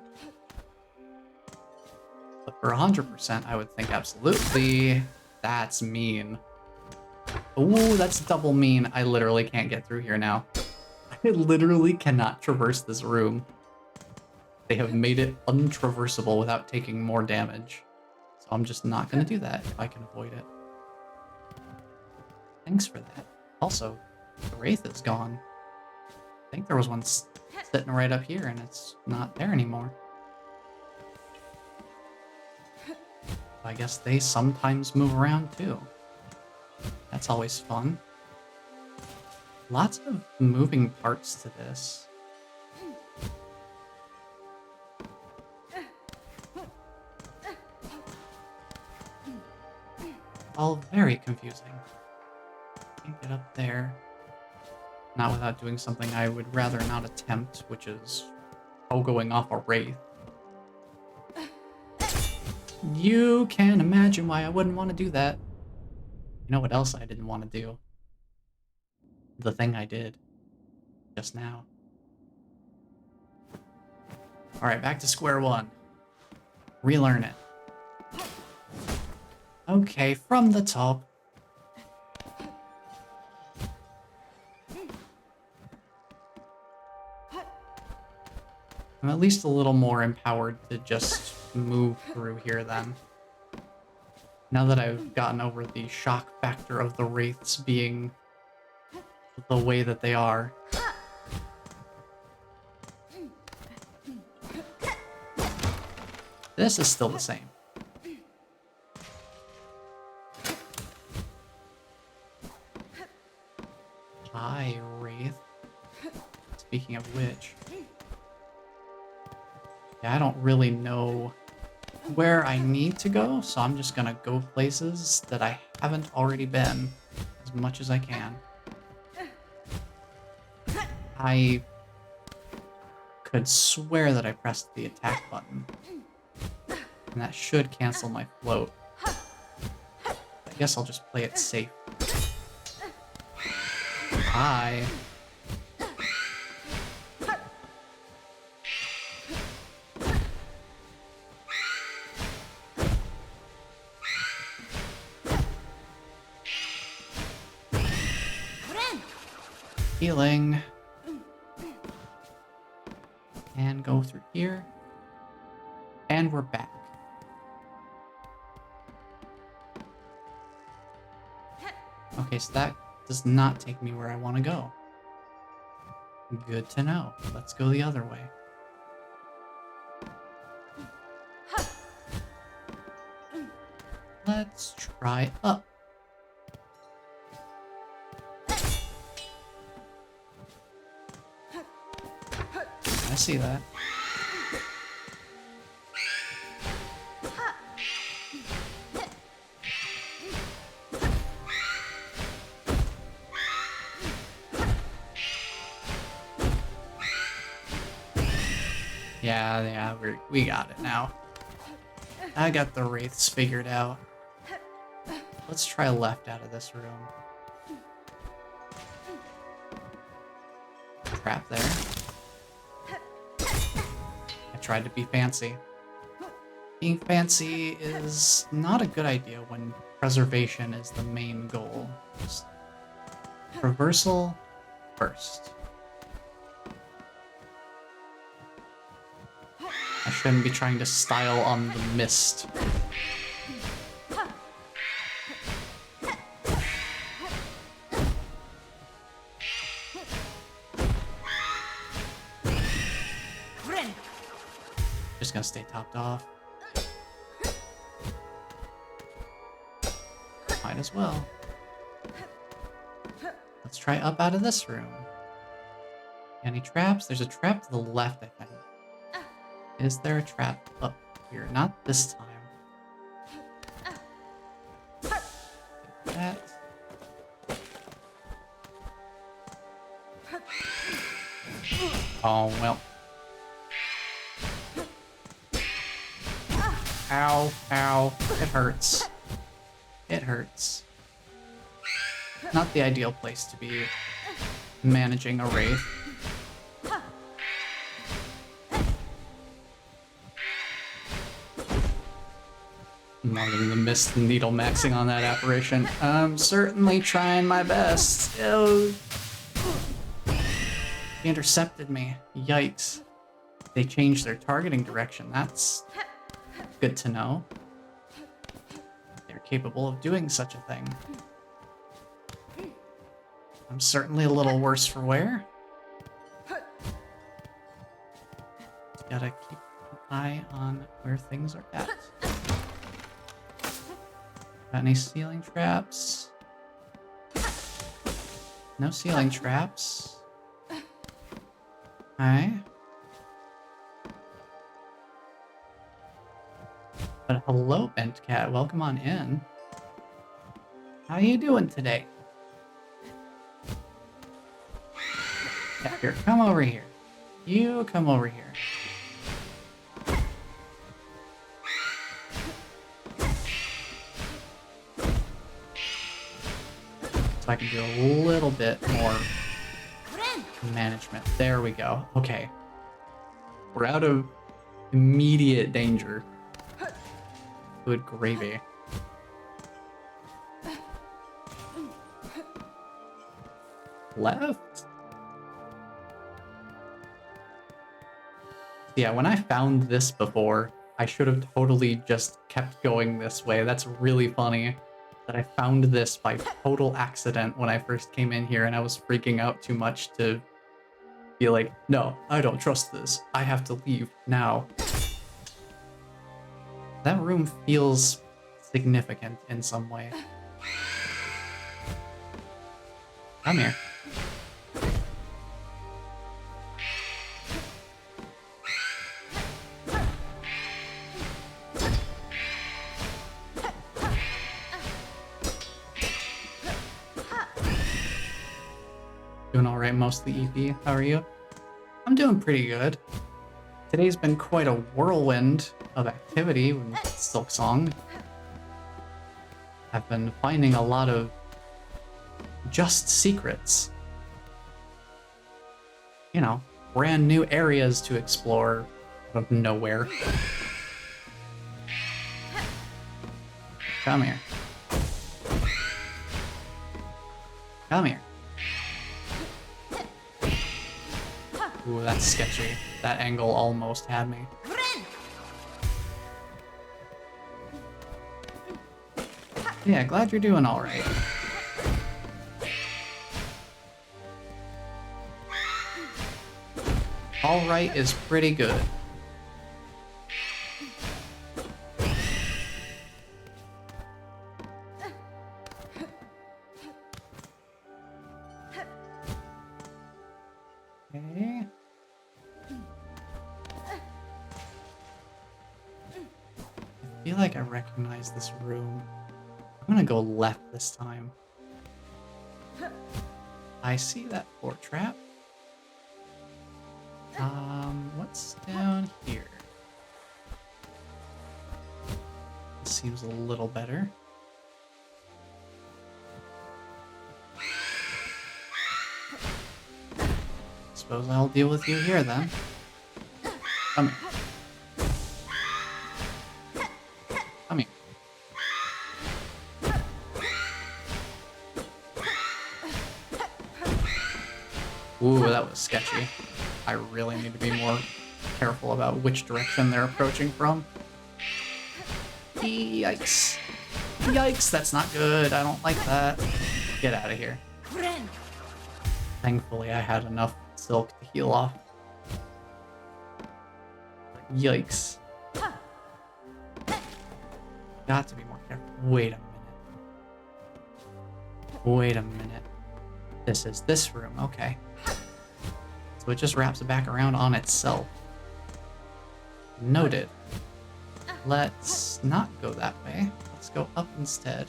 But for 100%, I would think absolutely. That's mean. Ooh, that's double mean. I literally can't get through here now. I literally cannot traverse this room. They have made it untraversable without taking more damage. So I'm just not going to do that if I can avoid it. Thanks for that. Also, the Wraith is gone. I think there was one sitting right up here and it's not there anymore. I guess they sometimes move around too. That's always fun. Lots of moving parts to this. All very confusing. Can't get up there. Not without doing something I would rather not attempt, which is pogoing off a Wraith. You can imagine why I wouldn't want to do that. You know what else I didn't want to do? The thing I did just now. Alright, back to square one. Relearn it. Okay, from the top. I'm at least a little more empowered to just move through here then. Now that I've gotten over the shock factor of the Wraiths being the way that they are. This is still the same. Hi, Wraith. Speaking of which... Yeah, I don't really know where I need to go, so I'm just gonna go places that I haven't already been as much as I can. I could swear that I pressed the attack button, and that should cancel my float. I guess I'll just play it safe. Bye. Healing. And go through here. And we're back. Okay, so that does not take me where I want to go. Good to know. Let's go the other way. Let's try up. I see that. Yeah, we got it now. I got the Wraiths figured out. Let's try left out of this room. Trap there. I tried to be fancy. Being fancy is not a good idea when preservation is the main goal. Just reversal first. I shouldn't be trying to style on the mist. Just gonna stay topped off. Might as well. Let's try up out of this room. Any traps? There's a trap to the left, I think. Is there a trap up here? Not this time. Get that. Oh, well. Ow, ow. It hurts. It hurts. Not the ideal place to be managing a wraith. I'm loving the mist and needle maxing on that apparition. I'm certainly trying my best. Oh. He intercepted me. Yikes. They changed their targeting direction. That's good to know. They're capable of doing such a thing. I'm certainly a little worse for wear. Gotta keep an eye on where things are at. Got any ceiling traps? No ceiling traps. Okay. But hello, Bent Cat. Welcome on in. How you doing today? Yeah, here, come over here. You come over here. So I can do a little bit more management. There we go. Okay. We're out of immediate danger. Good gravy. Left? Yeah, when I found this before, I should have totally just kept going this way. That's really funny that I found this by total accident when I first came in here and I was freaking out too much to be like, no, I don't trust this. I have to leave now. That room feels significant in some way. Come here. Doing all right, mostly EP. How are you? I'm doing pretty good. Today's been quite a whirlwind of activity with Silksong. I've been finding a lot of just secrets. You know, brand new areas to explore out of nowhere. Come here. Come here. Ooh, that's sketchy. That angle almost had me. Yeah, glad you're doing all right. All right is pretty good. Okay. I feel like I recognize this room. I'm gonna go left this time. I see that floor trap. What's down here? This seems a little better. Suppose I'll deal with you here then. Come here. Come here. Ooh, that was sketchy. I really need to be more careful about which direction they're approaching from. Yikes. Yikes, that's not good. I don't like that. Get out of here. Thankfully, I had enough silk to heal off. Yikes. Got to be more careful. Wait a minute. Wait a minute. This is this room, okay. So it just wraps back around on itself. Noted. Let's not go that way. Let's go up instead.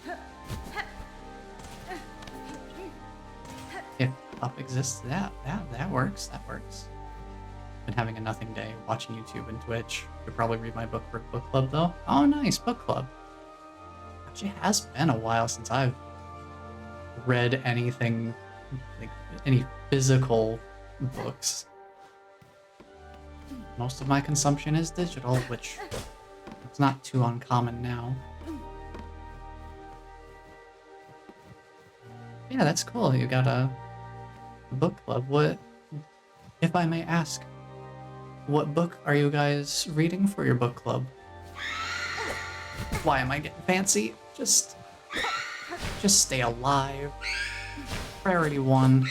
If up exists, that works. That works. Been having a nothing day, watching YouTube and Twitch. Could probably read my book for book club though. Oh, nice, book club. Actually, it has been a while since I've read anything, like any physical books. Most of my consumption is digital, which it's not too uncommon now. Yeah, that's cool. You got a book club. What, if I may ask, what book are you guys reading for your book club? Why am I getting fancy? Just stay alive. Priority 1.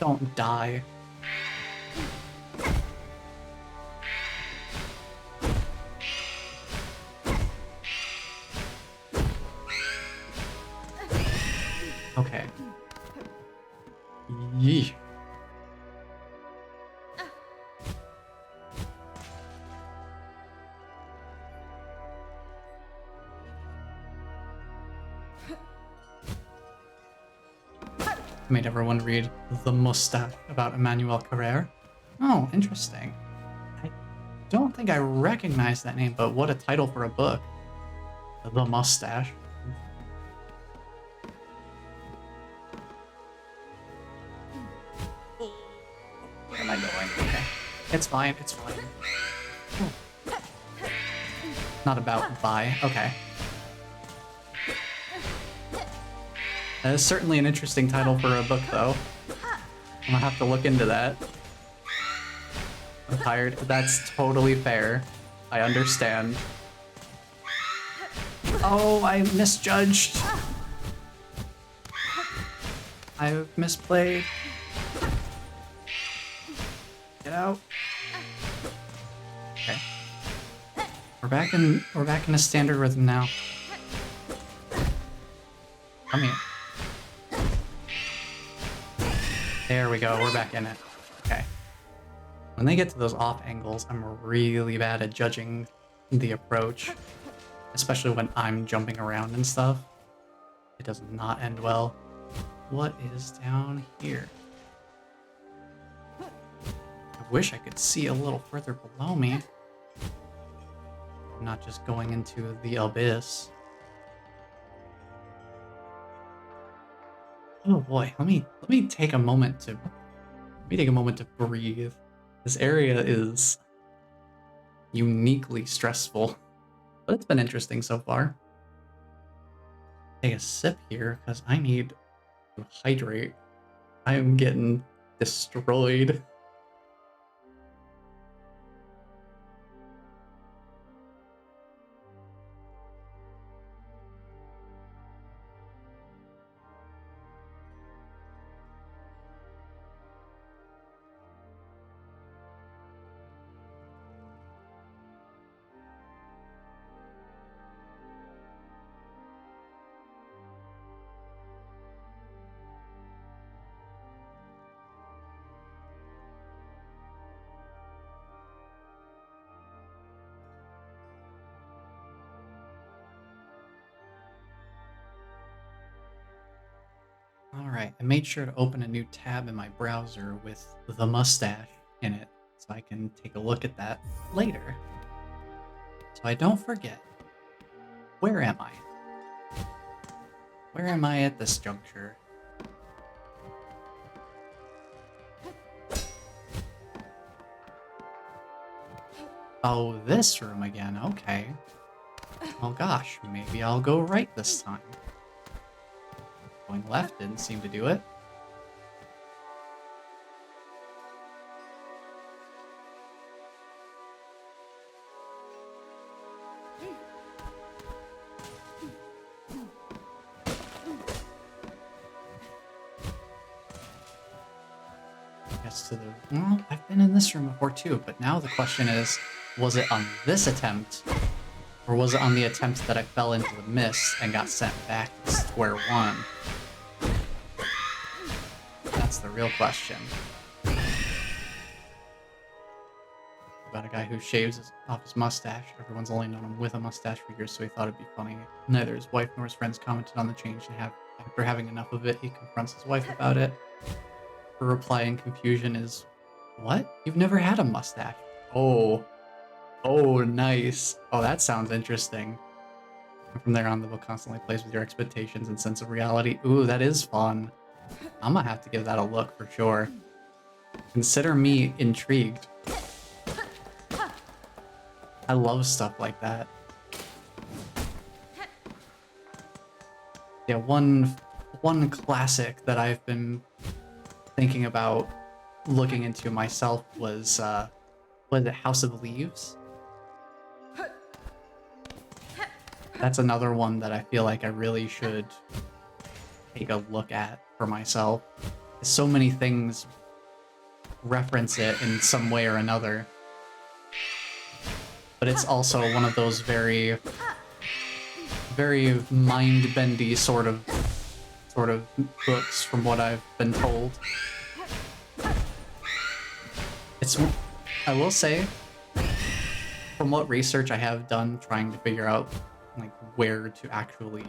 Don't die. Okay. Yee. Made everyone read The Mustache about Emmanuel Carrere. Oh, interesting. I don't think I recognize that name, but what a title for a book. The Mustache. Where am I going? Okay. It's fine, it's fine. Not about bye. Okay. That is certainly an interesting title for a book, though. I'm gonna have to look into that. I'm tired. That's totally fair. I understand. Oh, I misjudged. I've misplayed. Get out. Okay. We're back in a standard rhythm now. Come here. There we go, we're back in it. Okay. When they get to those off angles, I'm really bad at judging the approach. Especially when I'm jumping around and stuff. It does not end well. What is down here? I wish I could see a little further below me. I'm not just going into the abyss. Oh boy, let me take a moment to breathe. This area is uniquely stressful, but it's been interesting so far. Take a sip here because I need to hydrate. I am getting destroyed. Alright, I made sure to open a new tab in my browser with the mustache in it, so I can take a look at that later. So I don't forget. Where am I? Where am I at this juncture? Oh, this room again, okay. Well gosh, maybe I'll go right this time. Going left didn't seem to do it. Guess to the... Well, I've been in this room before too, but now the question is, was it on this attempt? Or was it on the attempt that I fell into the mist and got sent back to square one? That's the real question. About a guy who shaves off his mustache. Everyone's only known him with a mustache for years, so he thought it'd be funny. Neither his wife nor his friends commented on the change, and after having enough of it, he confronts his wife about it. Her reply in confusion is, "What? You've never had a mustache?" Oh. Oh, nice. Oh, that sounds interesting. And from there on, the book constantly plays with your expectations and sense of reality. Ooh, that is fun. I'm gonna have to give that a look for sure. Consider me intrigued. I love stuff like that. Yeah, one classic that I've been thinking about looking into myself was it House of Leaves? That's another one that I feel like I really should take a look at for myself. So many things reference it in some way or another. But it's also one of those very, very mind-bendy sort of books from what I've been told. I will say, from what research I have done trying to figure out like where to actually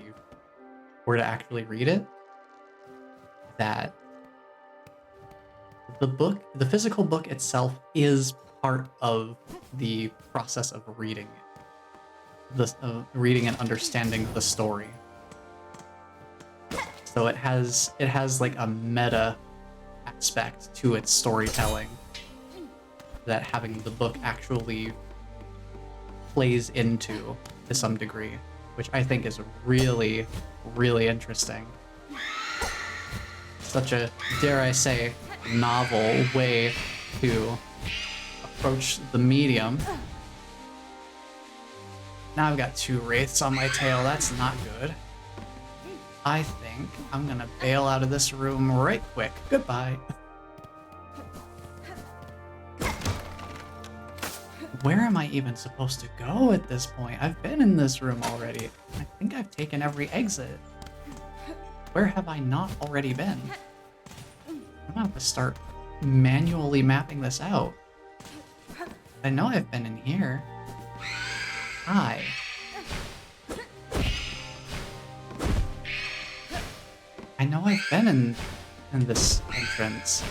read it, that the physical book itself is part of the process of reading it. Reading and understanding the story. So it has like a meta aspect to its storytelling that having the book actually plays into to some degree, which I think is really, really interesting. Such a, dare I say, novel way to approach the medium. Now I've got 2 wraiths on my tail. That's not good. I think I'm gonna bail out of this room right quick. Goodbye. Where am I even supposed to go at this point? I've been in this room already. I think I've taken every exit. Where have I not already been? I'm gonna have to start manually mapping this out. I know I've been in here. Hi. I know I've been in this entrance.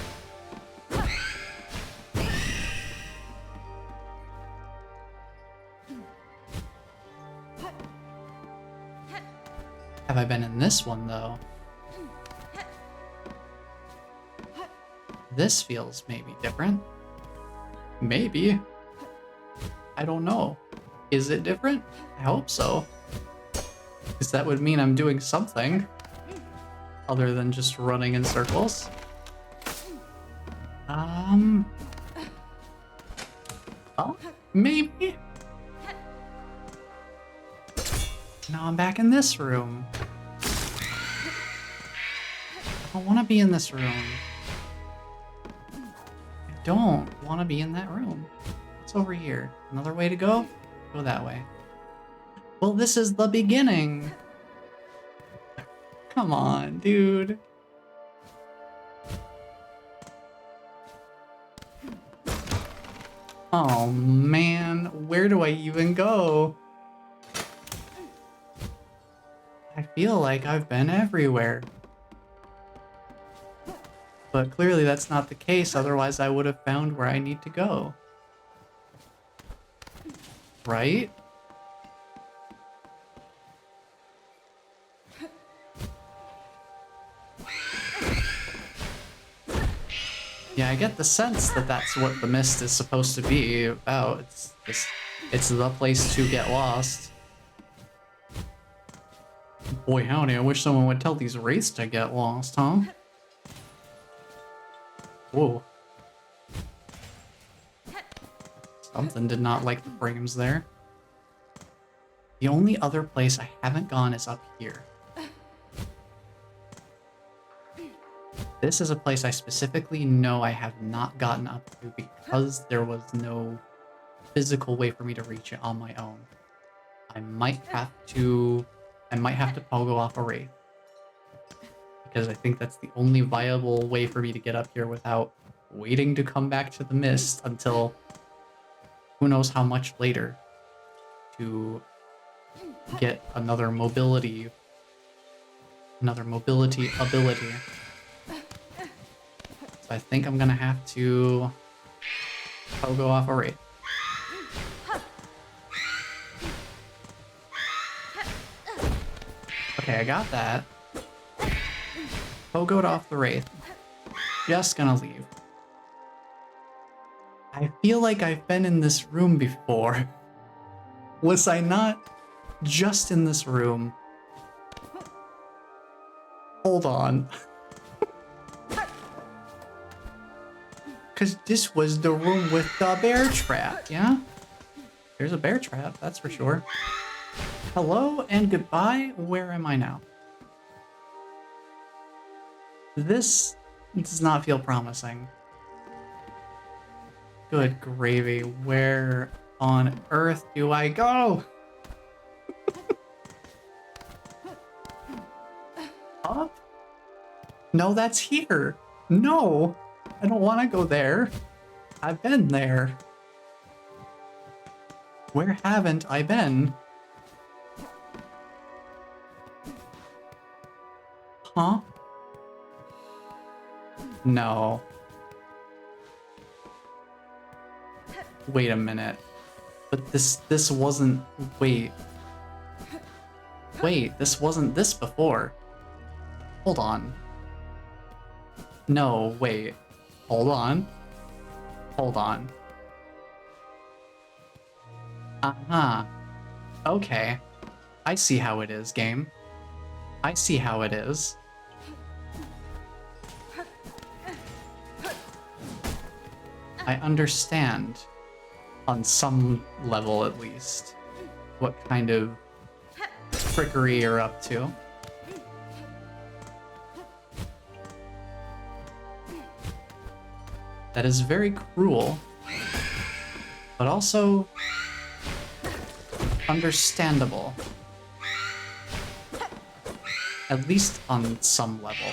Have I been in this one, though? This feels maybe different. Maybe. I don't know. Is it different? I hope so. Because that would mean I'm doing something other than just running in circles. Oh, maybe. Now I'm back in this room. I don't want to be in this room. I don't want to be in that room. What's over here? Another way to go? Go that way. Well, this is the beginning. Come on, dude. Oh man, where do I even go? I feel like I've been everywhere. But clearly that's not the case, otherwise I would have found where I need to go. Right? Yeah, I get the sense that that's what the mist is supposed to be about. It's the place to get lost. Boy howdy, I wish someone would tell these wraiths to get lost, huh? Whoa. Something did not like the frames there. The only other place I haven't gone is up here. This is a place I specifically know I have not gotten up to because there was no physical way for me to reach it on my own. I might have to pogo off a wraith. because I think that's the only viable way for me to get up here without waiting to come back to the mist until who knows how much later to get another mobility ability. So I think I'm gonna have to go off a Wraith. Okay, I got that. Pogoed off the Wraith. Just gonna leave. I feel like I've been in this room before. Was I not just in this room? Hold on. Because this was the room with the bear trap, yeah? There's a bear trap, that's for sure. Hello and goodbye. Where am I now? This does not feel promising. Good gravy. Where on earth do I go? Up? No, that's here. No, I don't want to go there. I've been there. Where haven't I been? Huh? No. Wait a minute. But this wasn't... Wait. Wait, this wasn't this before. Hold on. No, wait. Hold on. Hold on. Uh-huh. Okay. I see how it is, game. I see how it is. I understand, on some level at least, what kind of trickery you're up to. That is very cruel, but also understandable. At least on some level.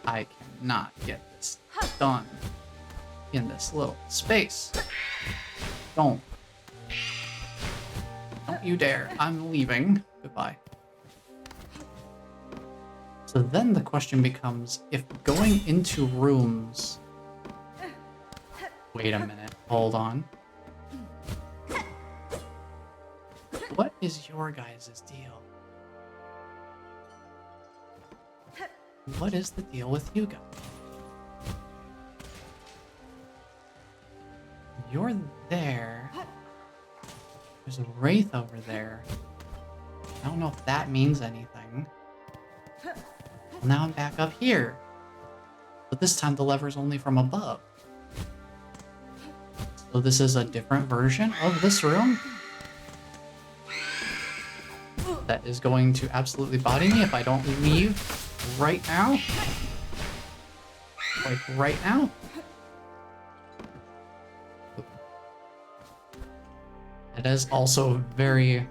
I cannot get this done in this little space. Don't you dare. I'm leaving. Goodbye. So then the question becomes, if going into rooms... Wait a minute. Hold on. What is your guys' deal? What is the deal with you guys? You're there. There's a Wraith over there. I don't know if that means anything. Well, now I'm back up here. But this time the lever's only from above. So this is a different version of this room that is going to absolutely body me if I don't leave right now. Like right now. It is also very,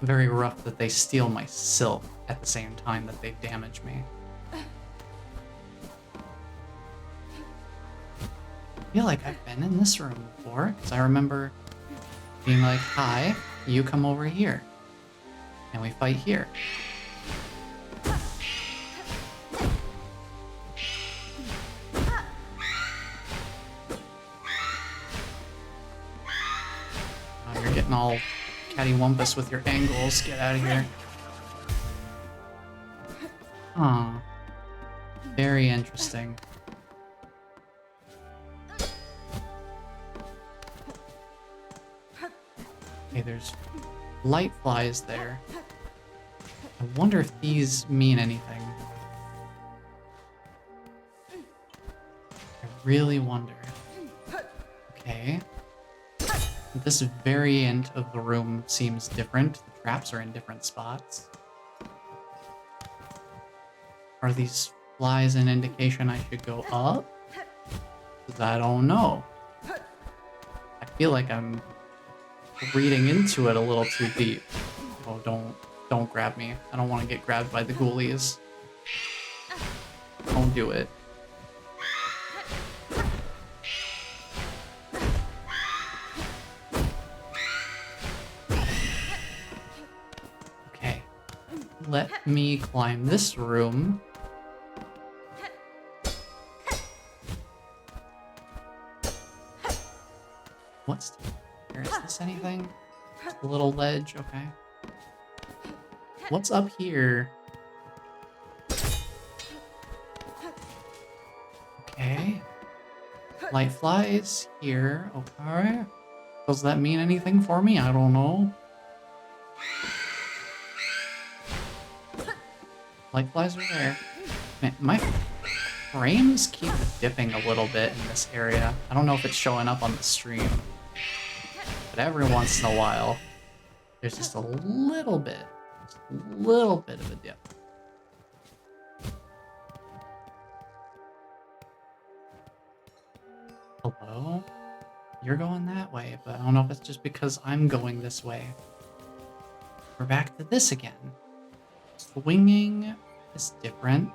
very rough that they steal my silk at the same time that they damage me. I feel like I've been in this room before, because I remember being like, hi, you come over here. And we fight here. Oh, you're getting all cattywampus with your angles. Get out of here. Aw. Very interesting. Okay, there's light flies there. I wonder if these mean anything. I really wonder. Okay. This variant of the room seems different. The traps are in different spots. Are these flies an indication I should go up? 'Cause I don't know. I feel like I'm reading into it a little too deep. Oh, don't grab me. I don't want to get grabbed by the ghoulies. Don't do it. Okay. Let me climb this room. What's here? Is this anything? Just a little ledge, okay. What's up here? Okay. Light flies here, okay. Does that mean anything for me? I don't know. Light flies are there. Man, my frames keep dipping a little bit in this area. I don't know if it's showing up on the stream. But every once in a while, there's just a little bit of a dip. Hello? You're going that way, but I don't know if it's just because I'm going this way. We're back to this again. Swinging is different.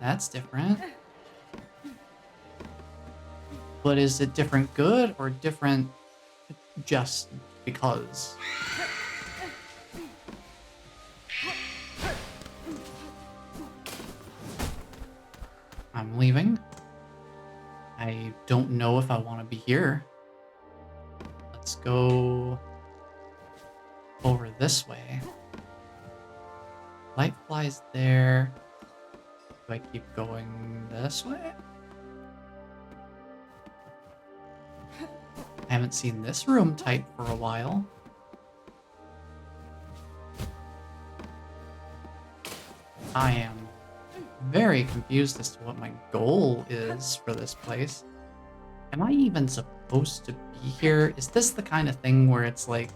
That's different. But is it different good or different just because? I'm leaving. I don't know if I want to be here. Let's go over this way. Light flies there. Do I keep going this way? I haven't seen this room type for a while. I am very confused as to what my goal is for this place. Am I even supposed to be here? Is this the kind of thing where it's like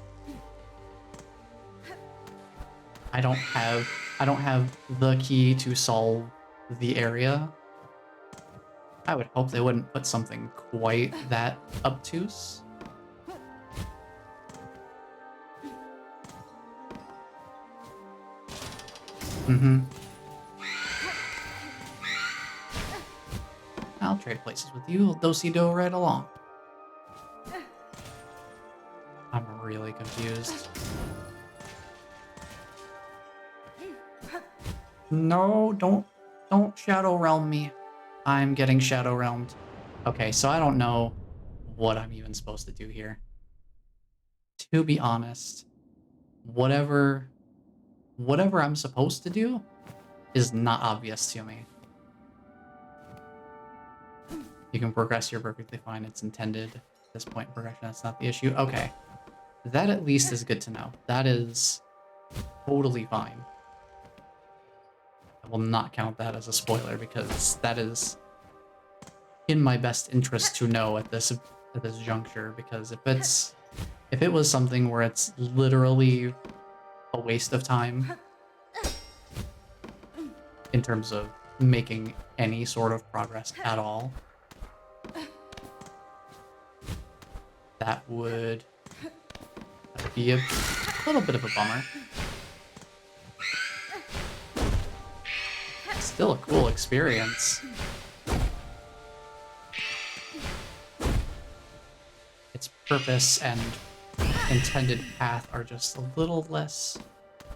I don't have the key to solve the area? I would hope they wouldn't put something quite that obtuse. I'll trade places with you. Do-si-do right along. I'm really confused. No, don't Shadow Realm me. I'm getting Shadow Realmed. Okay, so I don't know what I'm even supposed to do here. To be honest, whatever I'm supposed to do is not obvious to me. You can progress, you're perfectly fine. It's intended at this point in progression. That's not the issue. Okay. That at least is good to know. That is totally fine. I will not count that as a spoiler because that is in my best interest to know at this juncture, because if it was something where it's literally a waste of time in terms of making any sort of progress at all, that would be a little bit of a bummer. Still a cool experience. Its purpose and intended path are just a little less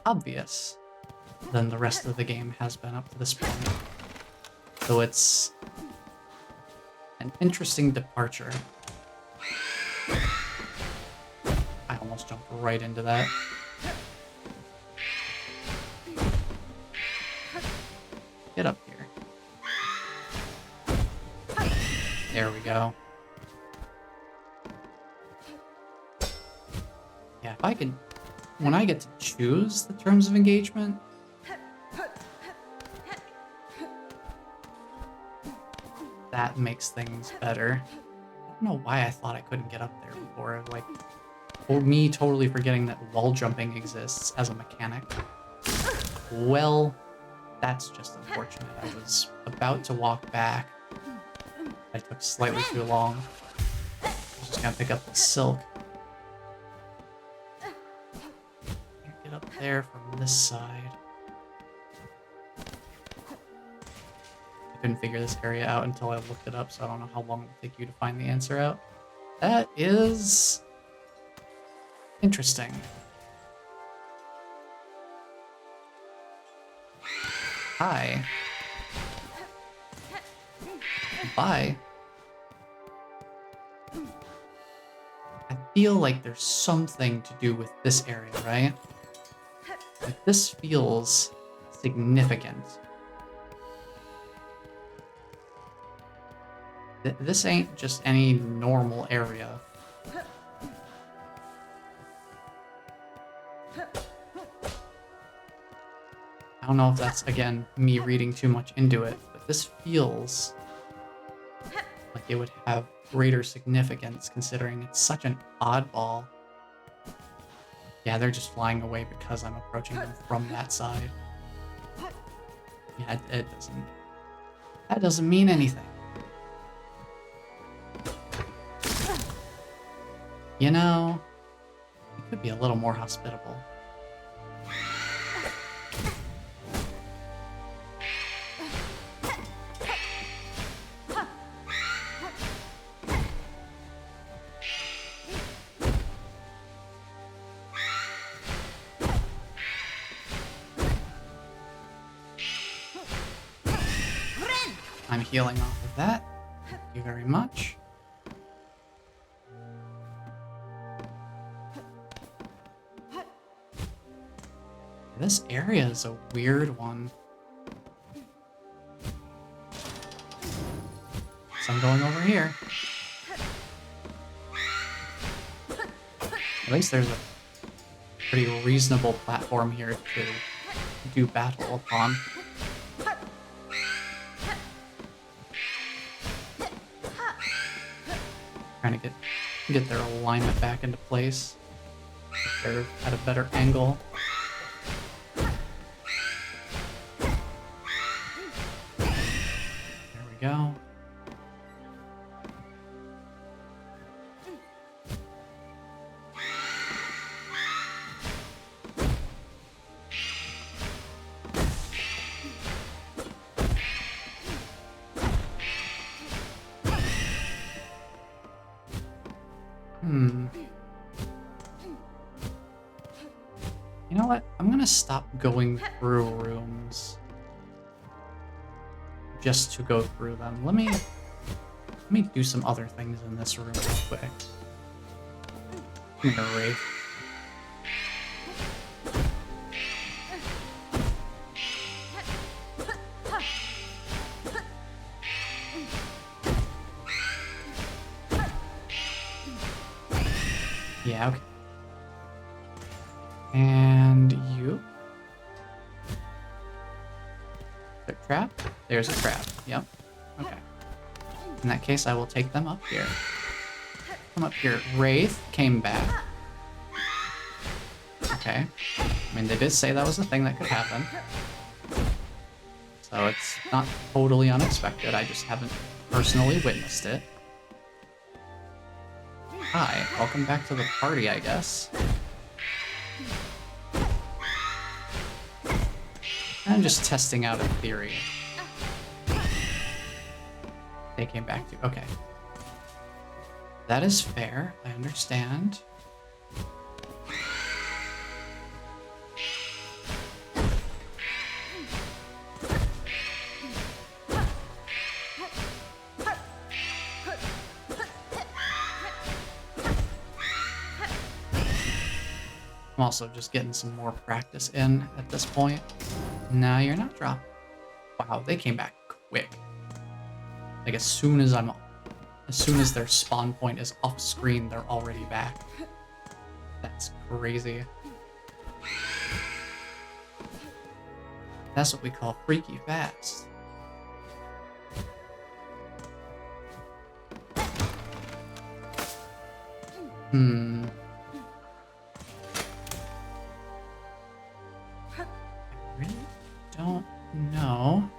obvious than the rest of the game has been up to this point. So it's an interesting departure. I almost jumped right into that. Get up here. There we go. Yeah, if I could... When I get to choose the terms of engagement... That makes things better. I don't know why I thought I couldn't get up there before. Like, or me totally forgetting that wall jumping exists as a mechanic. Well, that's just unfortunate. I was about to walk back. I took slightly too long. I was just gonna pick up the silk. Get up there from this side. couldn't figure this area out until I looked it up, so I don't know how long it will take you to find the answer out. That is interesting. Hi. Bye. I feel like there's something to do with this area, right? Like this feels significant. This ain't just any normal area. I don't know if that's, again, me reading too much into it, but this feels like it would have greater significance considering it's such an oddball. Yeah, they're just flying away because I'm approaching them from that side. Yeah, it doesn't... That doesn't mean anything. You know, it could be a little more hospitable. I'm healing off of that. Thank you very much. This area is a weird one. So I'm going over here. At least there's a pretty reasonable platform here to do battle upon. Trying to get their alignment back into place. They're at a better angle. There we go. You know what? I'm gonna stop going through rooms just to go through them. Let me do some other things in this room real quick. I'm gonna Wraith. Yeah, okay. And you? The trap? There's a trap. Yep. Okay. In that case, I will take them up here. Come up here. Wraith came back. Okay. I mean, they did say that was a thing that could happen. So it's not totally unexpected. I just haven't personally witnessed it. Hi. Welcome back to the party, I guess. I'm just testing out a theory. They came back to... Okay. That is fair. I understand. I'm also just getting some more practice in at this point. No, you're not dropped. Wow, they came back quick. Like as soon as their spawn point is off screen, they're already back. That's crazy. That's what we call freaky fast. I really don't know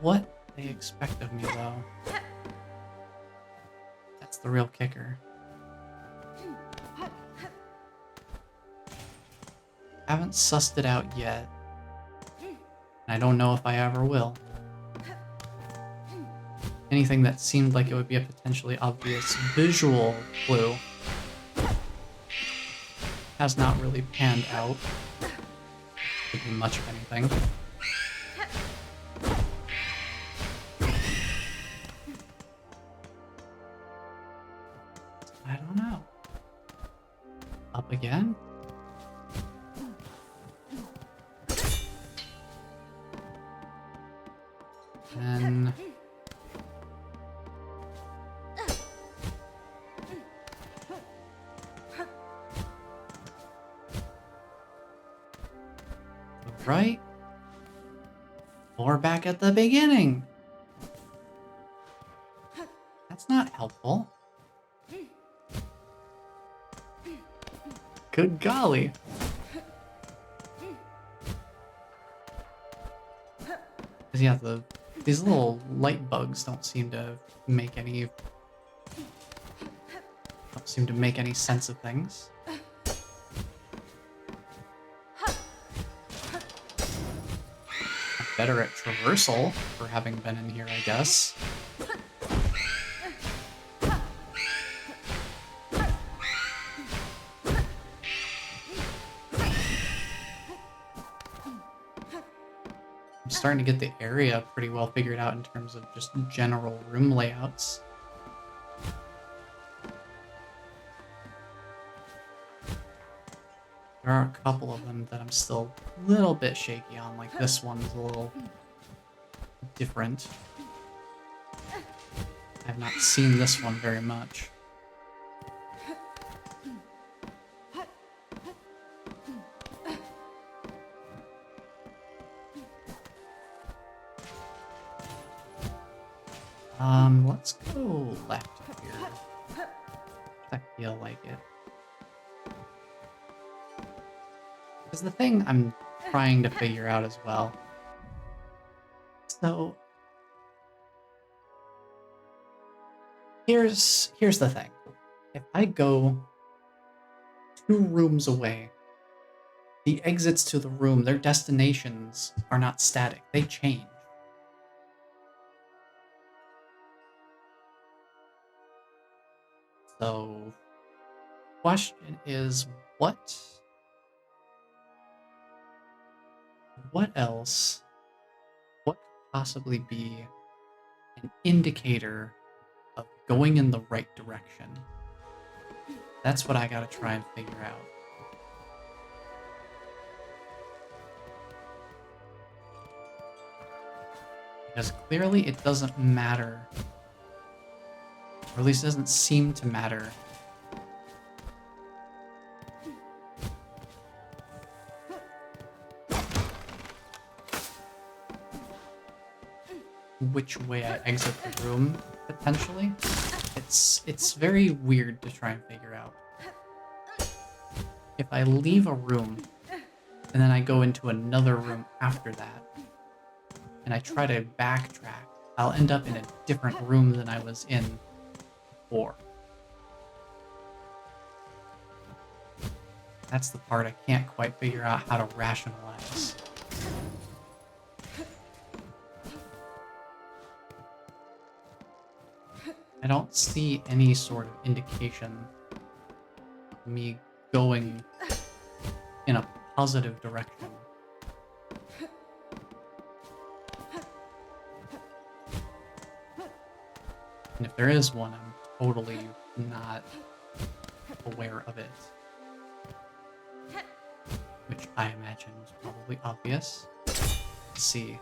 what they expect of me, though. That's the real kicker. Haven't sussed it out yet. I don't know if I ever will. Anything that seemed like it would be a potentially obvious visual clue has not really panned out to be much of anything. I don't know. Up again? Then... right? Or back at the beginning. That's not helpful. Good golly. Cause yeah, these little light bugs don't seem to make any sense of things. Better at traversal for having been in here, I guess. I'm starting to get the area pretty well figured out in terms of just general room layouts. There are a couple of them that I'm still a little bit shaky on, like this one's a little different. I've not seen this one very much. Let's go left here. I feel like it. Because the thing I'm trying to figure out as well. So here's the thing. If I go 2 rooms away, the exits to the room, their destinations are not static. They change. So, question is, what else, what could possibly be an indicator of going in the right direction? That's what I gotta try and figure out. Because clearly it doesn't matter, or at least it doesn't seem to matter, which way I exit the room, potentially. It's very weird to try and figure out. If I leave a room, and then I go into another room after that, and I try to backtrack, I'll end up in a different room than I was in before. That's the part I can't quite figure out how to rationalize. I don't see any sort of indication of me going in a positive direction. And if there is one, I'm totally not aware of it. Which I imagine was probably obvious. Let's see.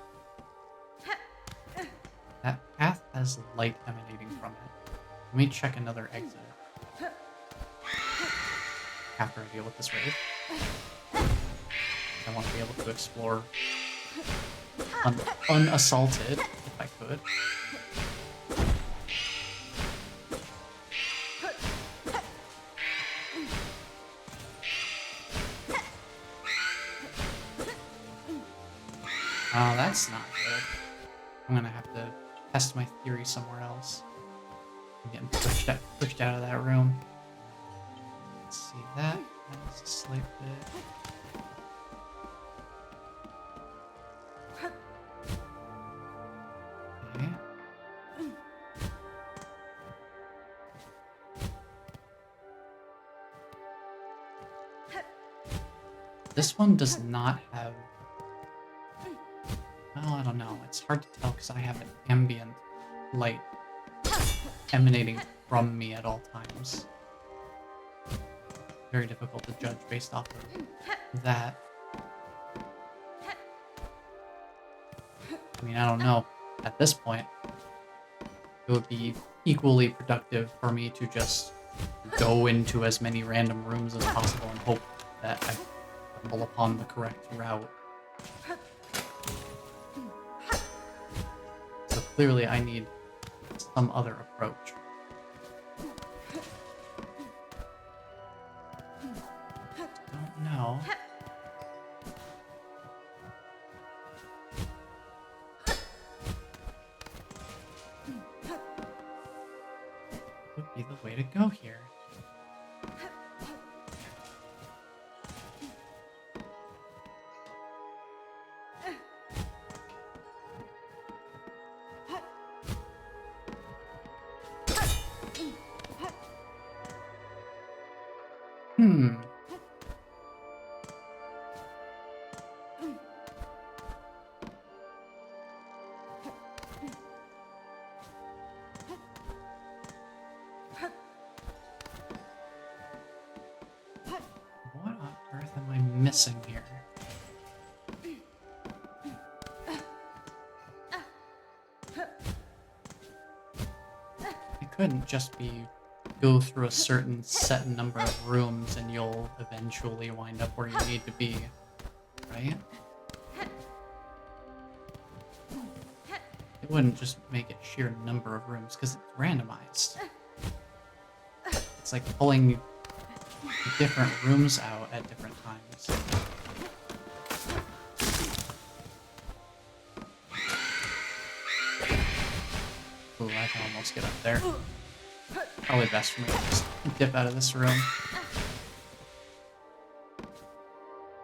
That path has light emanating from it. Let me check another exit after I deal with this raid. I want to be able to explore unassaulted, if I could. Oh, that's not good. I'm gonna have to test my theory somewhere else. I'm getting pushed out of that room. Let's see that. That's a slight bit. This one does not have... Well, I don't know. It's hard to tell because I have an ambient light emanating from me at all times. Very difficult to judge based off of that. I mean, I don't know. At this point, it would be equally productive for me to just go into as many random rooms as possible and hope that I stumble upon the correct route. So clearly I need some other approach. Don't know. Would be the way to go here. Hmm. What on earth am I missing here? It couldn't just be go through a certain set number of rooms and you'll eventually wind up where you need to be, right? It wouldn't just make it sheer number of rooms because it's randomized. It's like pulling different rooms out at different times. Ooh, I can almost get up there. Probably best for me to just dip out of this room.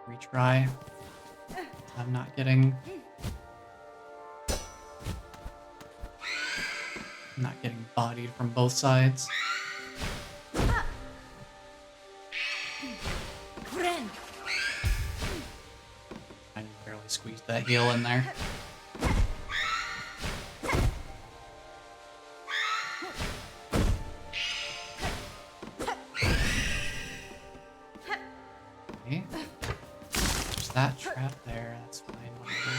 Retry. I'm not getting bodied from both sides. I barely squeezed that heal in there. Okay. There's that trap there. That's fine. Whatever.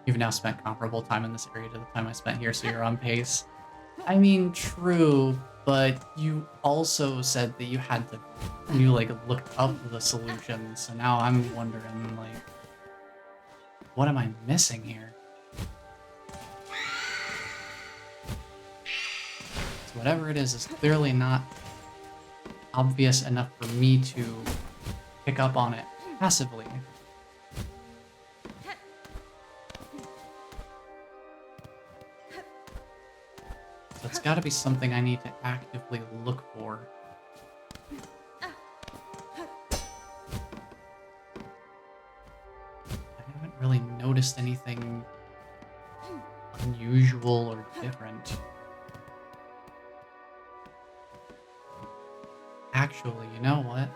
You've now spent comparable time in this area to the time I spent here, so you're on pace. I mean, true, but you also said that you looked up the solution, so now I'm wondering, like, what am I missing here? So whatever it is clearly not obvious enough for me to pick up on it passively. So it's gotta be something I need to actively look for. I haven't really noticed anything unusual or different. Actually, you know what?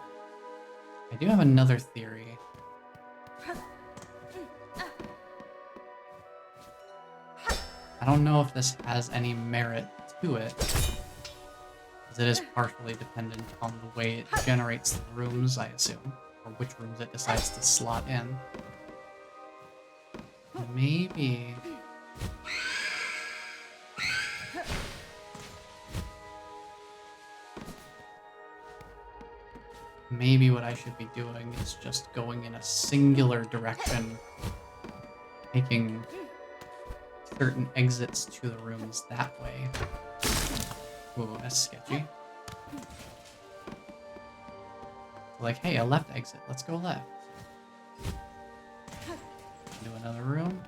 I do have another theory. I don't know if this has any merit to it, as it is partially dependent on the way it generates the rooms, I assume, or which rooms it decides to slot in. Maybe... Maybe what I should be doing is just going in a singular direction, taking certain exits to the rooms that way. Ooh, that's sketchy. Like, hey, a left exit, let's go left. Do another room.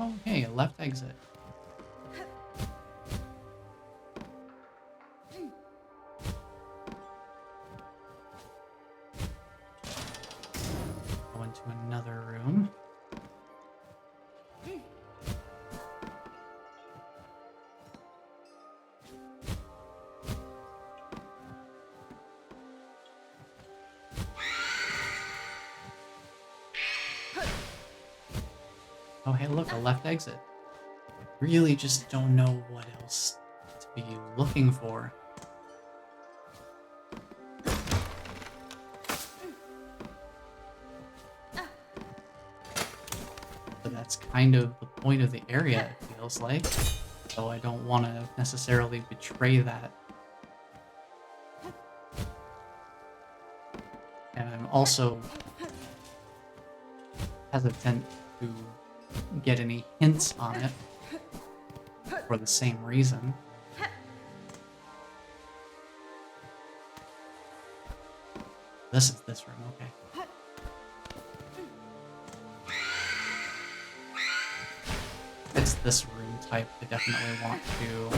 Okay, left exit. Go into another room. Oh, hey, look, a left exit. Really just don't know what else to be looking for. But that's kind of the point of the area, it feels like. So I don't want to necessarily betray that. And I'm also hesitant to get any hints on it for the same reason. This is this room, okay. It's this room type. I definitely want to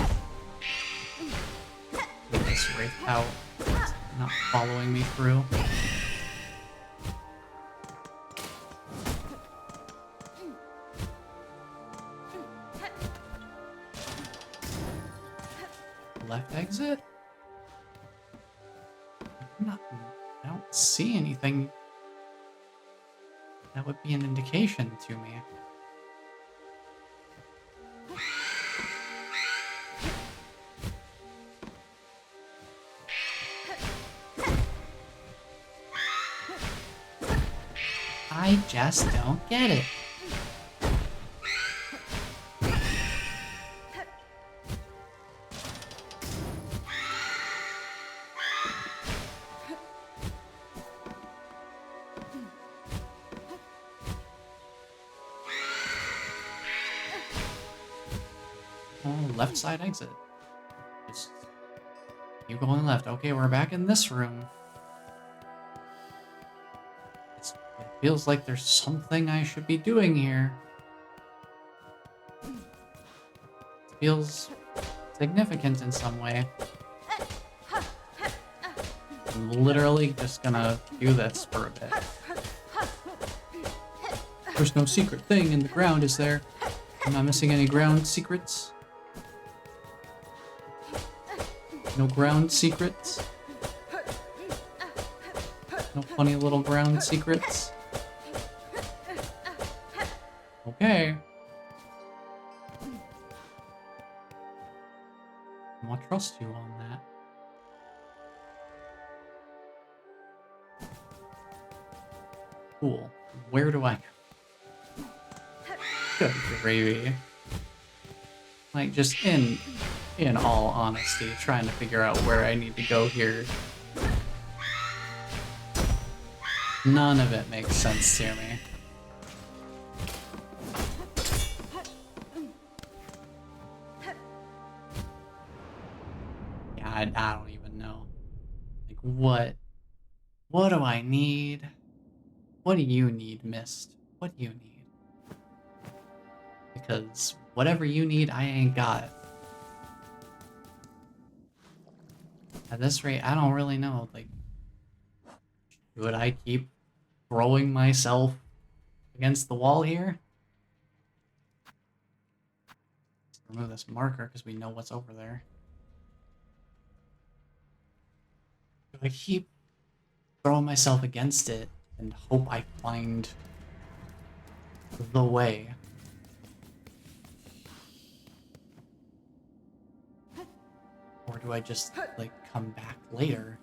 get this wraith out. It's not following me through. Left exit? I don't see anything that would be an indication to me. I just don't get it. Oh, left side exit. Just keep going left. Okay, we're back in this room. It feels like there's something I should be doing here. It feels significant in some way. I'm literally just gonna do this for a bit. There's no secret thing in the ground, is there? Am I missing any ground secrets? No ground secrets? No funny little ground secrets? Okay. I'll trust you on that. Cool. Where do I go? Good gravy. Like, just in all honesty, trying to figure out where I need to go here. None of it makes sense to me. Yeah, I don't even know. Like, what do I need? What do you need, Mist? What do you need? Because whatever you need, I ain't got it. At this rate, I don't really know. Like, should I keep throwing myself against the wall here? Let's remove this marker because we know what's over there. Do I keep throwing myself against it and hope I find the way? Or do I just, like, come back later?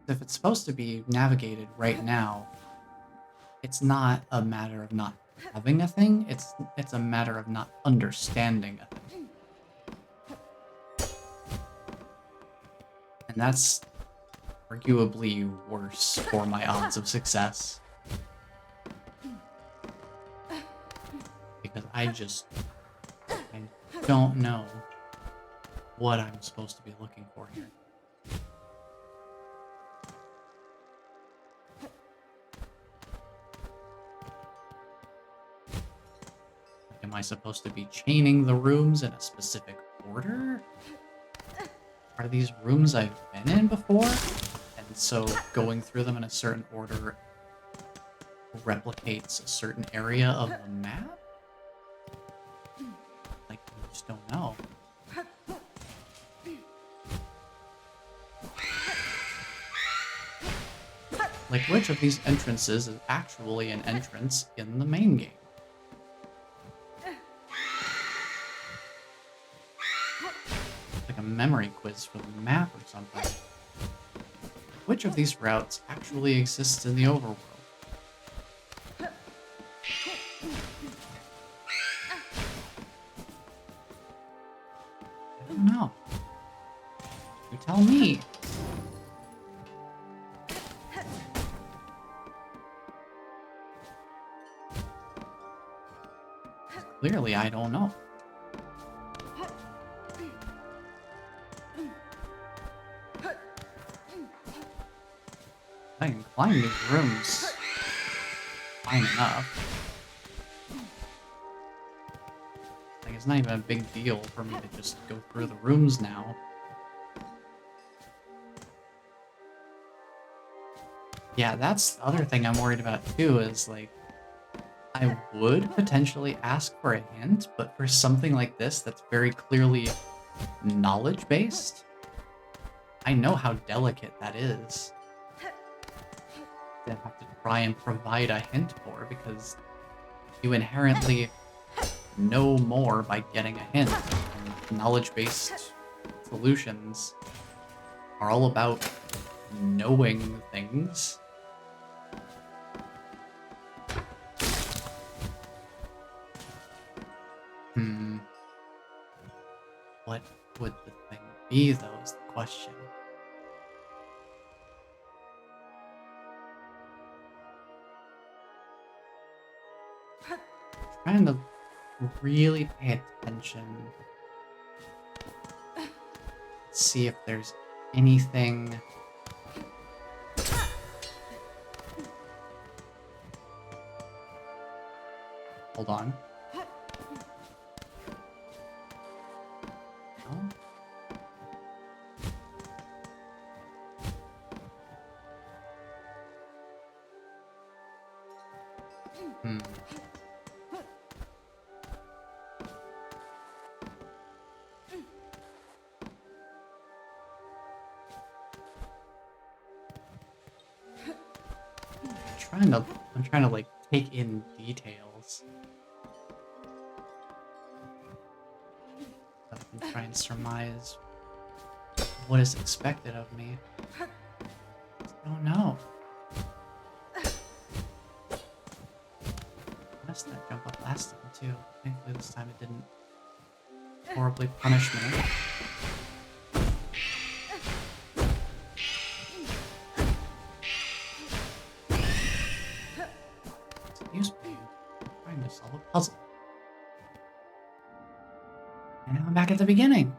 If it's supposed to be navigated right now, it's not a matter of not having a thing, it's a matter of not understanding a thing. And that's arguably worse for my odds of success. Because I don't know what I'm supposed to be looking for here. Am I supposed to be chaining the rooms in a specific order? Are these rooms I've been in before? And so going through them in a certain order replicates a certain area of the map? Like, I just don't know. Like, which of these entrances is actually an entrance in the main game? Like a memory quiz for the map or something. Which of these routes actually exists in the overworld? I don't know. You tell me. Clearly, I don't know. I can climb these rooms fine enough. Like, it's not even a big deal for me to just go through the rooms now. Yeah, that's the other thing I'm worried about too, is like, I would potentially ask for a hint, but for something like this that's very clearly knowledge-based, I know how delicate that is to have to try and provide a hint for, because you inherently know more by getting a hint, and knowledge-based solutions are all about knowing things. What would the thing be, though, is the question. Trying to really pay attention. See if there's anything. Hold on. No? I'm trying to like take in details. So I can try and surmise what is expected of me. I don't know. I messed that jump up last time too. Thankfully this time it didn't horribly punish me. Excuse me. I'm trying to solve a puzzle. And now I'm back at the beginning.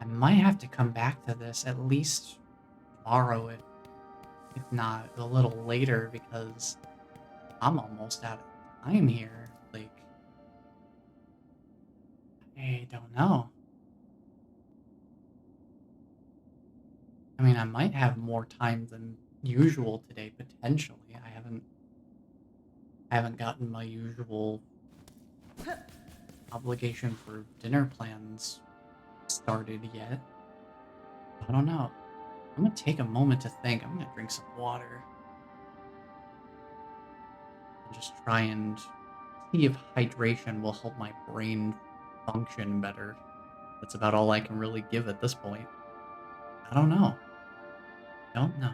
I might have to come back to this at least tomorrow, if not a little later, because I'm almost out of time here. Like, I don't know. I mean, I might have more time than usual today, potentially. I haven't gotten my usual obligation for dinner plans started yet. I don't know. I'm gonna take a moment to think. I'm gonna drink some water. And just try and see if hydration will help my brain function better. That's about all I can really give at this point. I don't know. Don't know.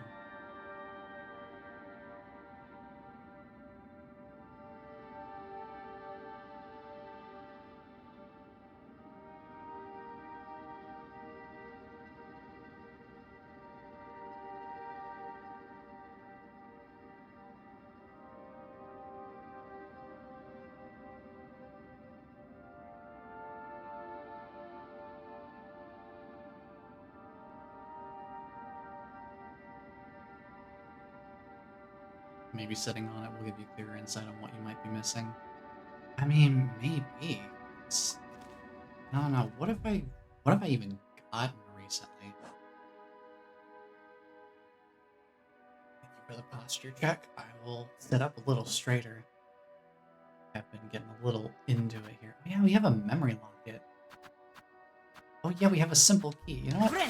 maybe sitting on it will give you clearer insight on what you might be missing. I mean, maybe. I don't know. What have I even gotten recently? Thank you for the posture check. I will sit up a little straighter. I've been getting a little into it here. Oh, yeah, we have a memory locket. Oh yeah, we have a simple key. You know what?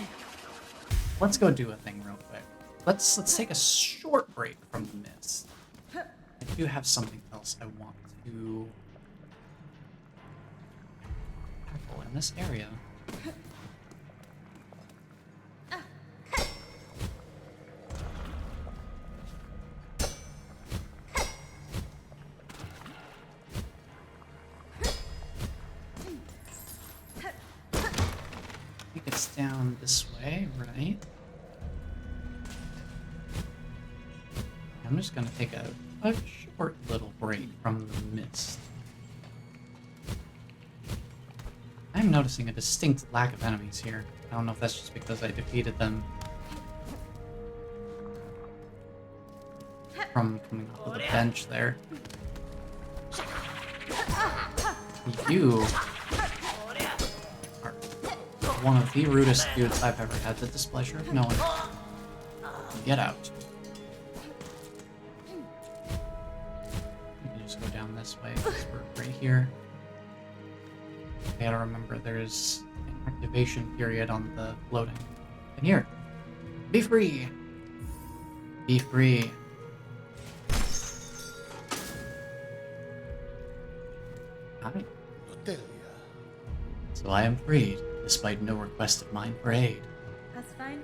Let's go do a thing real quick. Let's take a short break from the mist. I do have something else I want to tackle in this area. I think it's down this way, right? I'm just gonna take a short little break from the mist. I'm noticing a distinct lack of enemies here. I don't know if that's just because I defeated them from coming off of the bench there. You are one of the rudest dudes I've ever had the displeasure of knowing. Get out. You can just go down this way, because we're right here. I gotta remember there's an activation period on the floating. And here, be free! Be free. Hi. Notelia. So I am freed, despite no request of mine for aid. That's fine.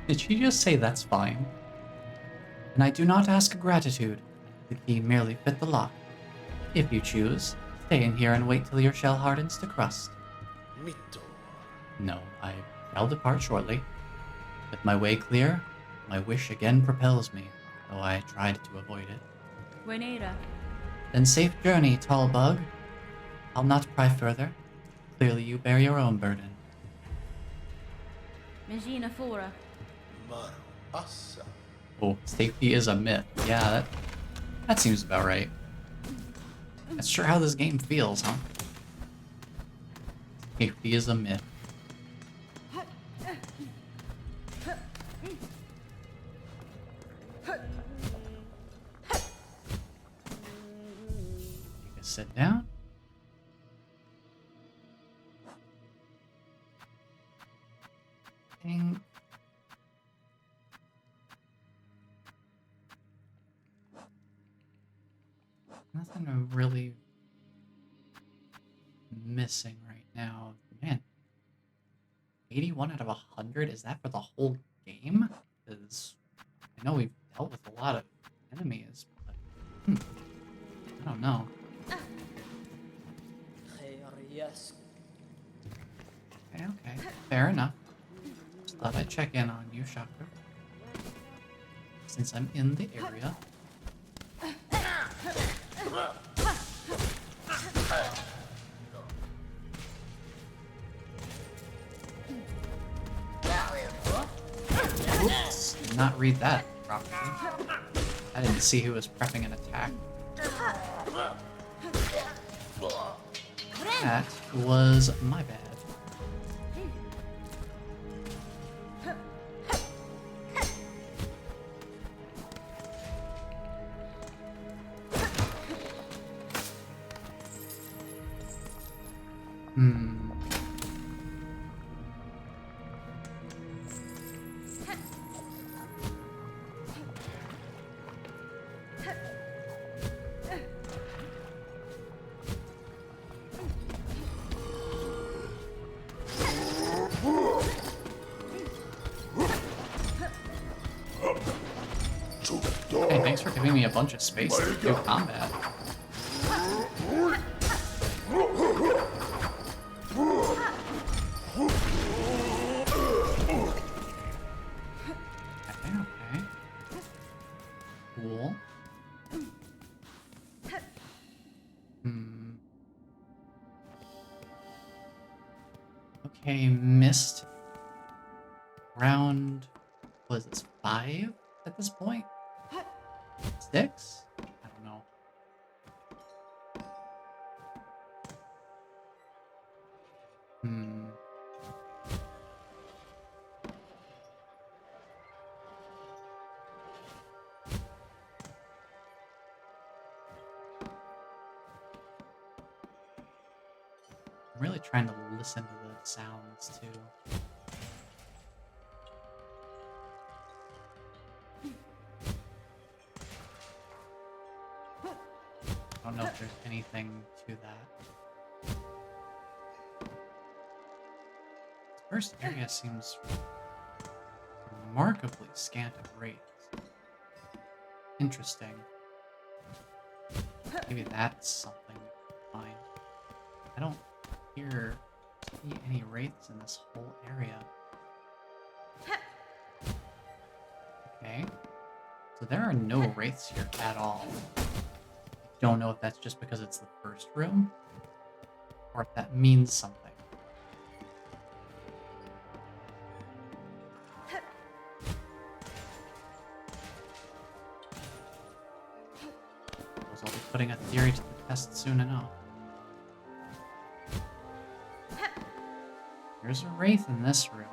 Did she just say that's fine? And I do not ask gratitude. The key merely fit the lock. If you choose, stay in here and wait till your shell hardens to crust. Mito. No, I shall depart shortly. With my way clear, my wish again propels me, though I tried to avoid it. Buenera. Then safe journey, tall bug. I'll not pry further. Clearly you bear your own burden. Mangina fora. Maru assa. Oh, safety is a myth. Yeah, that seems about right. That's sure how this game feels, huh? Safety is a myth. Take a sit down. Think. Nothing I'm really missing right now. Man, 81 out of 100? Is that for the whole game? Because I know we've dealt with a lot of enemies, but I don't know. Okay, fair enough. Just thought I'd check in on you, Shaka. Since I'm in the area. Oops, did not read that properly. I didn't see who was prepping an attack. That was my bad. Hey, thanks for giving me a bunch of space to do combat. Okay. Cool. Okay, missed. Round, what is this, 5? at this point? 6? I don't know. Hmm. I'm really trying to listen to the sounds too. I don't know if there's anything to that. This first area seems remarkably scant of wraiths. Interesting. Maybe that's something to find. I don't see any wraiths in this whole area. Okay. So there are no wraiths here at all. Don't know if that's just because it's the first room, or if that means something. Suppose I'll be putting a theory to the test soon enough. There's a wraith in this room.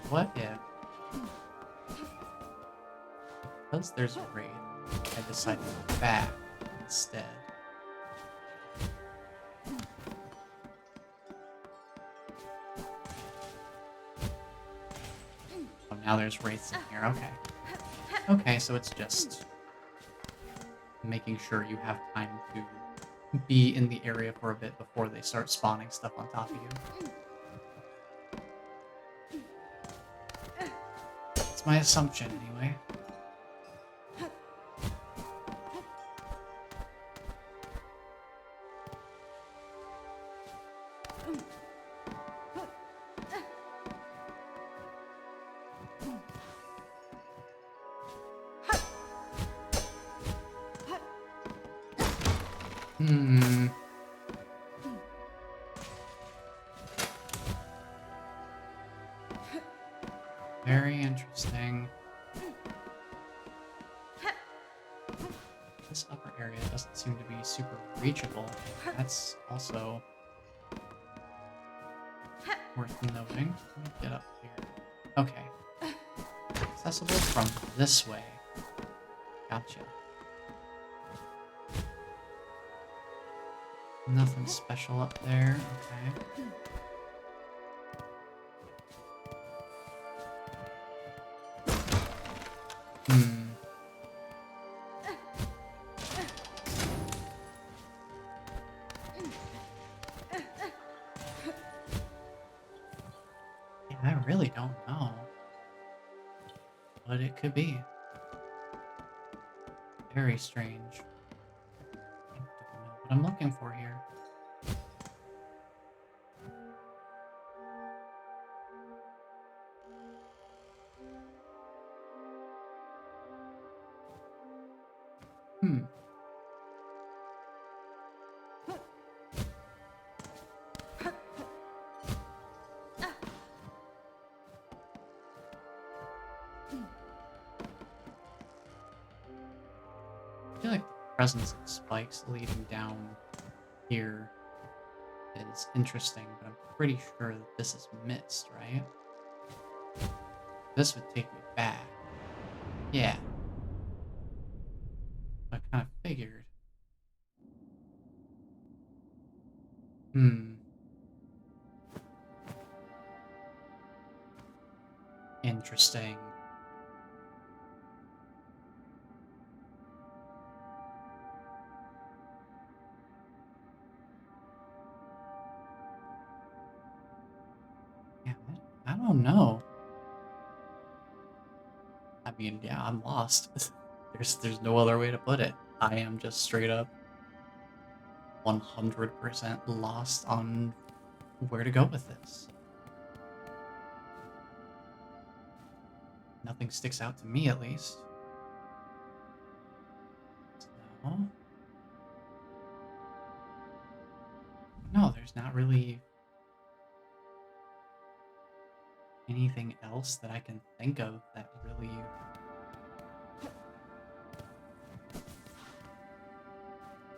What if, because there's a wraith, I decide to go back instead? Oh, now there's wraiths in here. Okay. Okay, so it's just making sure you have time to be in the area for a bit before they start spawning stuff on top of you. That's my assumption, anyway. Hmm. Very interesting. This upper area doesn't seem to be super reachable. That's also worth noting. Let me get up here. Okay. Accessible from this way. Gotcha. Nothing special up there. Okay. Hmm. Yeah, I really don't know what it could be. Very strange. I don't know what I'm looking for here. Hmm. I feel like the presence of spikes leading down here is interesting, but I'm pretty sure that this is mist, right? This would take me back. Yeah. I kind of figured. Hmm. Interesting. Yeah, I don't know. I mean, yeah, I'm lost. There's no other way to put it. I am just straight up 100% lost on where to go with this. Nothing sticks out to me, at least. So, no, there's not really anything else that I can think of that really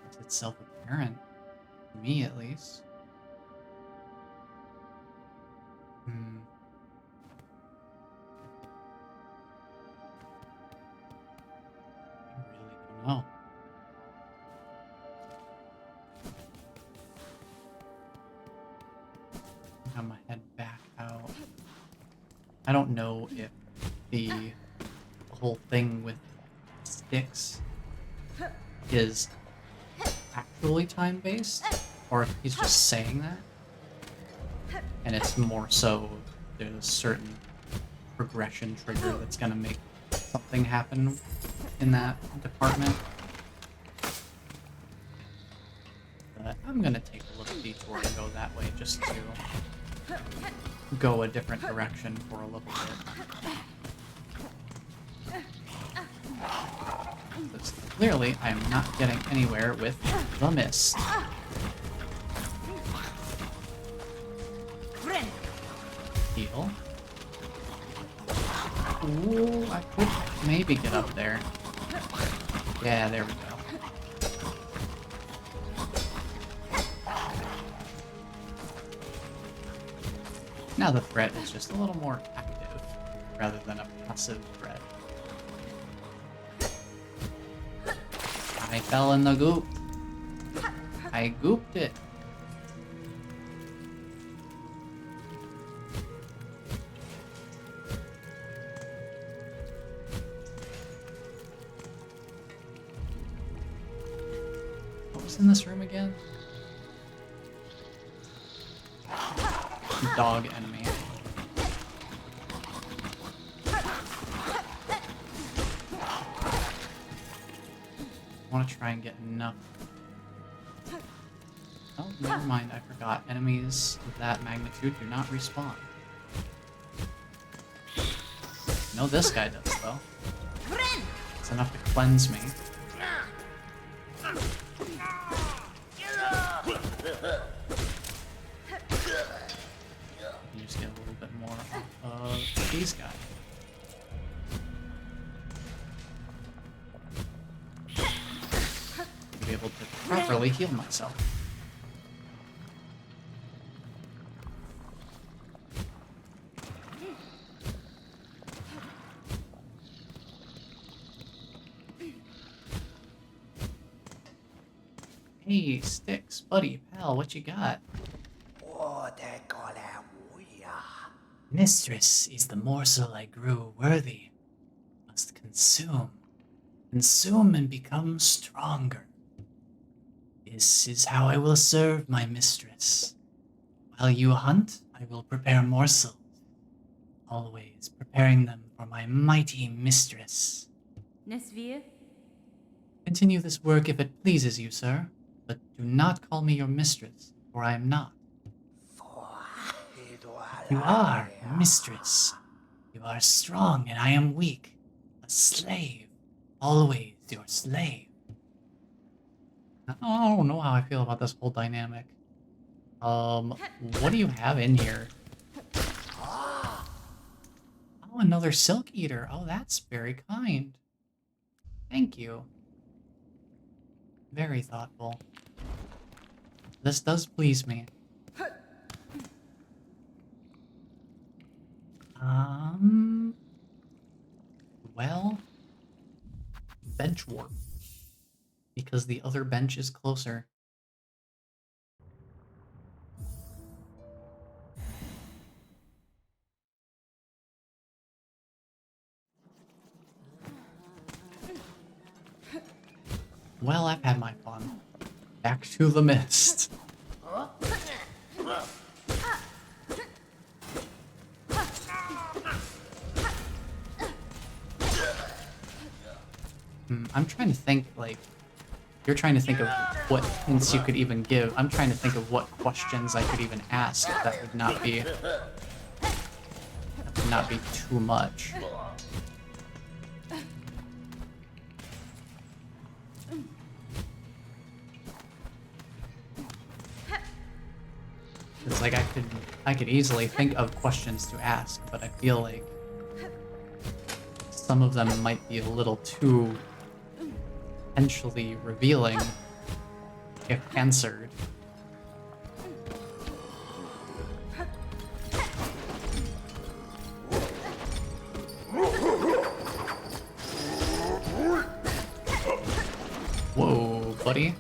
makes itself apparent, to me at least. Hmm. I really don't know. I'm gonna head back out. I don't know if the whole thing with sticks is actually time-based, or if he's just saying that, and it's more so there's a certain progression trigger that's gonna make something happen in that department. But I'm gonna take a little detour and go that way just to go a different direction for a little bit. Because clearly I am not getting anywhere with the mist. Heal. Ooh, I could maybe get up there. Yeah, there we go. Now the threat is just a little more active, rather than a passive threat. I fell in the goop. I gooped it. What was in this room again? Dog enemy. I want to try and get enough. Oh, never mind, I forgot. Enemies of that magnitude do not respawn. I know this guy does, though. It's enough to cleanse me. You just get a little bit more of these guys. To be able to properly heal myself. Hey, Sticks, buddy, pal, what you got? Mistress is the morsel I grew worthy. Must consume. Consume and become stronger. This is how I will serve my mistress. While you hunt, I will prepare morsels. Always preparing them for my mighty mistress. Nesvir? Continue this work if it pleases you, sir, but do not call me your mistress, for I am not. You are mistress. You are strong and I am weak. A slave. Always your slave. I don't know how I feel about this whole dynamic. What do you have in here? Oh, another Silk Eater. Oh, that's very kind. Thank you. Very thoughtful. This does please me. Well, bench warp. Because the other bench is closer. Well, I've had my fun. Back to the mist. I'm trying to think, like, you're trying to think of what hints you could even give. I'm trying to think of what questions I could even ask that would not be too much. It's like I could easily think of questions to ask, but I feel like some of them might be a little too potentially revealing if answered. Whoa, buddy. You're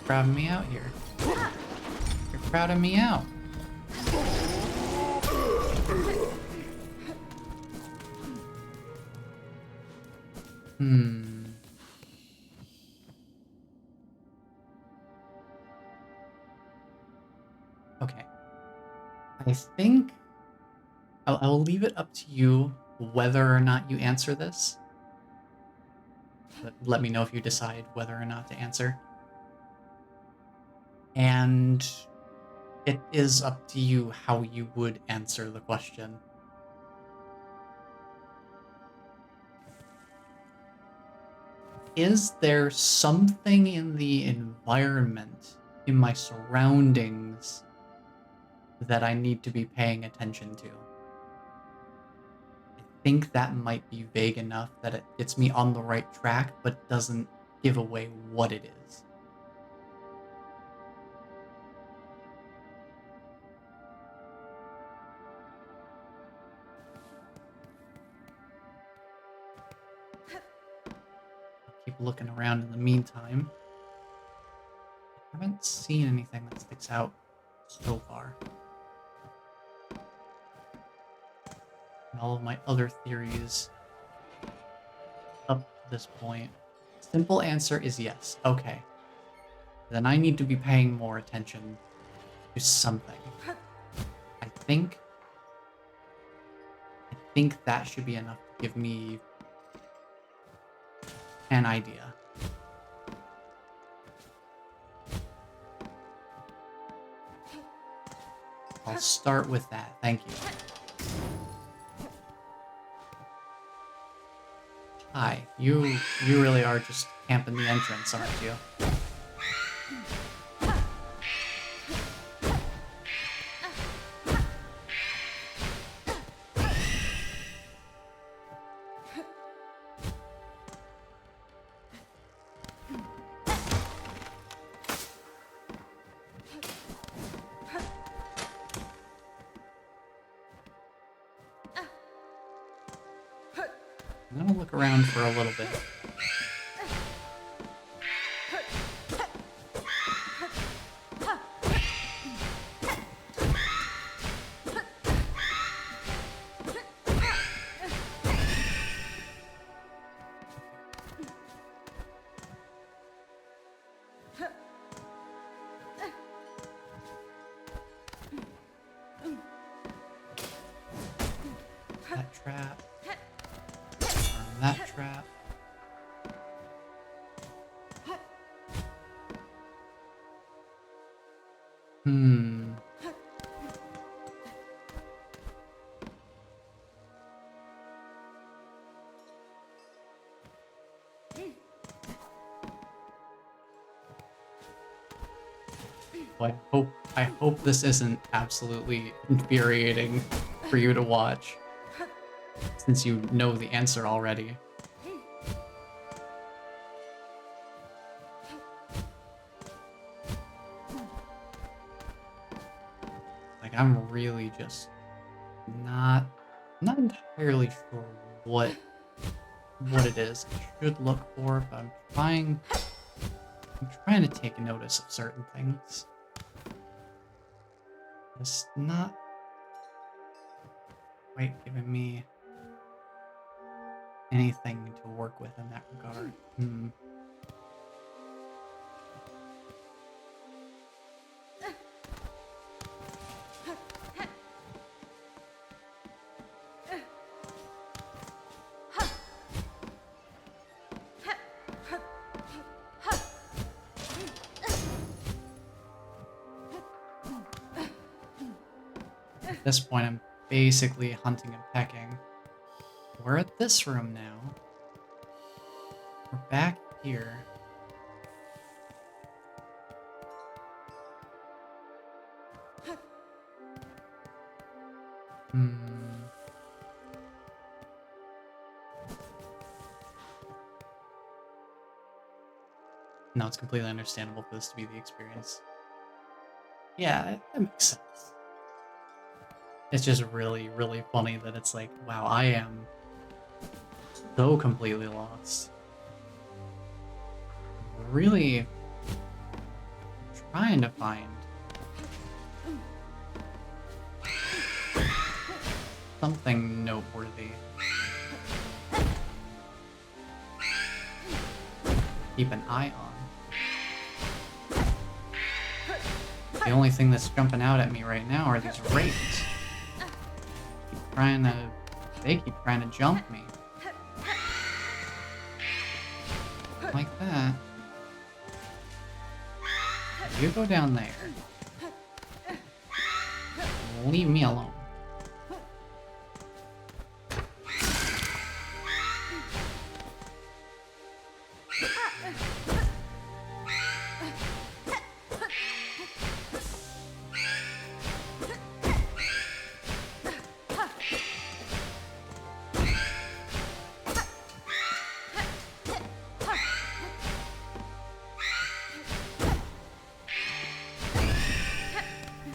crowding me out here. You're crowding me out. Hmm. Okay. I think I'll leave it up to you whether or not you answer this. But let me know if you decide whether or not to answer. And it is up to you how you would answer the question. Is there something in the environment, in my surroundings, that I need to be paying attention to? I think that might be vague enough that it gets me on the right track, but doesn't give away what it is. I'll keep looking around in the meantime. I haven't seen anything that sticks out so far. And all of my other theories up to this point. Simple answer is yes. Okay. Then I need to be paying more attention to something. I think that should be enough to give me an idea. I'll start with that. Thank you. Hi, you really are just camping the entrance, aren't you? I'm gonna look around for a little bit. That trap. Arm that trap. Hmm. Well, I hope this isn't absolutely infuriating for you to watch, since you know the answer already. Like, I'm really just not entirely sure what it is I should look for, but I'm trying to take notice of certain things. It's not quite giving me anything to work with in that regard. Hmm. At this point, I'm basically hunting and pecking. We're at this room now. We're back here. Hmm. No, it's completely understandable for this to be the experience. Yeah, that makes sense. It's just really, really funny that it's like, wow, I am so completely lost. Really trying to find something noteworthy. Keep an eye on. The only thing that's jumping out at me right now are these wraiths. They keep trying to jump me. Like that. You go down there. Leave me alone.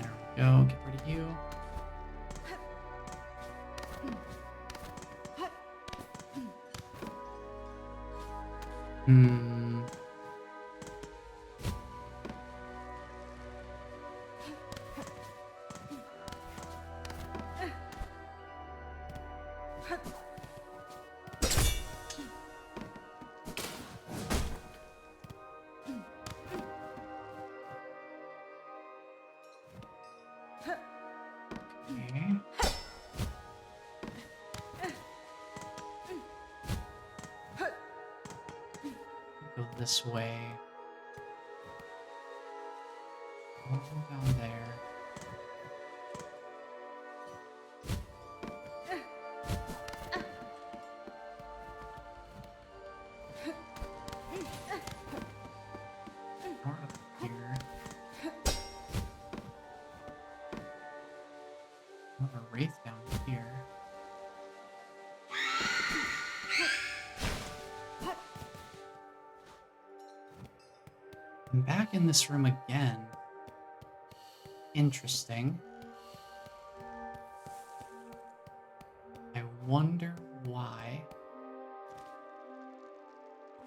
There we go, get rid of you. Hmm. Okay. Go this way. We'll go down there. Or up here. Another wraith down here. I'm back in this room again. Interesting. I wonder why.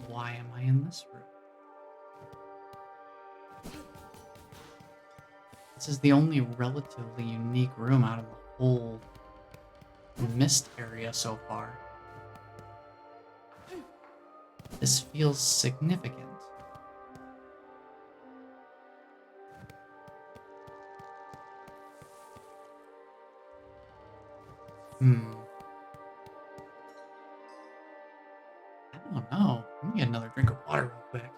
Why am I in this room? This is the only relatively unique room out of the whole mist area so far. This feels significant. I don't know. Let me get another drink of water real quick.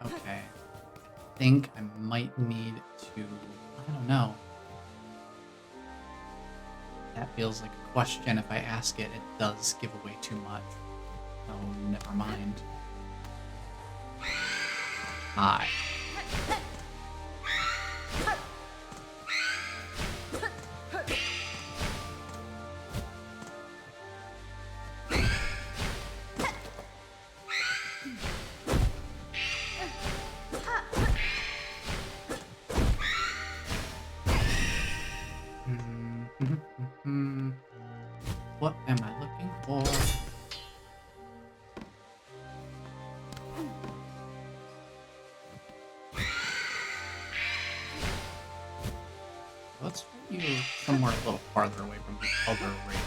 Okay. I think I might need to... I don't know. That feels like a question. If I ask it, it does give away too much. Oh, never mind. Hi. What am I looking for? Let's put you somewhere a little farther away from the other ring.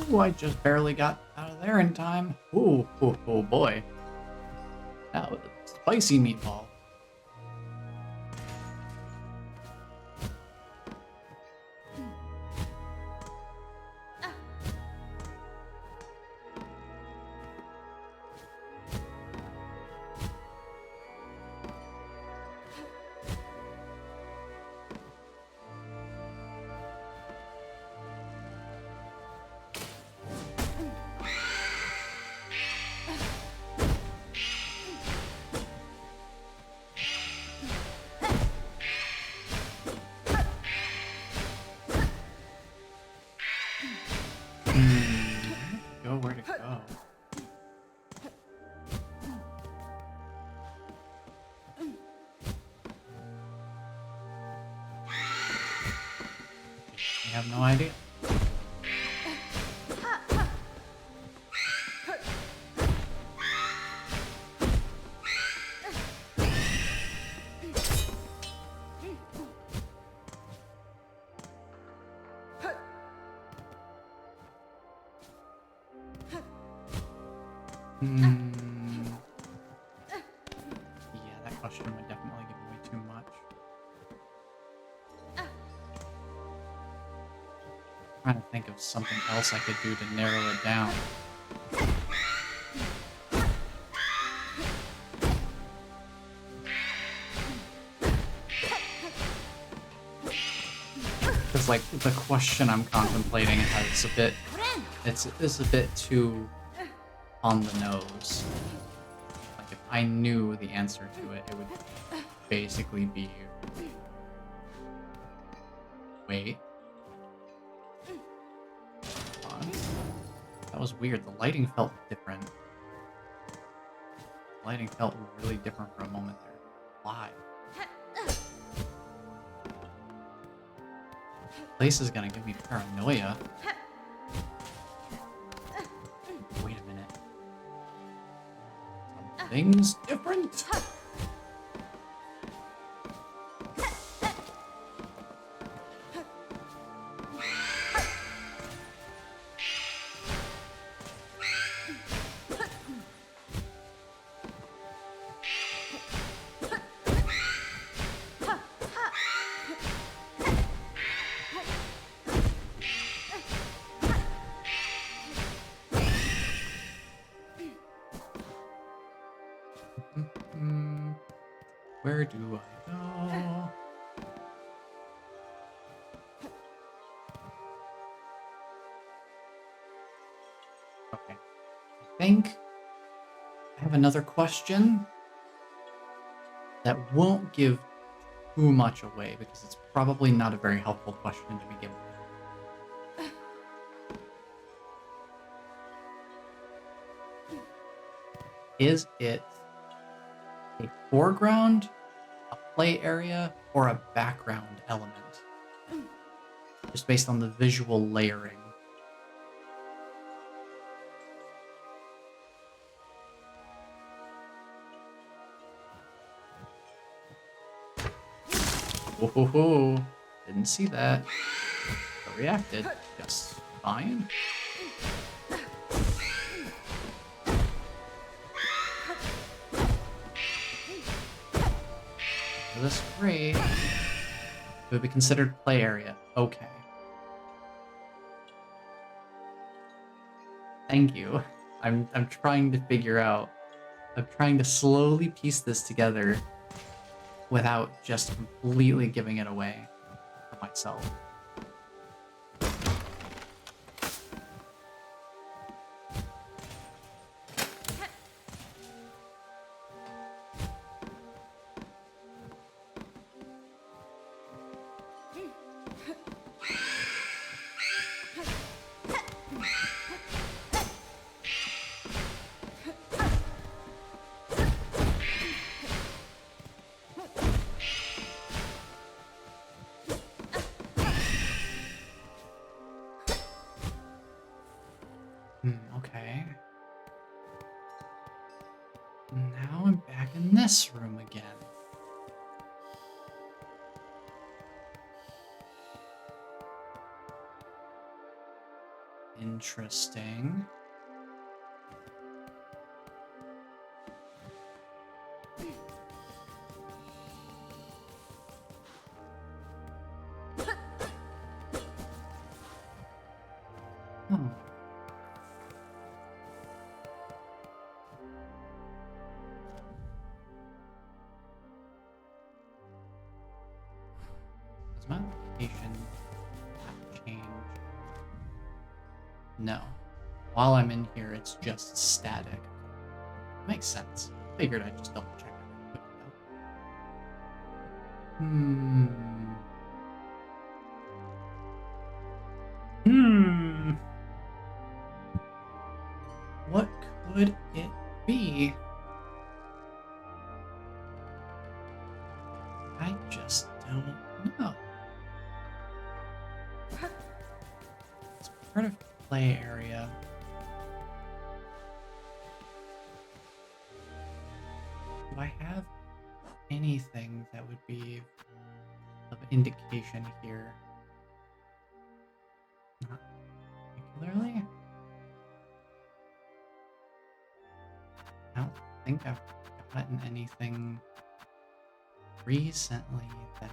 Ooh, I just barely got out of there in time. Ooh, oh boy. That was a spicy meatball. Where to go? I have no idea. Yeah, that question would definitely give away too much. I'm trying to think of something else I could do to narrow it down. Because, like, the question I'm contemplating has a bit... It's a bit too on the nose. Like, if I knew the answer to it, it would basically be... Wait. Hold on. That was weird. The lighting felt different. The lighting felt really different for a moment there. Why? Place is gonna give me paranoia. Wait a minute. Something's different. Where do I go? Okay. I think I have another question that won't give too much away because it's probably not a very helpful question to begin with. Is it a foreground, a play area, or a background element? Just based on the visual layering. Whoa, didn't see that. But reacted just fine. This great. It would be considered play area. Okay. Thank you. I'm trying to figure out. I'm trying to slowly piece this together without just completely giving it away for myself. Okay. Now I'm back in this room again. interesting. Hmm. Does my location have changed? No. While I'm in here, it's just static. Makes sense. Figured I'd just double check it real quick though. What could it be? I just don't know. It's part of play area. Do I have anything that would be of indication here? Not particularly. I don't think I've gotten anything recently that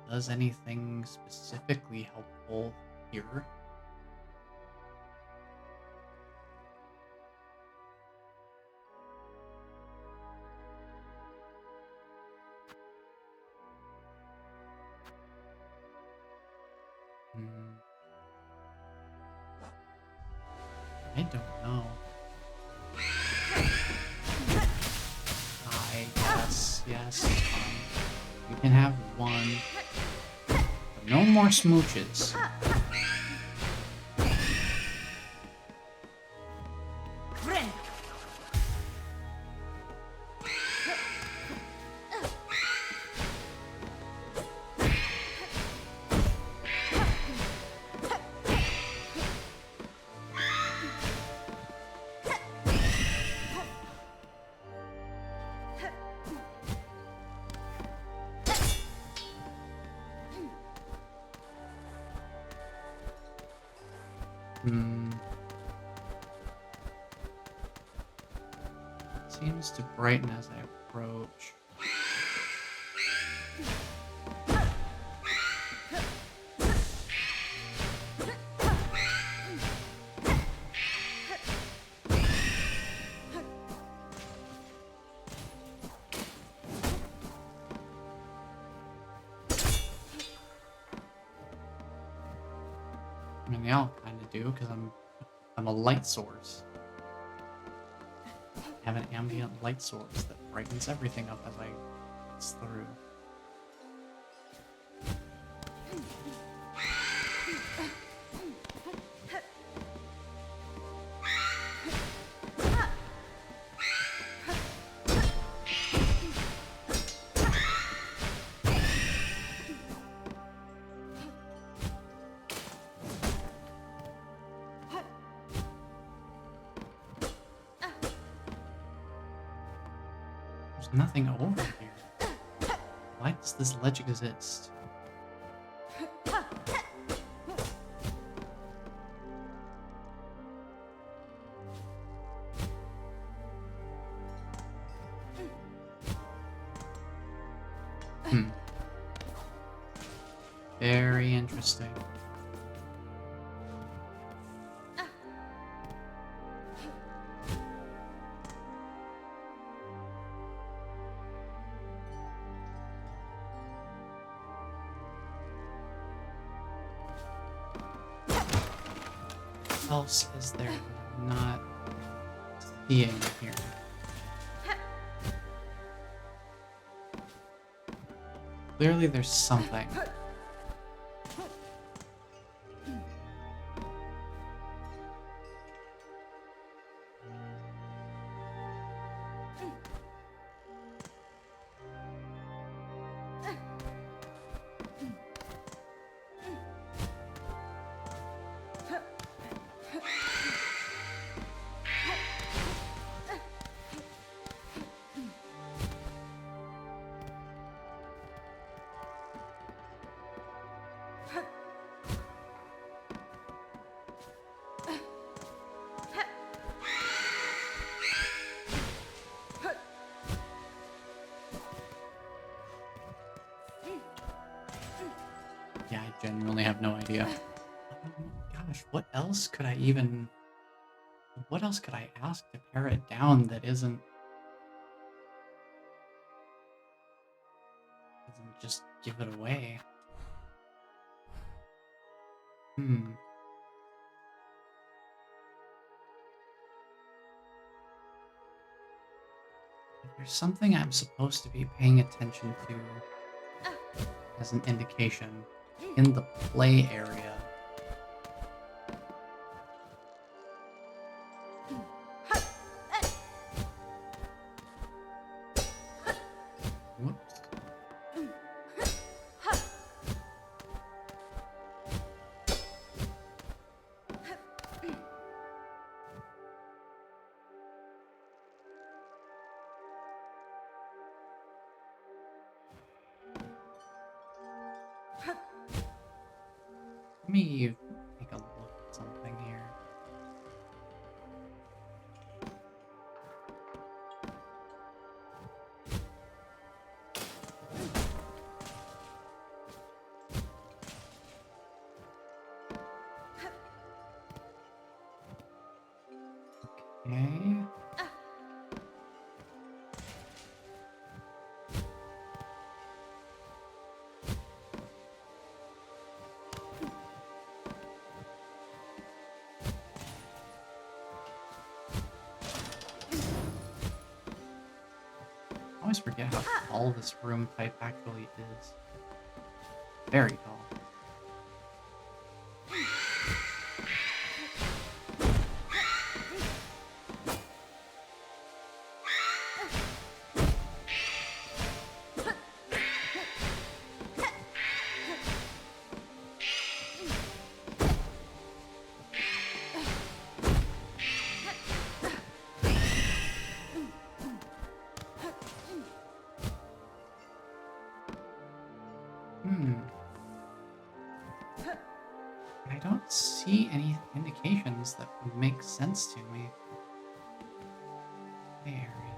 does anything specifically helpful here. I don't know. Yes, you can have one, but no more smooches. Seems to brighten as I approach. I mean, they all kind of do, because I'm a light source. I have an ambient light source that brightens everything up as I pass through. There's nothing over here. Why does this ledge exist? Very interesting. What else is there that I'm not seeing here? Clearly there's something. Yeah, I genuinely have no idea. Gosh, what else could I ask to pare it down that doesn't just give it away? Hmm. If there's something I'm supposed to be paying attention to as an indication in the play area. Whoops. Let me take a look at something here. Okay. I always forget how tall this room type actually is. Very tall. Hmm. I don't see any indications that would make sense to me. Play area.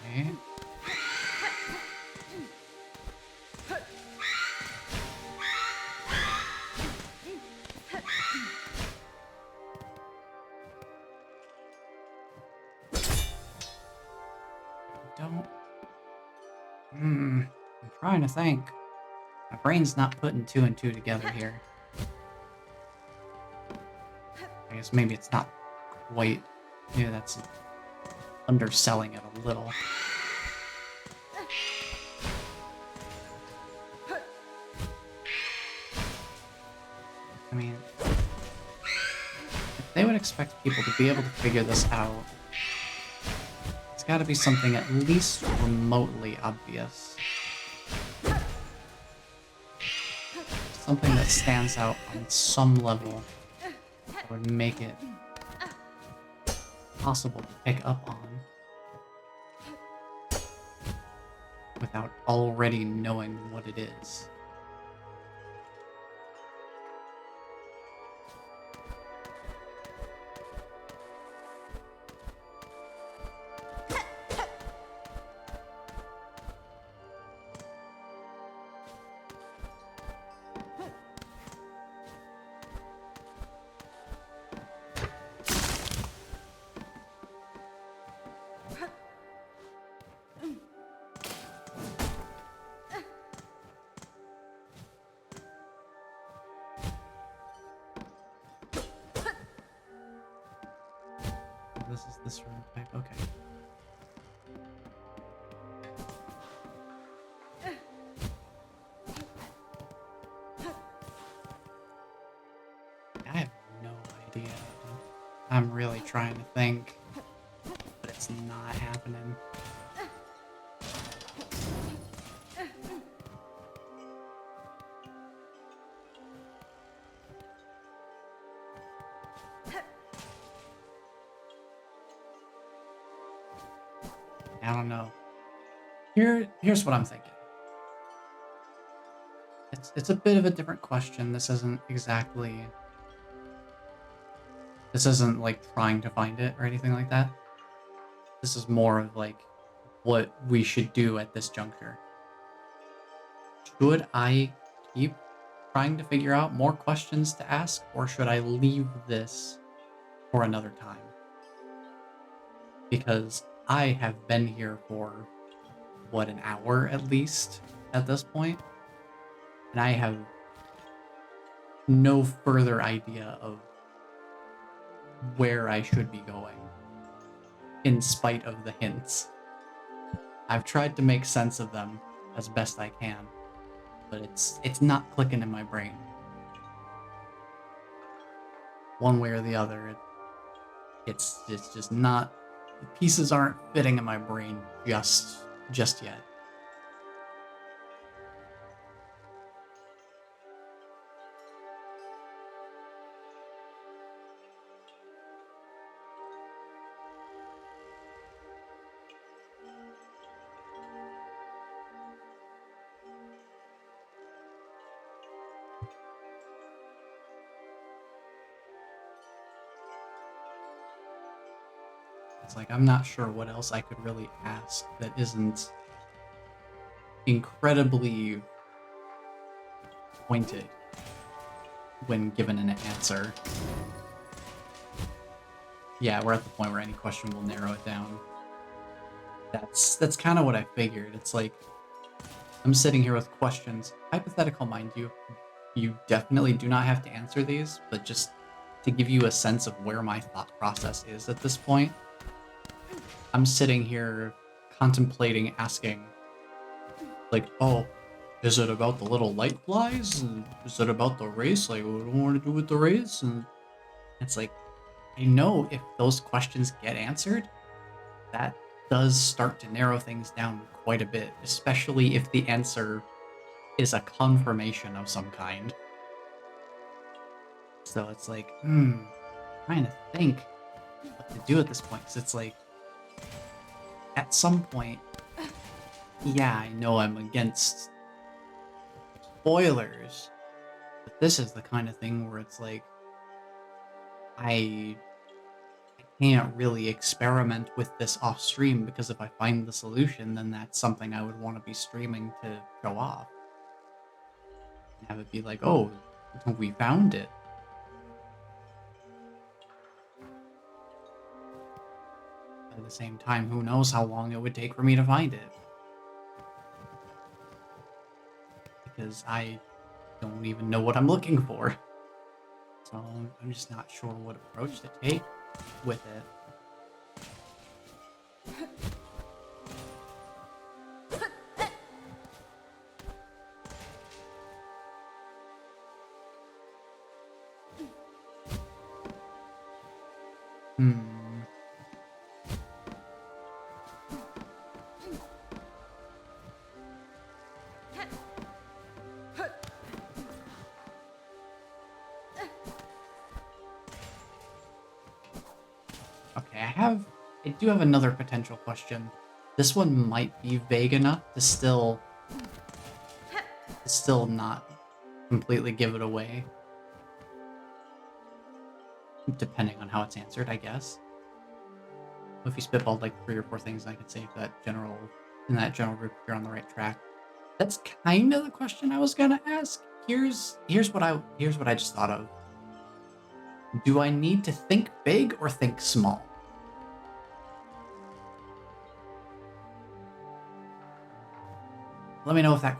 Okay. Don't. I'm trying to think. My brain's not putting two and two together here. I guess maybe it's not quite. Maybe that's underselling it a little. I mean, if they would expect people to be able to figure this out, it's got to be something at least remotely obvious. Something that stands out on some level that would make it possible to pick up on without already knowing what it is. This is this room type, okay. I have no idea. I'm really trying to think, but it's not happening. I don't know. Here's what I'm thinking. It's a bit of a different question. This isn't like trying to find it or anything like that. This is more of like what we should do at this juncture. Should I keep trying to figure out more questions to ask, or should I leave this for another time? Because I have been here for, what, an hour at least at this point, and I have no further idea of where I should be going, in spite of the hints. I've tried to make sense of them as best I can, but it's not clicking in my brain. One way or the other, it's just not. The pieces aren't fitting in my brain just yet. It's like I'm not sure what else I could really ask that isn't incredibly pointed when given an answer. Yeah, we're at the point where any question will narrow it down. That's kind of what I figured. It's like I'm sitting here with questions, hypothetical, mind you. You definitely do not have to answer these, but just to give you a sense of where my thought process is at this point, I'm sitting here contemplating asking, like, oh, is it about the little light flies? And is it about the race? Like, what do I want to do with the race? And it's like, I know if those questions get answered, that does start to narrow things down quite a bit, especially if the answer is a confirmation of some kind. So it's like, trying to think what to do at this point. Because it's like, at some point, yeah, I know I'm against spoilers, but this is the kind of thing where it's like, I can't really experiment with this off stream, because if I find the solution, then that's something I would want to be streaming to show off. And have it be like, oh, we found it. At the same time, who knows how long it would take for me to find it. Because I don't even know what I'm looking for. So I'm just not sure what approach to take with it. Okay, I do have another potential question. This one might be vague enough to still not completely give it away. Depending on how it's answered, I guess. If you spitballed like 3 or 4 things, I could say in that general group, you're on the right track. That's kind of the question I was gonna ask. Here's what I just thought of. Do I need to think big or think small? Let me know if that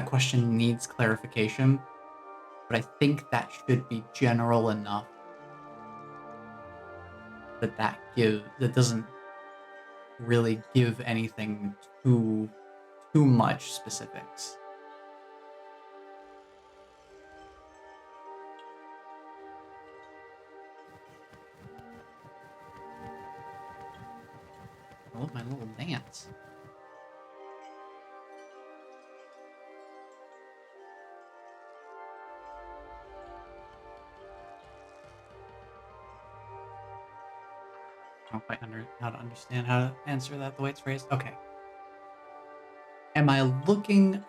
question needs clarification, but I think that should be general enough that doesn't really give anything too much specifics. I love my little dance. I don't quite how to understand how to answer that the way it's phrased. Okay. Am I looking...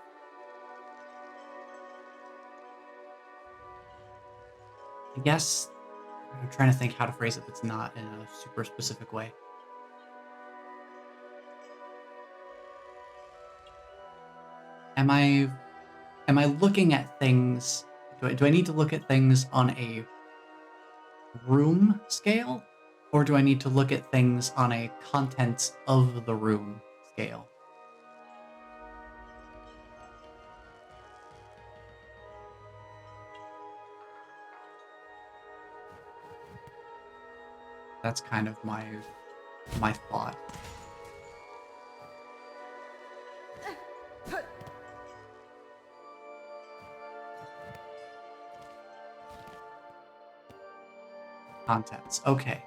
I guess I'm trying to think how to phrase it that's not in a super specific way. Am I looking at things? Do I need to look at things on a room scale, or do I need to look at things on a contents of the room scale? That's kind of my thought. Contents. Okay.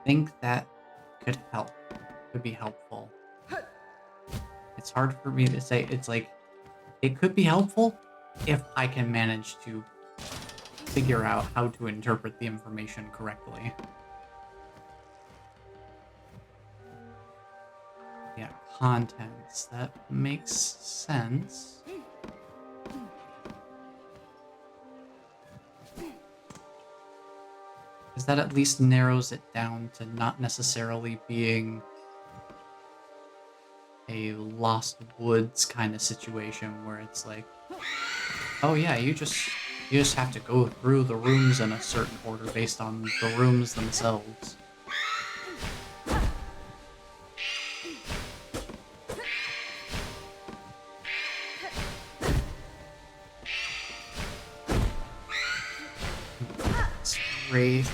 Think that could help. Could be helpful. It's hard for me to say. It's like it could be helpful if I can manage to figure out how to interpret the information correctly. Yeah, contents. That makes sense. Because that at least narrows it down to not necessarily being a Lost Woods kind of situation where it's like, oh yeah, you just have to go through the rooms in a certain order based on the rooms themselves. Wraith.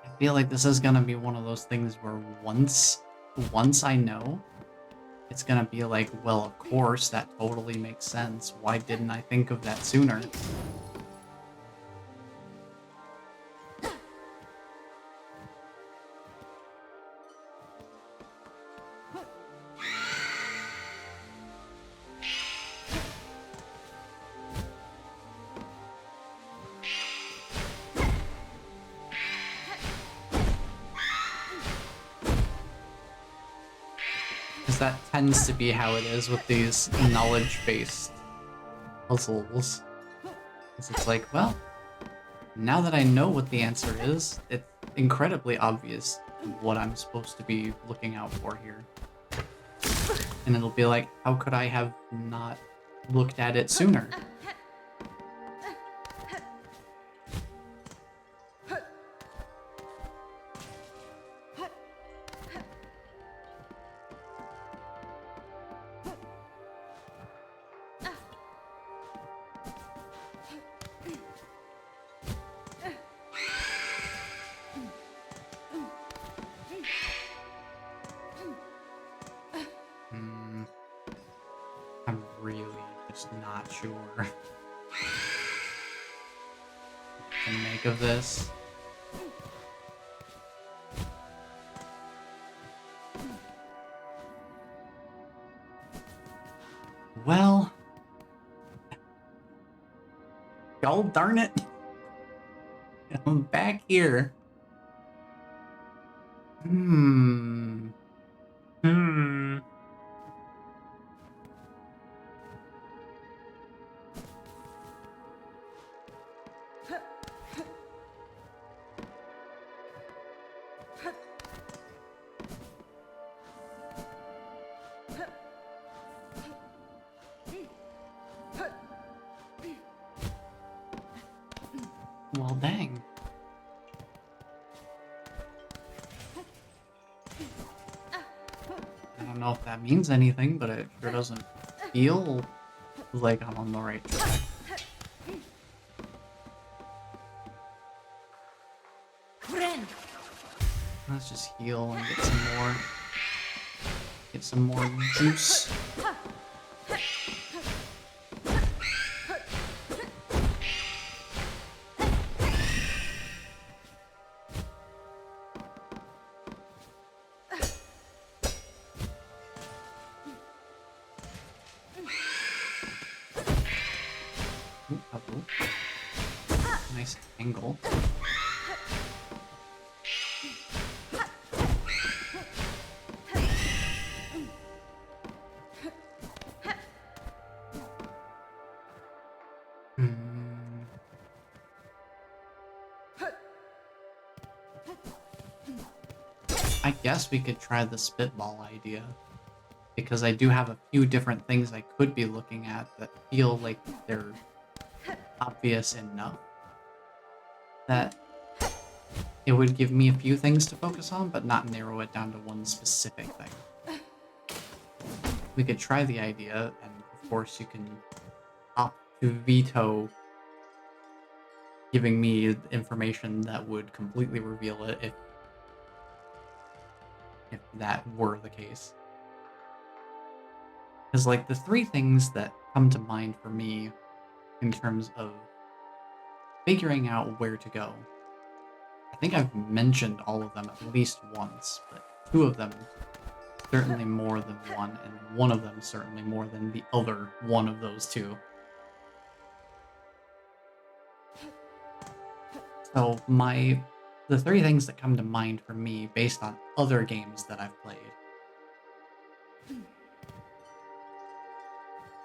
I feel like this is gonna be one of those things where once I know, it's gonna be like, well, of course, that totally makes sense. Why didn't I think of that sooner? Because that tends to be how it is with these knowledge-based puzzles. Because it's like, well, now that I know what the answer is, it's incredibly obvious what I'm supposed to be looking out for here. And it'll be like, how could I have not looked at it sooner? I'm really just not sure what to make of this. Well, god darn it. I'm back here. Hmm. Well, dang. I don't know if that means anything, but it sure doesn't feel like I'm on the right track. Let's just heal and get some more juice. Ooh, hello. Nice angle. Hmm. I guess we could try the spitball idea, because I do have a few different things I could be looking at that feel like they're obvious enough that it would give me a few things to focus on, but not narrow it down to one specific thing. We could try the idea, and of course you can opt to veto giving me information that would completely reveal it if that were the case. Because, like, the three things that come to mind for me in terms of figuring out where to go, I think I've mentioned all of them at least once, but two of them certainly more than one, and one of them certainly more than the other one of those two. So the three things that come to mind for me based on other games that I've played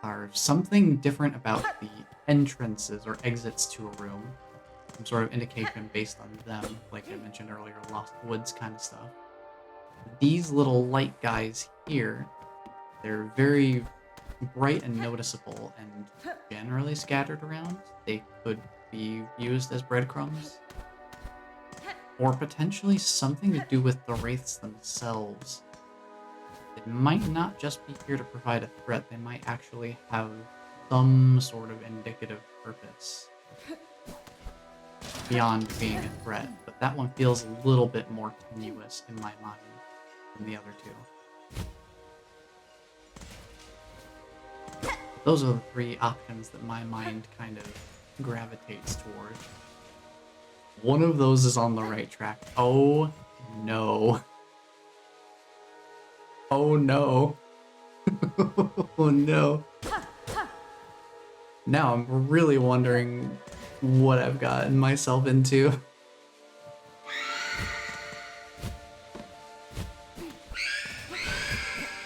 are something different about the entrances or exits to a room, some sort of indication based on them, like I mentioned earlier, Lost Woods kind of stuff. These little light guys here, they're very bright and noticeable and generally scattered around. They could be used as breadcrumbs, or potentially something to do with the wraiths themselves. It might not just be here to provide a threat, they might actually have some sort of indicative purpose beyond being a threat, but that one feels a little bit more tenuous in my mind than the other two. Those are the three options that my mind kind of gravitates toward. One of those is on the right track. Oh no. Oh no. Oh no. Now I'm really wondering what I've gotten myself into.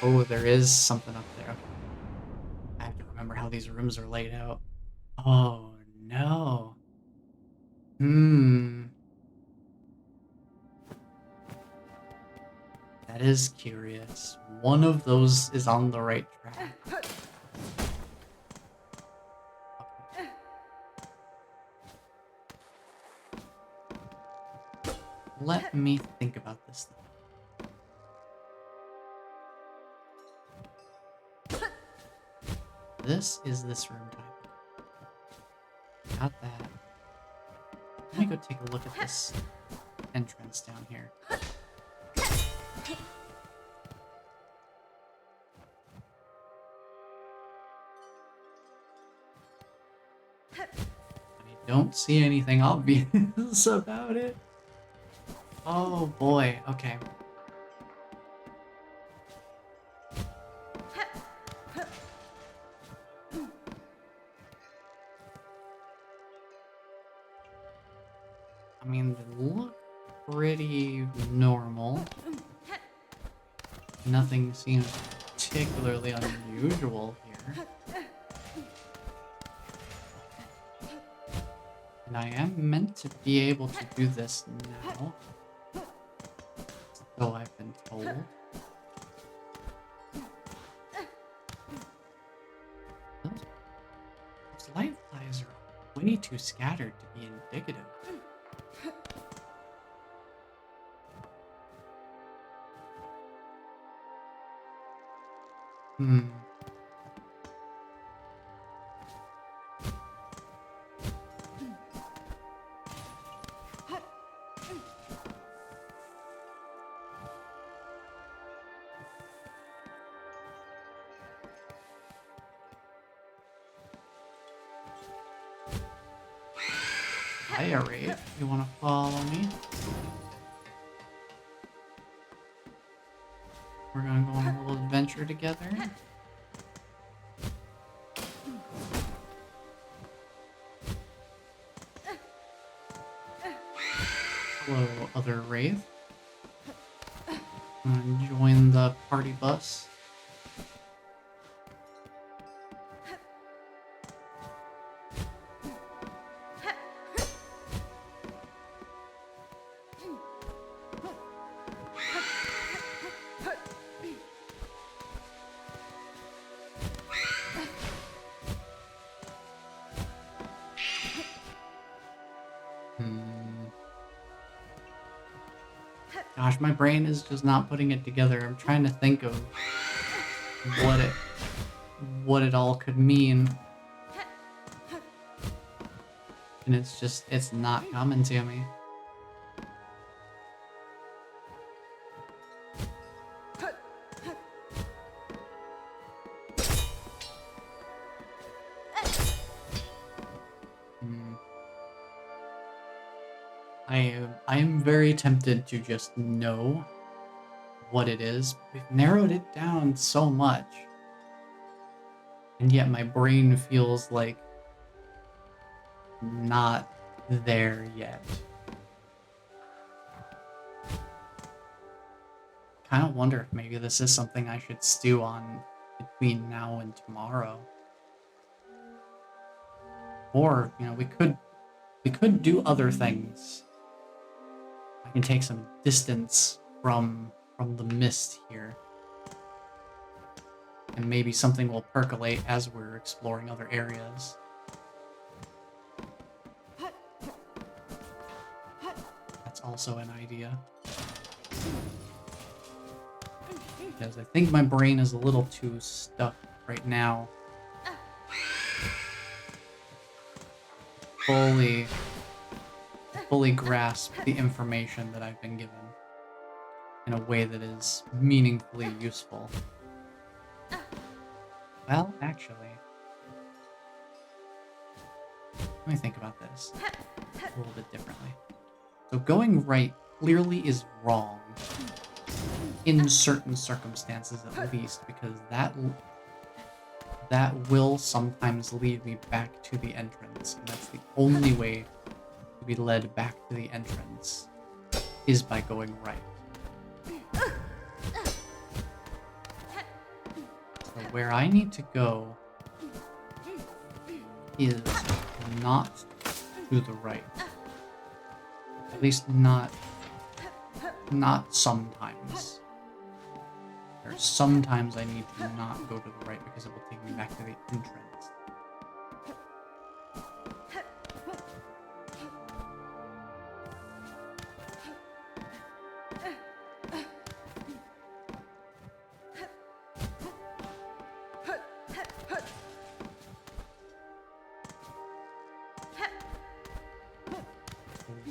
Oh, there is something up there. Okay. I have to remember how these rooms are laid out. Oh no. That is curious. One of those is on the right track. Okay. Let me think about this thing. This is this room type. Got that. Let me go take a look at this entrance down here. I don't see anything obvious about it. Oh boy, okay. I mean, they look pretty normal. Nothing seems particularly unusual here. And I am meant to be able to do this now. So I've been told. Those light flies are way too scattered to be indicative. Hiya, Wraith. You wanna follow me? We're gonna go on a little adventure together. Wraith. I'm gonna join the party bus. Gosh, my brain is just not putting it together. I'm trying to think of what it all could mean. And it's not coming to me. I am very tempted to just know what it is. We've narrowed it down so much. And yet my brain feels like not there yet. Kind of wonder if maybe this is something I should stew on between now and tomorrow. Or, you know, we could do other things. I can take some distance from the mist here. And maybe something will percolate as we're exploring other areas. That's also an idea. Because I think my brain is a little too stuck right now. Fully grasp the information that I've been given in a way that is meaningfully useful. Well, actually, let me think about this a little bit differently. So going right clearly is wrong in certain circumstances, at least, because that will sometimes lead me back to the entrance, and that's the only way to be led back to the entrance is by going right. So where I need to go is not to the right. At least not sometimes. There's sometimes I need to not go to the right because it will take me back to the entrance.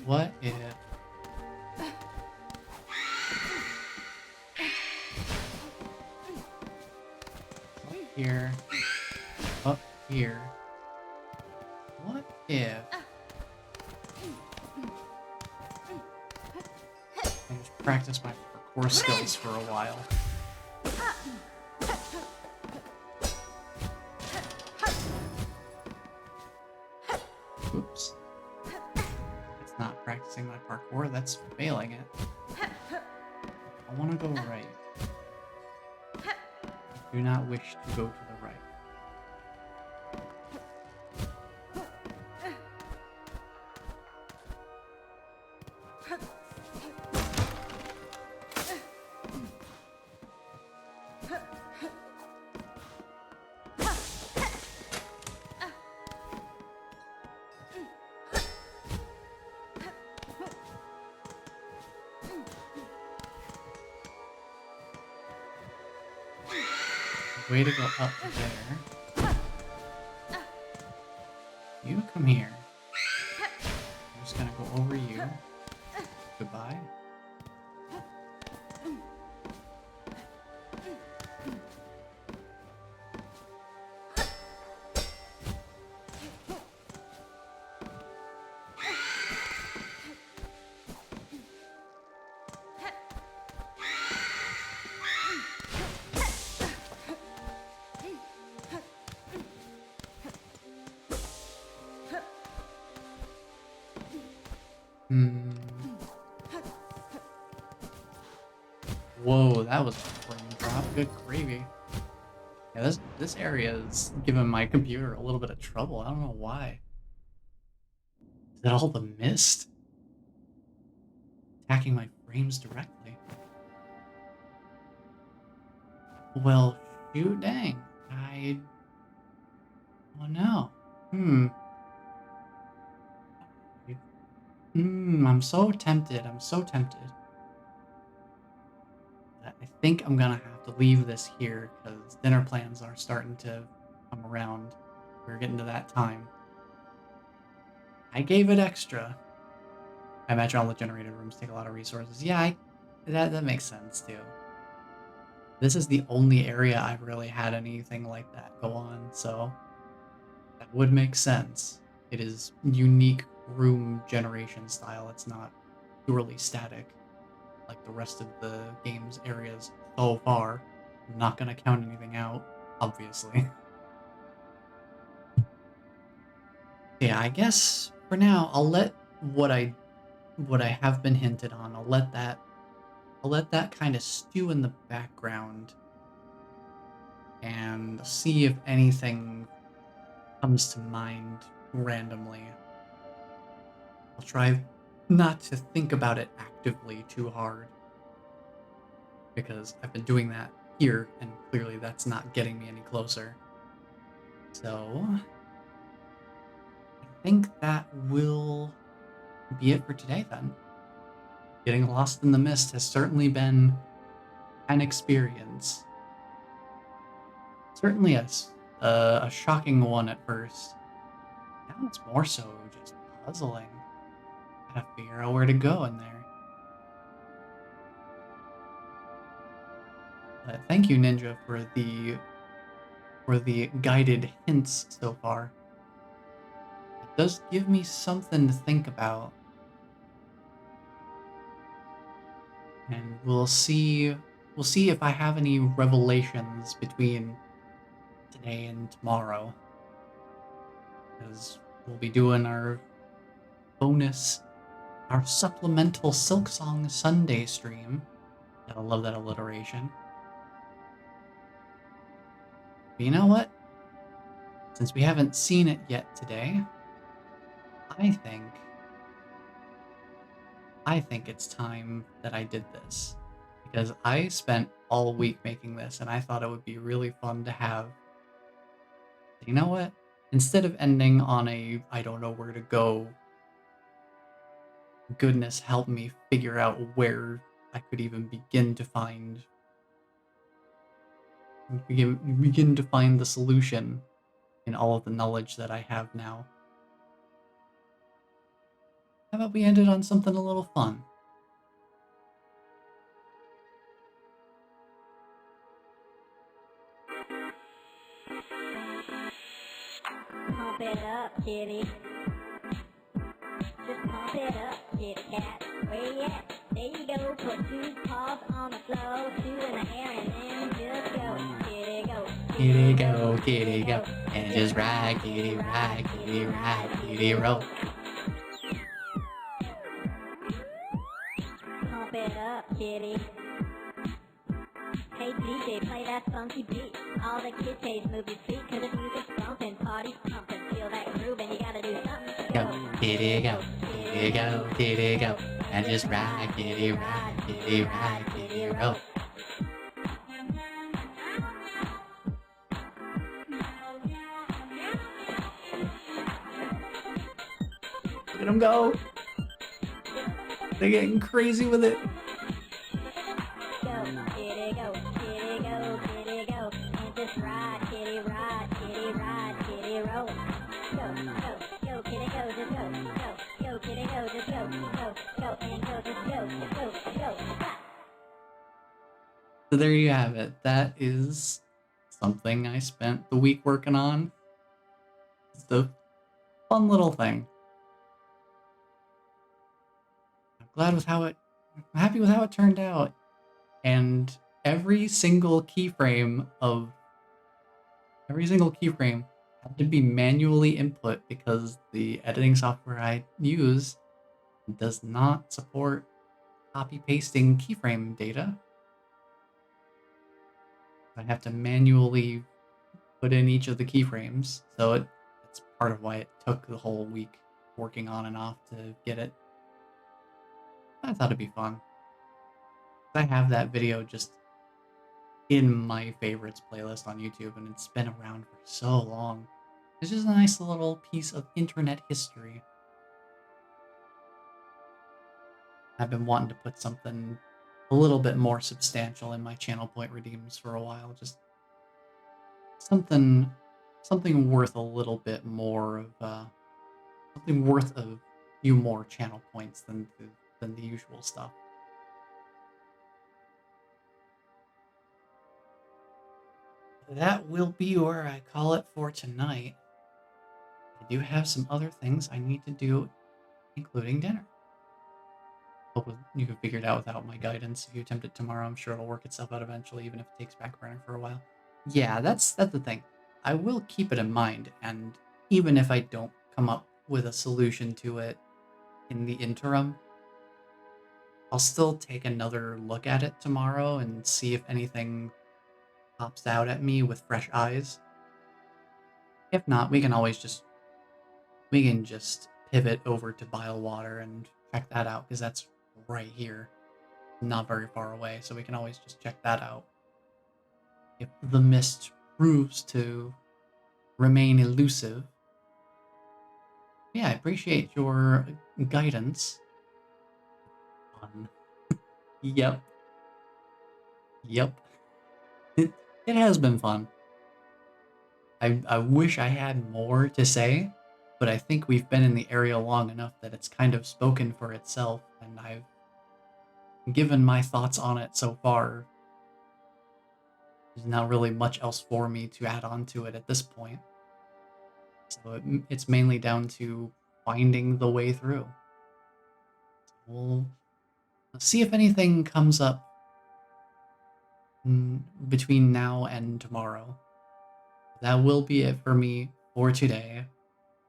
What if... up here, what if I just practice my parkour skills for a while? Oops. That's not practicing my parkour, that's failing it. I want to go right. I do not wish to go to the right. Way to go up there. You come here. I'm just gonna go over you. Goodbye. Whoa, that was a frame drop. Good gravy. Yeah, this area is giving my computer a little bit of trouble. I don't know why. Is it all the mist? Attacking my frames directly. Well, shoot dang. Oh no. I'm so tempted. I'm so tempted. I think I'm gonna have to leave this here because dinner plans are starting to come around. We're getting to that time. I gave it extra. I imagine all the generated rooms take a lot of resources. Yeah, that makes sense too. This is the only area I've really had anything like that go on, so that would make sense. It is unique room generation style. It's not purely static like the rest of the game's areas so far. I'm not gonna count anything out, obviously. Yeah, I guess for now I'll let what I have been hinted on, I'll let that kind of stew in the background and see if anything comes to mind randomly. I'll try not to think about it actively too hard, because I've been doing that here, and clearly that's not getting me any closer. So, I think that will be it for today then. Getting lost in the mist has certainly been an experience. Certainly a shocking one at first. Now it's more so just puzzling. Gotta figure out where to go in there. But thank you, Ninja, for the guided hints so far. It does give me something to think about. And we'll see if I have any revelations between today and tomorrow. Because we'll be doing our supplemental Silksong Sunday stream. I love that alliteration. But you know what? Since we haven't seen it yet today, I think it's time that I did this. Because I spent all week making this, and I thought it would be really fun to have. You know what? Instead of ending on a I don't know where to go, goodness help me figure out where I could even begin to find the solution in all of the knowledge that I have now. How about we end it on something a little fun? Pump it up, kitty. Just pump it up, kitty cat. Where you at? There you go. Put 2 paws on the floor, 2 in the air, and then just go. Kitty go. Kitty go, kitty go, and just ride, kitty ride, kitty ride, kitty roll. Pump it up, kitty. Hey DJ, play that funky beat. All the kitties move your feet, cause the music's bumping, party's pumping. Feel that groove and you gotta do something. Go, kitty go, kitty go, kitty go, and just ride, kitty ride, kitty ride, kitty roll. Look at them go! They're getting crazy with it. Go, kitty go, kitty go, kitty go. And just ride, kitty ride, kitty ride, kitty roll. Go, go, kitty go, just go, kitty go, just go, and go, just go. So there you have it. That is something I spent the week working on. It's a fun little thing. I'm happy with how it turned out. And every single keyframe had to be manually input because the editing software I use does not support copy pasting keyframe data. I have to manually put in each of the keyframes, so that's part of why it took the whole week working on and off to get it. I thought it'd be fun. I have that video just in my favorites playlist on YouTube, and it's been around for so long. It's just a nice little piece of internet history. I've been wanting to put something a little bit more substantial in my channel point redeems for a while. Just something worth a little bit more of something worth a few more channel points than the usual stuff. That will be where I call it for tonight. I do have some other things I need to do, including dinner. Hope you can figure it out without my guidance. If you attempt it tomorrow, I'm sure it'll work itself out eventually, even if it takes back burner for a while. Yeah, that's the thing. I will keep it in mind, and even if I don't come up with a solution to it in the interim, I'll still take another look at it tomorrow and see if anything pops out at me with fresh eyes. If not, we can just pivot over to bile water and check that out, because that's right here, not very far away, so we can always just check that out. If the mist proves to remain elusive. Yeah, I appreciate your guidance. Fun. Yep. Yep. It has been fun. I wish I had more to say, but I think we've been in the area long enough that it's kind of spoken for itself, and I've given my thoughts on it so far. There's not really much else for me to add on to it at this point. So it's mainly down to finding the way through. So we'll see if anything comes up between now and tomorrow. That will be it for me for today.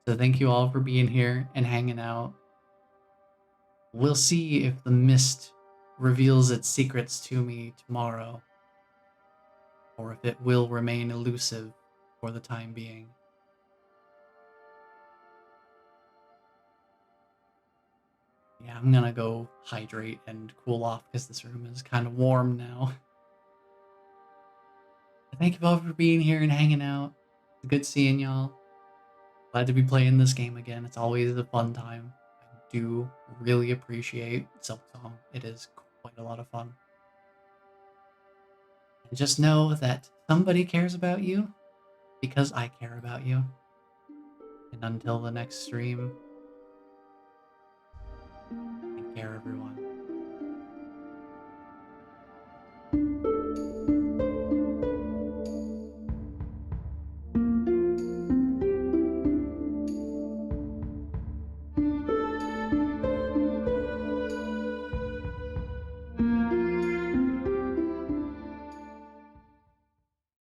So thank you all for being here and hanging out. We'll see if the mist reveals its secrets to me tomorrow, or if it will remain elusive for the time being. Yeah, I'm gonna go hydrate and cool off because this room is kind of warm now. Thank you all for being here and hanging out. It's good seeing y'all. Glad to be playing this game again. It's always a fun time. I do really appreciate Silksong. It is quite a lot of fun. And just know that somebody cares about you because I care about you. And until the next stream,